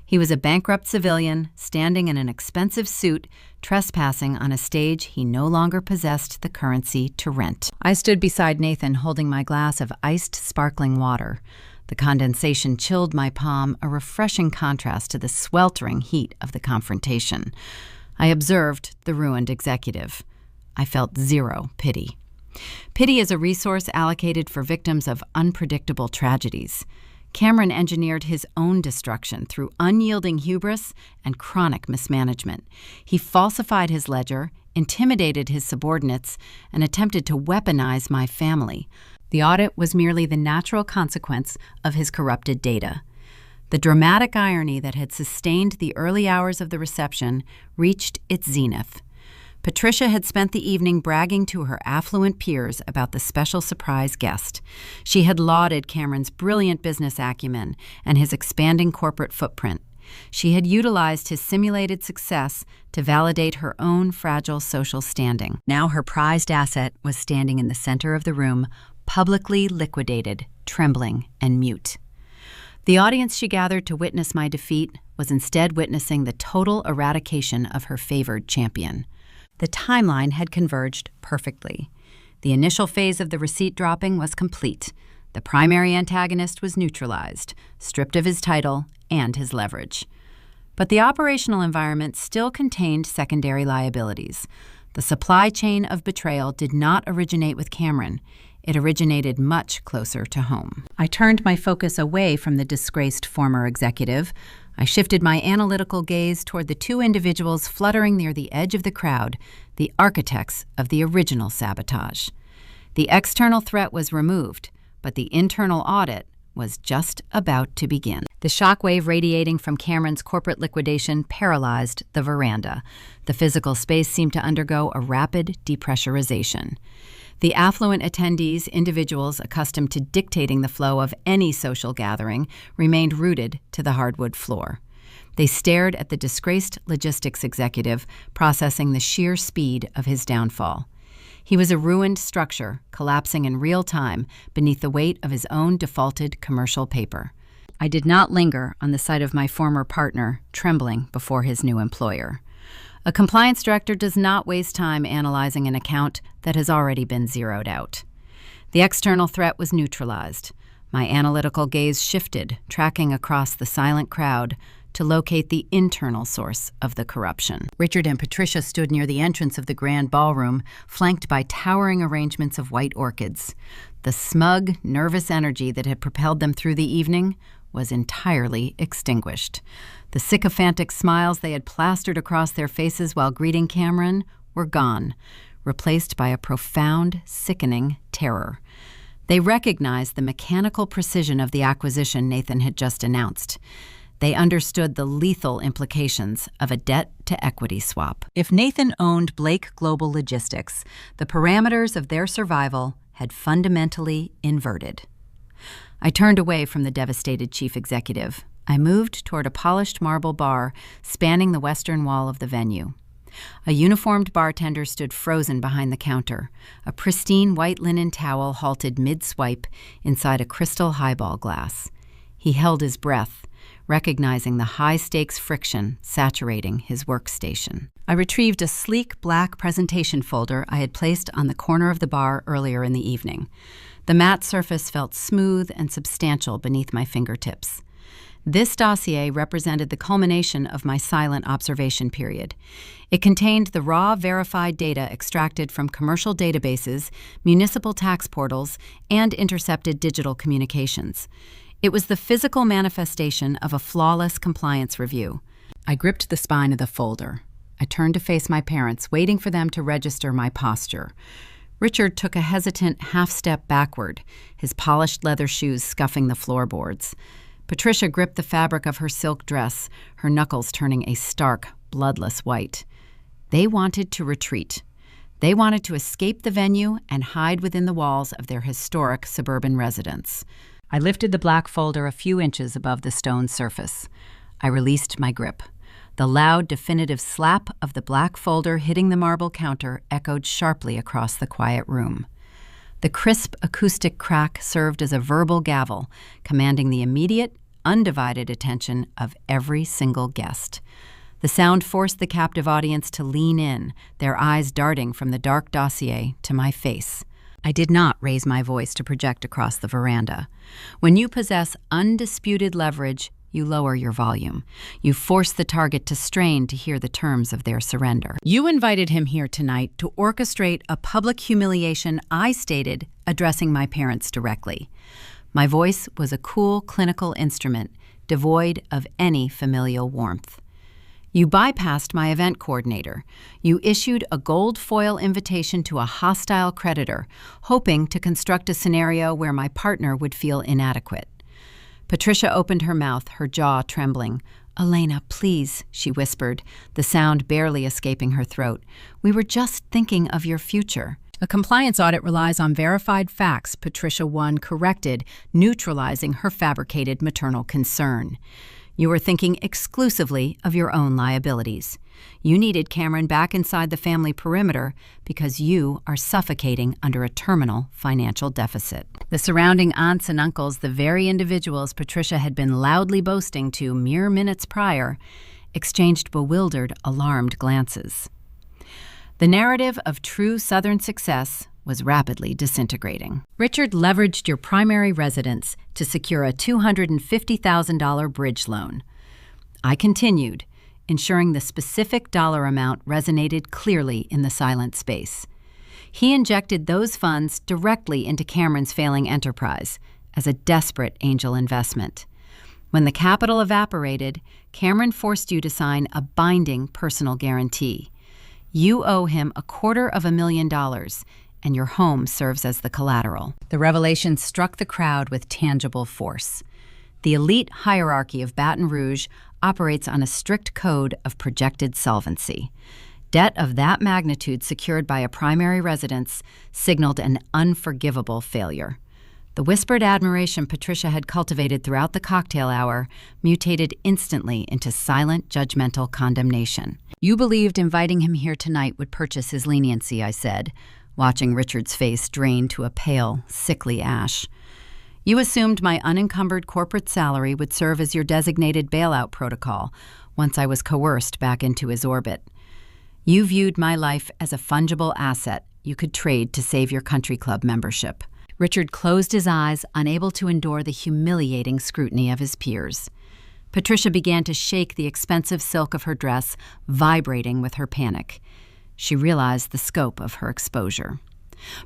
He was a bankrupt civilian, standing in an expensive suit, trespassing on a stage he no longer possessed the currency to rent. I stood beside Nathan, holding my glass of iced sparkling water. The condensation chilled my palm, a refreshing contrast to the sweltering heat of the confrontation. I observed the ruined executive. I felt zero pity. Pity is a resource allocated for victims of unpredictable tragedies. Cameron engineered his own destruction through unyielding hubris and chronic mismanagement. He falsified his ledger, intimidated his subordinates, and attempted to weaponize my family. The audit was merely the natural consequence of his corrupted data. The dramatic irony that had sustained the early hours of the reception reached its zenith. Patricia had spent the evening bragging to her affluent peers about the special surprise guest. She had lauded Cameron's brilliant business acumen and his expanding corporate footprint. She had utilized his simulated success to validate her own fragile social standing. Now her prized asset was standing in the center of the room, publicly liquidated, trembling, and mute. The audience she gathered to witness my defeat was instead witnessing the total eradication of her favored champion. The timeline had converged perfectly. The initial phase of the receipt dropping was complete. The primary antagonist was neutralized, stripped of his title and his leverage. But the operational environment still contained secondary liabilities. The supply chain of betrayal did not originate with Cameron. It originated much closer to home. I turned my focus away from the disgraced former executive. I shifted my analytical gaze toward the two individuals fluttering near the edge of the crowd, the architects of the original sabotage. The external threat was removed, but the internal audit was just about to begin. The shockwave radiating from Cameron's corporate liquidation paralyzed the veranda. The physical space seemed to undergo a rapid depressurization. The affluent attendees, individuals accustomed to dictating the flow of any social gathering, remained rooted to the hardwood floor. They stared at the disgraced logistics executive, processing the sheer speed of his downfall. He was a ruined structure, collapsing in real time beneath the weight of his own defaulted commercial paper. I did not linger on the sight of my former partner, trembling before his new employer. A compliance director does not waste time analyzing an account that has already been zeroed out. The external threat was neutralized. My analytical gaze shifted, tracking across the silent crowd to locate the internal source of the corruption. Richard and Patricia stood near the entrance of the grand ballroom, flanked by towering arrangements of white orchids. The smug, nervous energy that had propelled them through the evening was entirely extinguished. The sycophantic smiles they had plastered across their faces while greeting Cameron were gone, replaced by a profound, sickening terror. They recognized the mechanical precision of the acquisition Nathan had just announced. They understood the lethal implications of a debt-to-equity swap. If Nathan owned Blake Global Logistics, the parameters of their survival had fundamentally inverted. I turned away from the devastated chief executive. I moved toward a polished marble bar spanning the western wall of the venue. A uniformed bartender stood frozen behind the counter. A pristine white linen towel halted mid-swipe inside a crystal highball glass. He held his breath, recognizing the high-stakes friction saturating his workstation. I retrieved a sleek black presentation folder I had placed on the corner of the bar earlier in the evening. The matte surface felt smooth and substantial beneath my fingertips. This dossier represented the culmination of my silent observation period. It contained the raw, verified data extracted from commercial databases, municipal tax portals, and intercepted digital communications. It was the physical manifestation of a flawless compliance review. I gripped the spine of the folder. I turned to face my parents, waiting for them to register my posture. Richard took a hesitant half-step backward, his polished leather shoes scuffing the floorboards. Patricia gripped the fabric of her silk dress, her knuckles turning a stark, bloodless white. They wanted to retreat. They wanted to escape the venue and hide within the walls of their historic suburban residence. I lifted the black folder a few inches above the stone surface. I released my grip. The loud, definitive slap of the black folder hitting the marble counter echoed sharply across the quiet room. The crisp acoustic crack served as a verbal gavel, commanding the immediate, undivided attention of every single guest. The sound forced the captive audience to lean in, their eyes darting from the dark dossier to my face. I did not raise my voice to project across the veranda. When you possess undisputed leverage, you lower your volume. You force the target to strain to hear the terms of their surrender. You invited him here tonight to orchestrate a public humiliation I stated, addressing my parents directly. My voice was a cool, clinical instrument, devoid of any familial warmth. You bypassed my event coordinator. You issued a gold foil invitation to a hostile creditor, hoping to construct a scenario where my partner would feel inadequate. Patricia opened her mouth, her jaw trembling. "Elena, please," she whispered, the sound barely escaping her throat. "We were just thinking of your future." "A compliance audit relies on verified facts," Patricia 1 corrected, neutralizing her fabricated maternal concern. "You were thinking exclusively of your own liabilities. You needed Cameron back inside the family perimeter because you are suffocating under a terminal financial deficit." The surrounding aunts and uncles, the very individuals Patricia had been loudly boasting to mere minutes prior, exchanged bewildered, alarmed glances. The narrative of true Southern success was rapidly disintegrating. Richard leveraged your primary residence to secure a $250,000 bridge loan. I continued, ensuring the specific dollar amount resonated clearly in the silent space. He injected those funds directly into Cameron's failing enterprise as a desperate angel investment. When the capital evaporated, Cameron forced you to sign a binding personal guarantee. You owe him $250,000, and your home serves as the collateral. The revelation struck the crowd with tangible force. The elite hierarchy of Baton Rouge operates on a strict code of projected solvency. Debt of that magnitude secured by a primary residence signaled an unforgivable failure. The whispered admiration Patricia had cultivated throughout the cocktail hour mutated instantly into silent, judgmental condemnation. "You believed inviting him here tonight would purchase his leniency," I said, watching Richard's face drain to a pale, sickly ash. "You assumed my unencumbered corporate salary would serve as your designated bailout protocol once I was coerced back into his orbit. You viewed my life as a fungible asset you could trade to save your country club membership." Richard closed his eyes, unable to endure the humiliating scrutiny of his peers. Patricia began to shake the expensive silk of her dress, vibrating with her panic. She realized the scope of her exposure.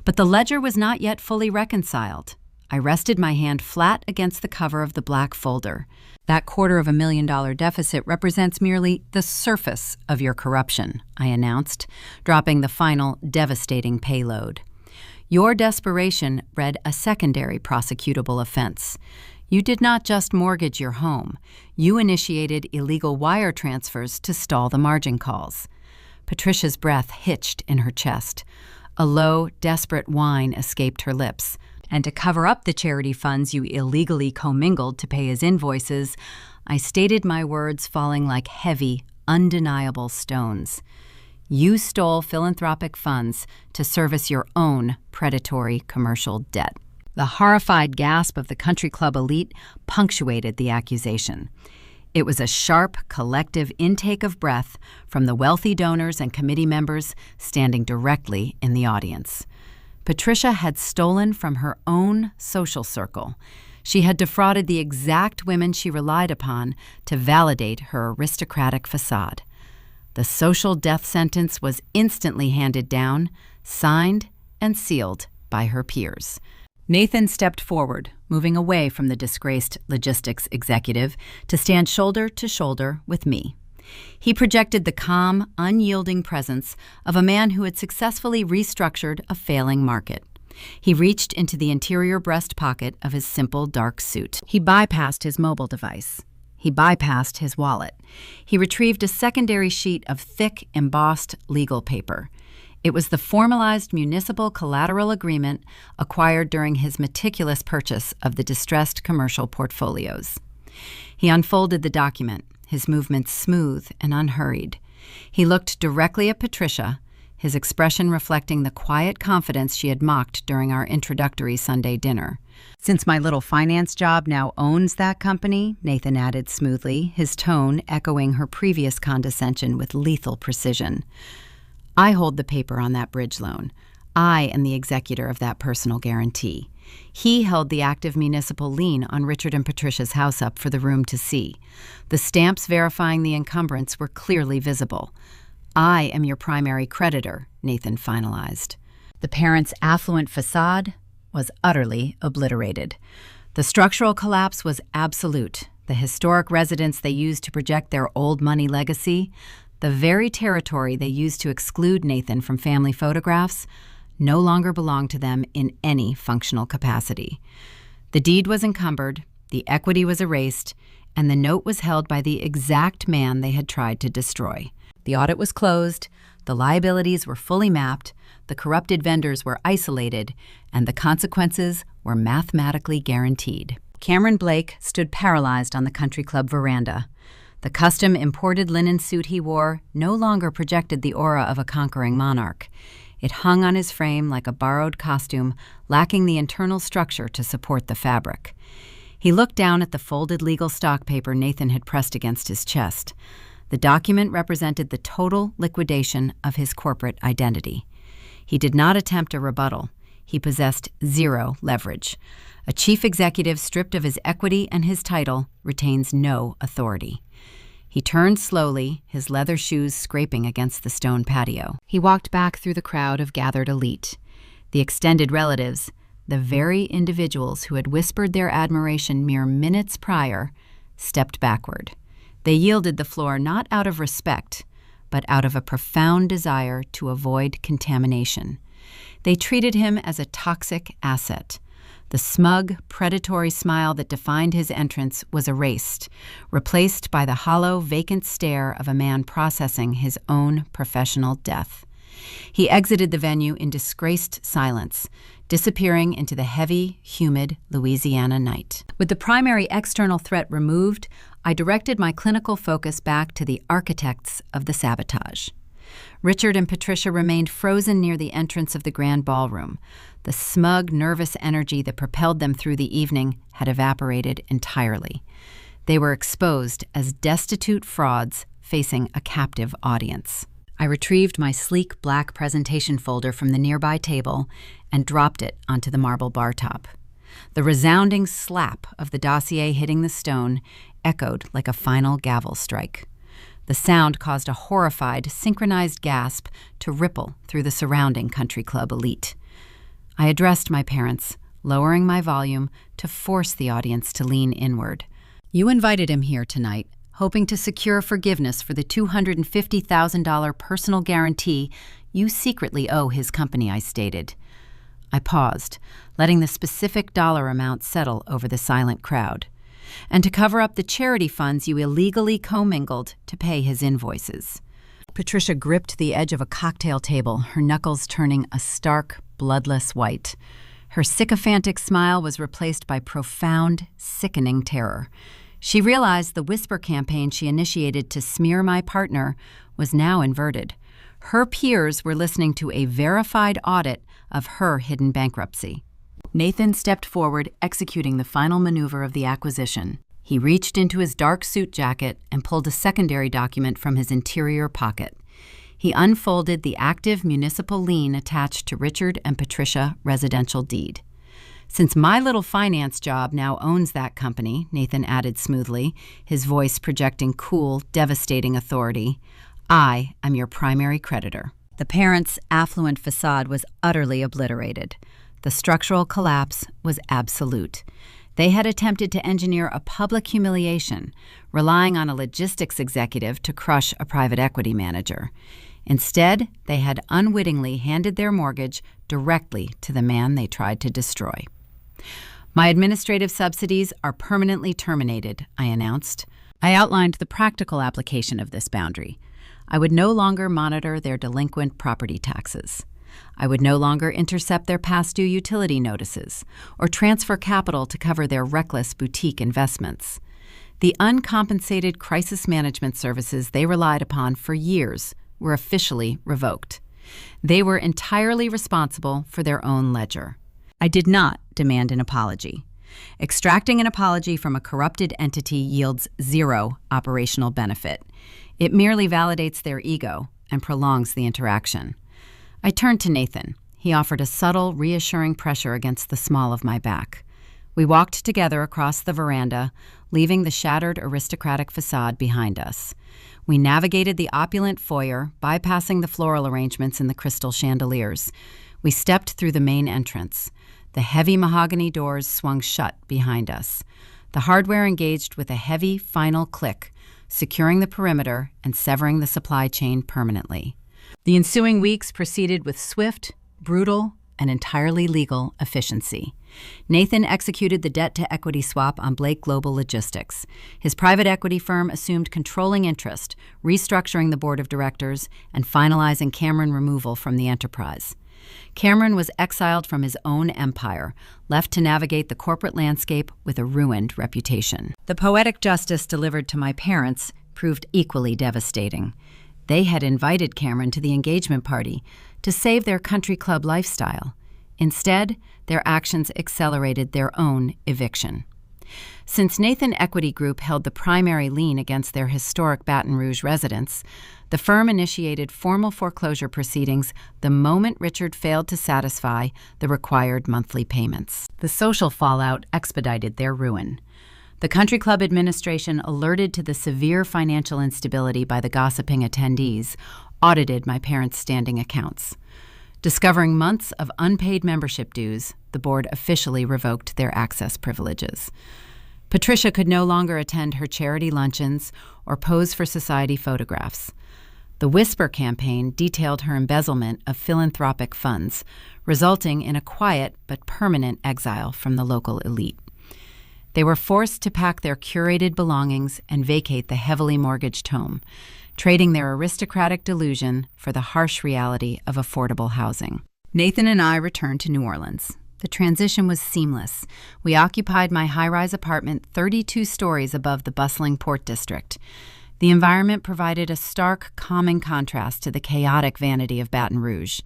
But the ledger was not yet fully reconciled. I rested my hand flat against the cover of the black folder. "That $250,000 deficit represents merely the surface of your corruption," I announced, dropping the final devastating payload. "Your desperation bred a secondary prosecutable offense. You did not just mortgage your home. You initiated illegal wire transfers to stall the margin calls. Patricia's breath hitched in her chest. A low, desperate whine escaped her lips. And to cover up the charity funds you illegally commingled to pay his invoices, I stated my words falling like heavy, undeniable stones. You stole philanthropic funds to service your own predatory commercial debt. The horrified gasp of the country club elite punctuated the accusation. It was a sharp, collective intake of breath from the wealthy donors and committee members standing directly in the audience. Patricia had stolen from her own social circle. She had defrauded the exact women she relied upon to validate her aristocratic facade. The social death sentence was instantly handed down, signed, and sealed by her peers. Nathan stepped forward, moving away from the disgraced logistics executive to stand shoulder to shoulder with me. He projected the calm, unyielding presence of a man who had successfully restructured a failing market. He reached into the interior breast pocket of his simple dark suit. He bypassed his mobile device. He bypassed his wallet. He retrieved a secondary sheet of thick, embossed legal paper. It was the formalized municipal collateral agreement acquired during his meticulous purchase of the distressed commercial portfolios. He unfolded the document, his movements smooth and unhurried. He looked directly at Patricia, his expression reflecting the quiet confidence she had mocked during our introductory Sunday dinner. "Since my little finance job now owns that company," Nathan added smoothly, his tone echoing her previous condescension with lethal precision. "I hold the paper on that bridge loan. I am the executor of that personal guarantee. He held the active municipal lien on Richard and Patricia's house up for the room to see. The stamps verifying the encumbrance were clearly visible. I am your primary creditor," Nathan finalized. The parents' affluent facade was utterly obliterated. The structural collapse was absolute. The historic residence they used to project their old money legacy, the very territory they used to exclude Nathan from family photographs, no longer belonged to them in any functional capacity. The deed was encumbered, the equity was erased, and the note was held by the exact man they had tried to destroy. The audit was closed, the liabilities were fully mapped, the corrupted vendors were isolated, and the consequences were mathematically guaranteed. Cameron Blake stood paralyzed on the country club veranda. The custom imported linen suit he wore no longer projected the aura of a conquering monarch. It hung on his frame like a borrowed costume, lacking the internal structure to support the fabric. He looked down at the folded legal stock paper Nathan had pressed against his chest. The document represented the total liquidation of his corporate identity. He did not attempt a rebuttal. He possessed zero leverage. A chief executive stripped of his equity and his title retains no authority. He turned slowly, his leather shoes scraping against the stone patio. He walked back through the crowd of gathered elite. The extended relatives, the very individuals who had whispered their admiration mere minutes prior, stepped backward. They yielded the floor not out of respect, but out of a profound desire to avoid contamination. They treated him as a toxic asset. The smug, predatory smile that defined his entrance was erased, replaced by the hollow, vacant stare of a man processing his own professional death. He exited the venue in disgraced silence, disappearing into the heavy, humid Louisiana night. With the primary external threat removed, I directed my clinical focus back to the architects of the sabotage. Richard and Patricia remained frozen near the entrance of the grand ballroom. The smug, nervous energy that propelled them through the evening had evaporated entirely. They were exposed as destitute frauds facing a captive audience. I retrieved my sleek black presentation folder from the nearby table and dropped it onto the marble bar top. The resounding slap of the dossier hitting the stone echoed like a final gavel strike. The sound caused a horrified, synchronized gasp to ripple through the surrounding country club elite. I addressed my parents, lowering my volume to force the audience to lean inward. "You invited him here tonight, hoping to secure forgiveness for the $250,000 personal guarantee you secretly owe his company," I stated. I paused, letting the specific dollar amount settle over the silent crowd. And to cover up the charity funds you illegally commingled to pay his invoices. Patricia gripped the edge of a cocktail table, her knuckles turning a stark, bloodless white. Her sycophantic smile was replaced by profound, sickening terror. She realized the whisper campaign she initiated to smear my partner was now inverted. Her peers were listening to a verified audit of her hidden bankruptcy. Nathan stepped forward, executing the final maneuver of the acquisition. He reached into his dark suit jacket and pulled a secondary document from his interior pocket. He unfolded the active municipal lien attached to Richard and Patricia residential deed. Since my little finance job now owns that company, Nathan added smoothly, his voice projecting cool, devastating authority, I am your primary creditor. The parents' affluent facade was utterly obliterated. The structural collapse was absolute. They had attempted to engineer a public humiliation, relying on a logistics executive to crush a private equity manager. Instead, they had unwittingly handed their mortgage directly to the man they tried to destroy. My administrative subsidies are permanently terminated, I announced. I outlined the practical application of this boundary. I would no longer monitor their delinquent property taxes. I would no longer intercept their past due utility notices or transfer capital to cover their reckless boutique investments. The uncompensated crisis management services they relied upon for years were officially revoked. They were entirely responsible for their own ledger. I did not demand an apology. Extracting an apology from a corrupted entity yields zero operational benefit. It merely validates their ego and prolongs the interaction. I turned to Nathan. He offered a subtle, reassuring pressure against the small of my back. We walked together across the veranda, leaving the shattered aristocratic facade behind us. We navigated the opulent foyer, bypassing the floral arrangements in the crystal chandeliers. We stepped through the main entrance. The heavy mahogany doors swung shut behind us. The hardware engaged with a heavy, final click, securing the perimeter and severing the supply chain permanently. The ensuing weeks proceeded with swift, brutal, and entirely legal efficiency. Nathan executed the debt-to-equity swap on Blake Global Logistics. His private equity firm assumed controlling interest, restructuring the board of directors, and finalizing Cameron removal from the enterprise. Cameron was exiled from his own empire, left to navigate the corporate landscape with a ruined reputation. The poetic justice delivered to my parents proved equally devastating. They had invited Cameron to the engagement party to save their country club lifestyle. Instead, their actions accelerated their own eviction. Since Nathan Equity Group held the primary lien against their historic Baton Rouge residence, the firm initiated formal foreclosure proceedings the moment Richard failed to satisfy the required monthly payments. The social fallout expedited their ruin. The country club administration, alerted to the severe financial instability by the gossiping attendees, audited my parents' standing accounts. Discovering months of unpaid membership dues, the board officially revoked their access privileges. Patricia could no longer attend her charity luncheons or pose for society photographs. The Whisper campaign detailed her embezzlement of philanthropic funds, resulting in a quiet but permanent exile from the local elite. They were forced to pack their curated belongings and vacate the heavily mortgaged home, trading their aristocratic delusion for the harsh reality of affordable housing. Nathan and I returned to New Orleans. The transition was seamless. We occupied my high-rise apartment 32 stories above the bustling Port District. The environment provided a stark, calming contrast to the chaotic vanity of Baton Rouge.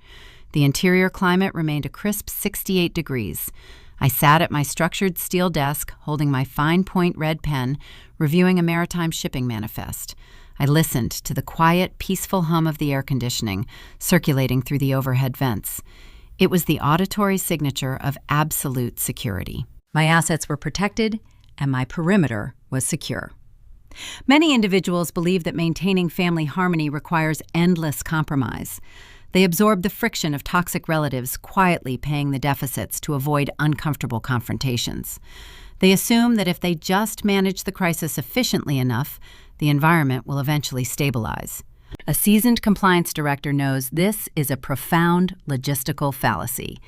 The interior climate remained a crisp 68 degrees. I sat at my structured steel desk, holding my fine point red pen, reviewing a maritime shipping manifest. I listened to the quiet, peaceful hum of the air conditioning circulating through the overhead vents. It was the auditory signature of absolute security. My assets were protected, and my perimeter was secure. Many individuals believe that maintaining family harmony requires endless compromise. They absorb the friction of toxic relatives, quietly paying the deficits to avoid uncomfortable confrontations. They assume that if they just manage the crisis efficiently enough, the environment will eventually stabilize. A seasoned compliance director knows this is a profound logistical fallacy.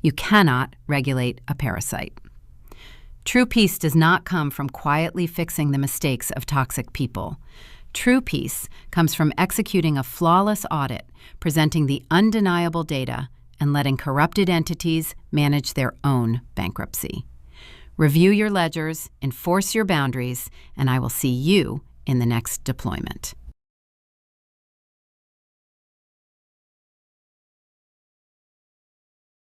You cannot regulate a parasite. True peace does not come from quietly fixing the mistakes of toxic people. True peace comes from executing a flawless audit, presenting the undeniable data, and letting corrupted entities manage their own bankruptcy. Review your ledgers, enforce your boundaries, and I will see you in the next deployment.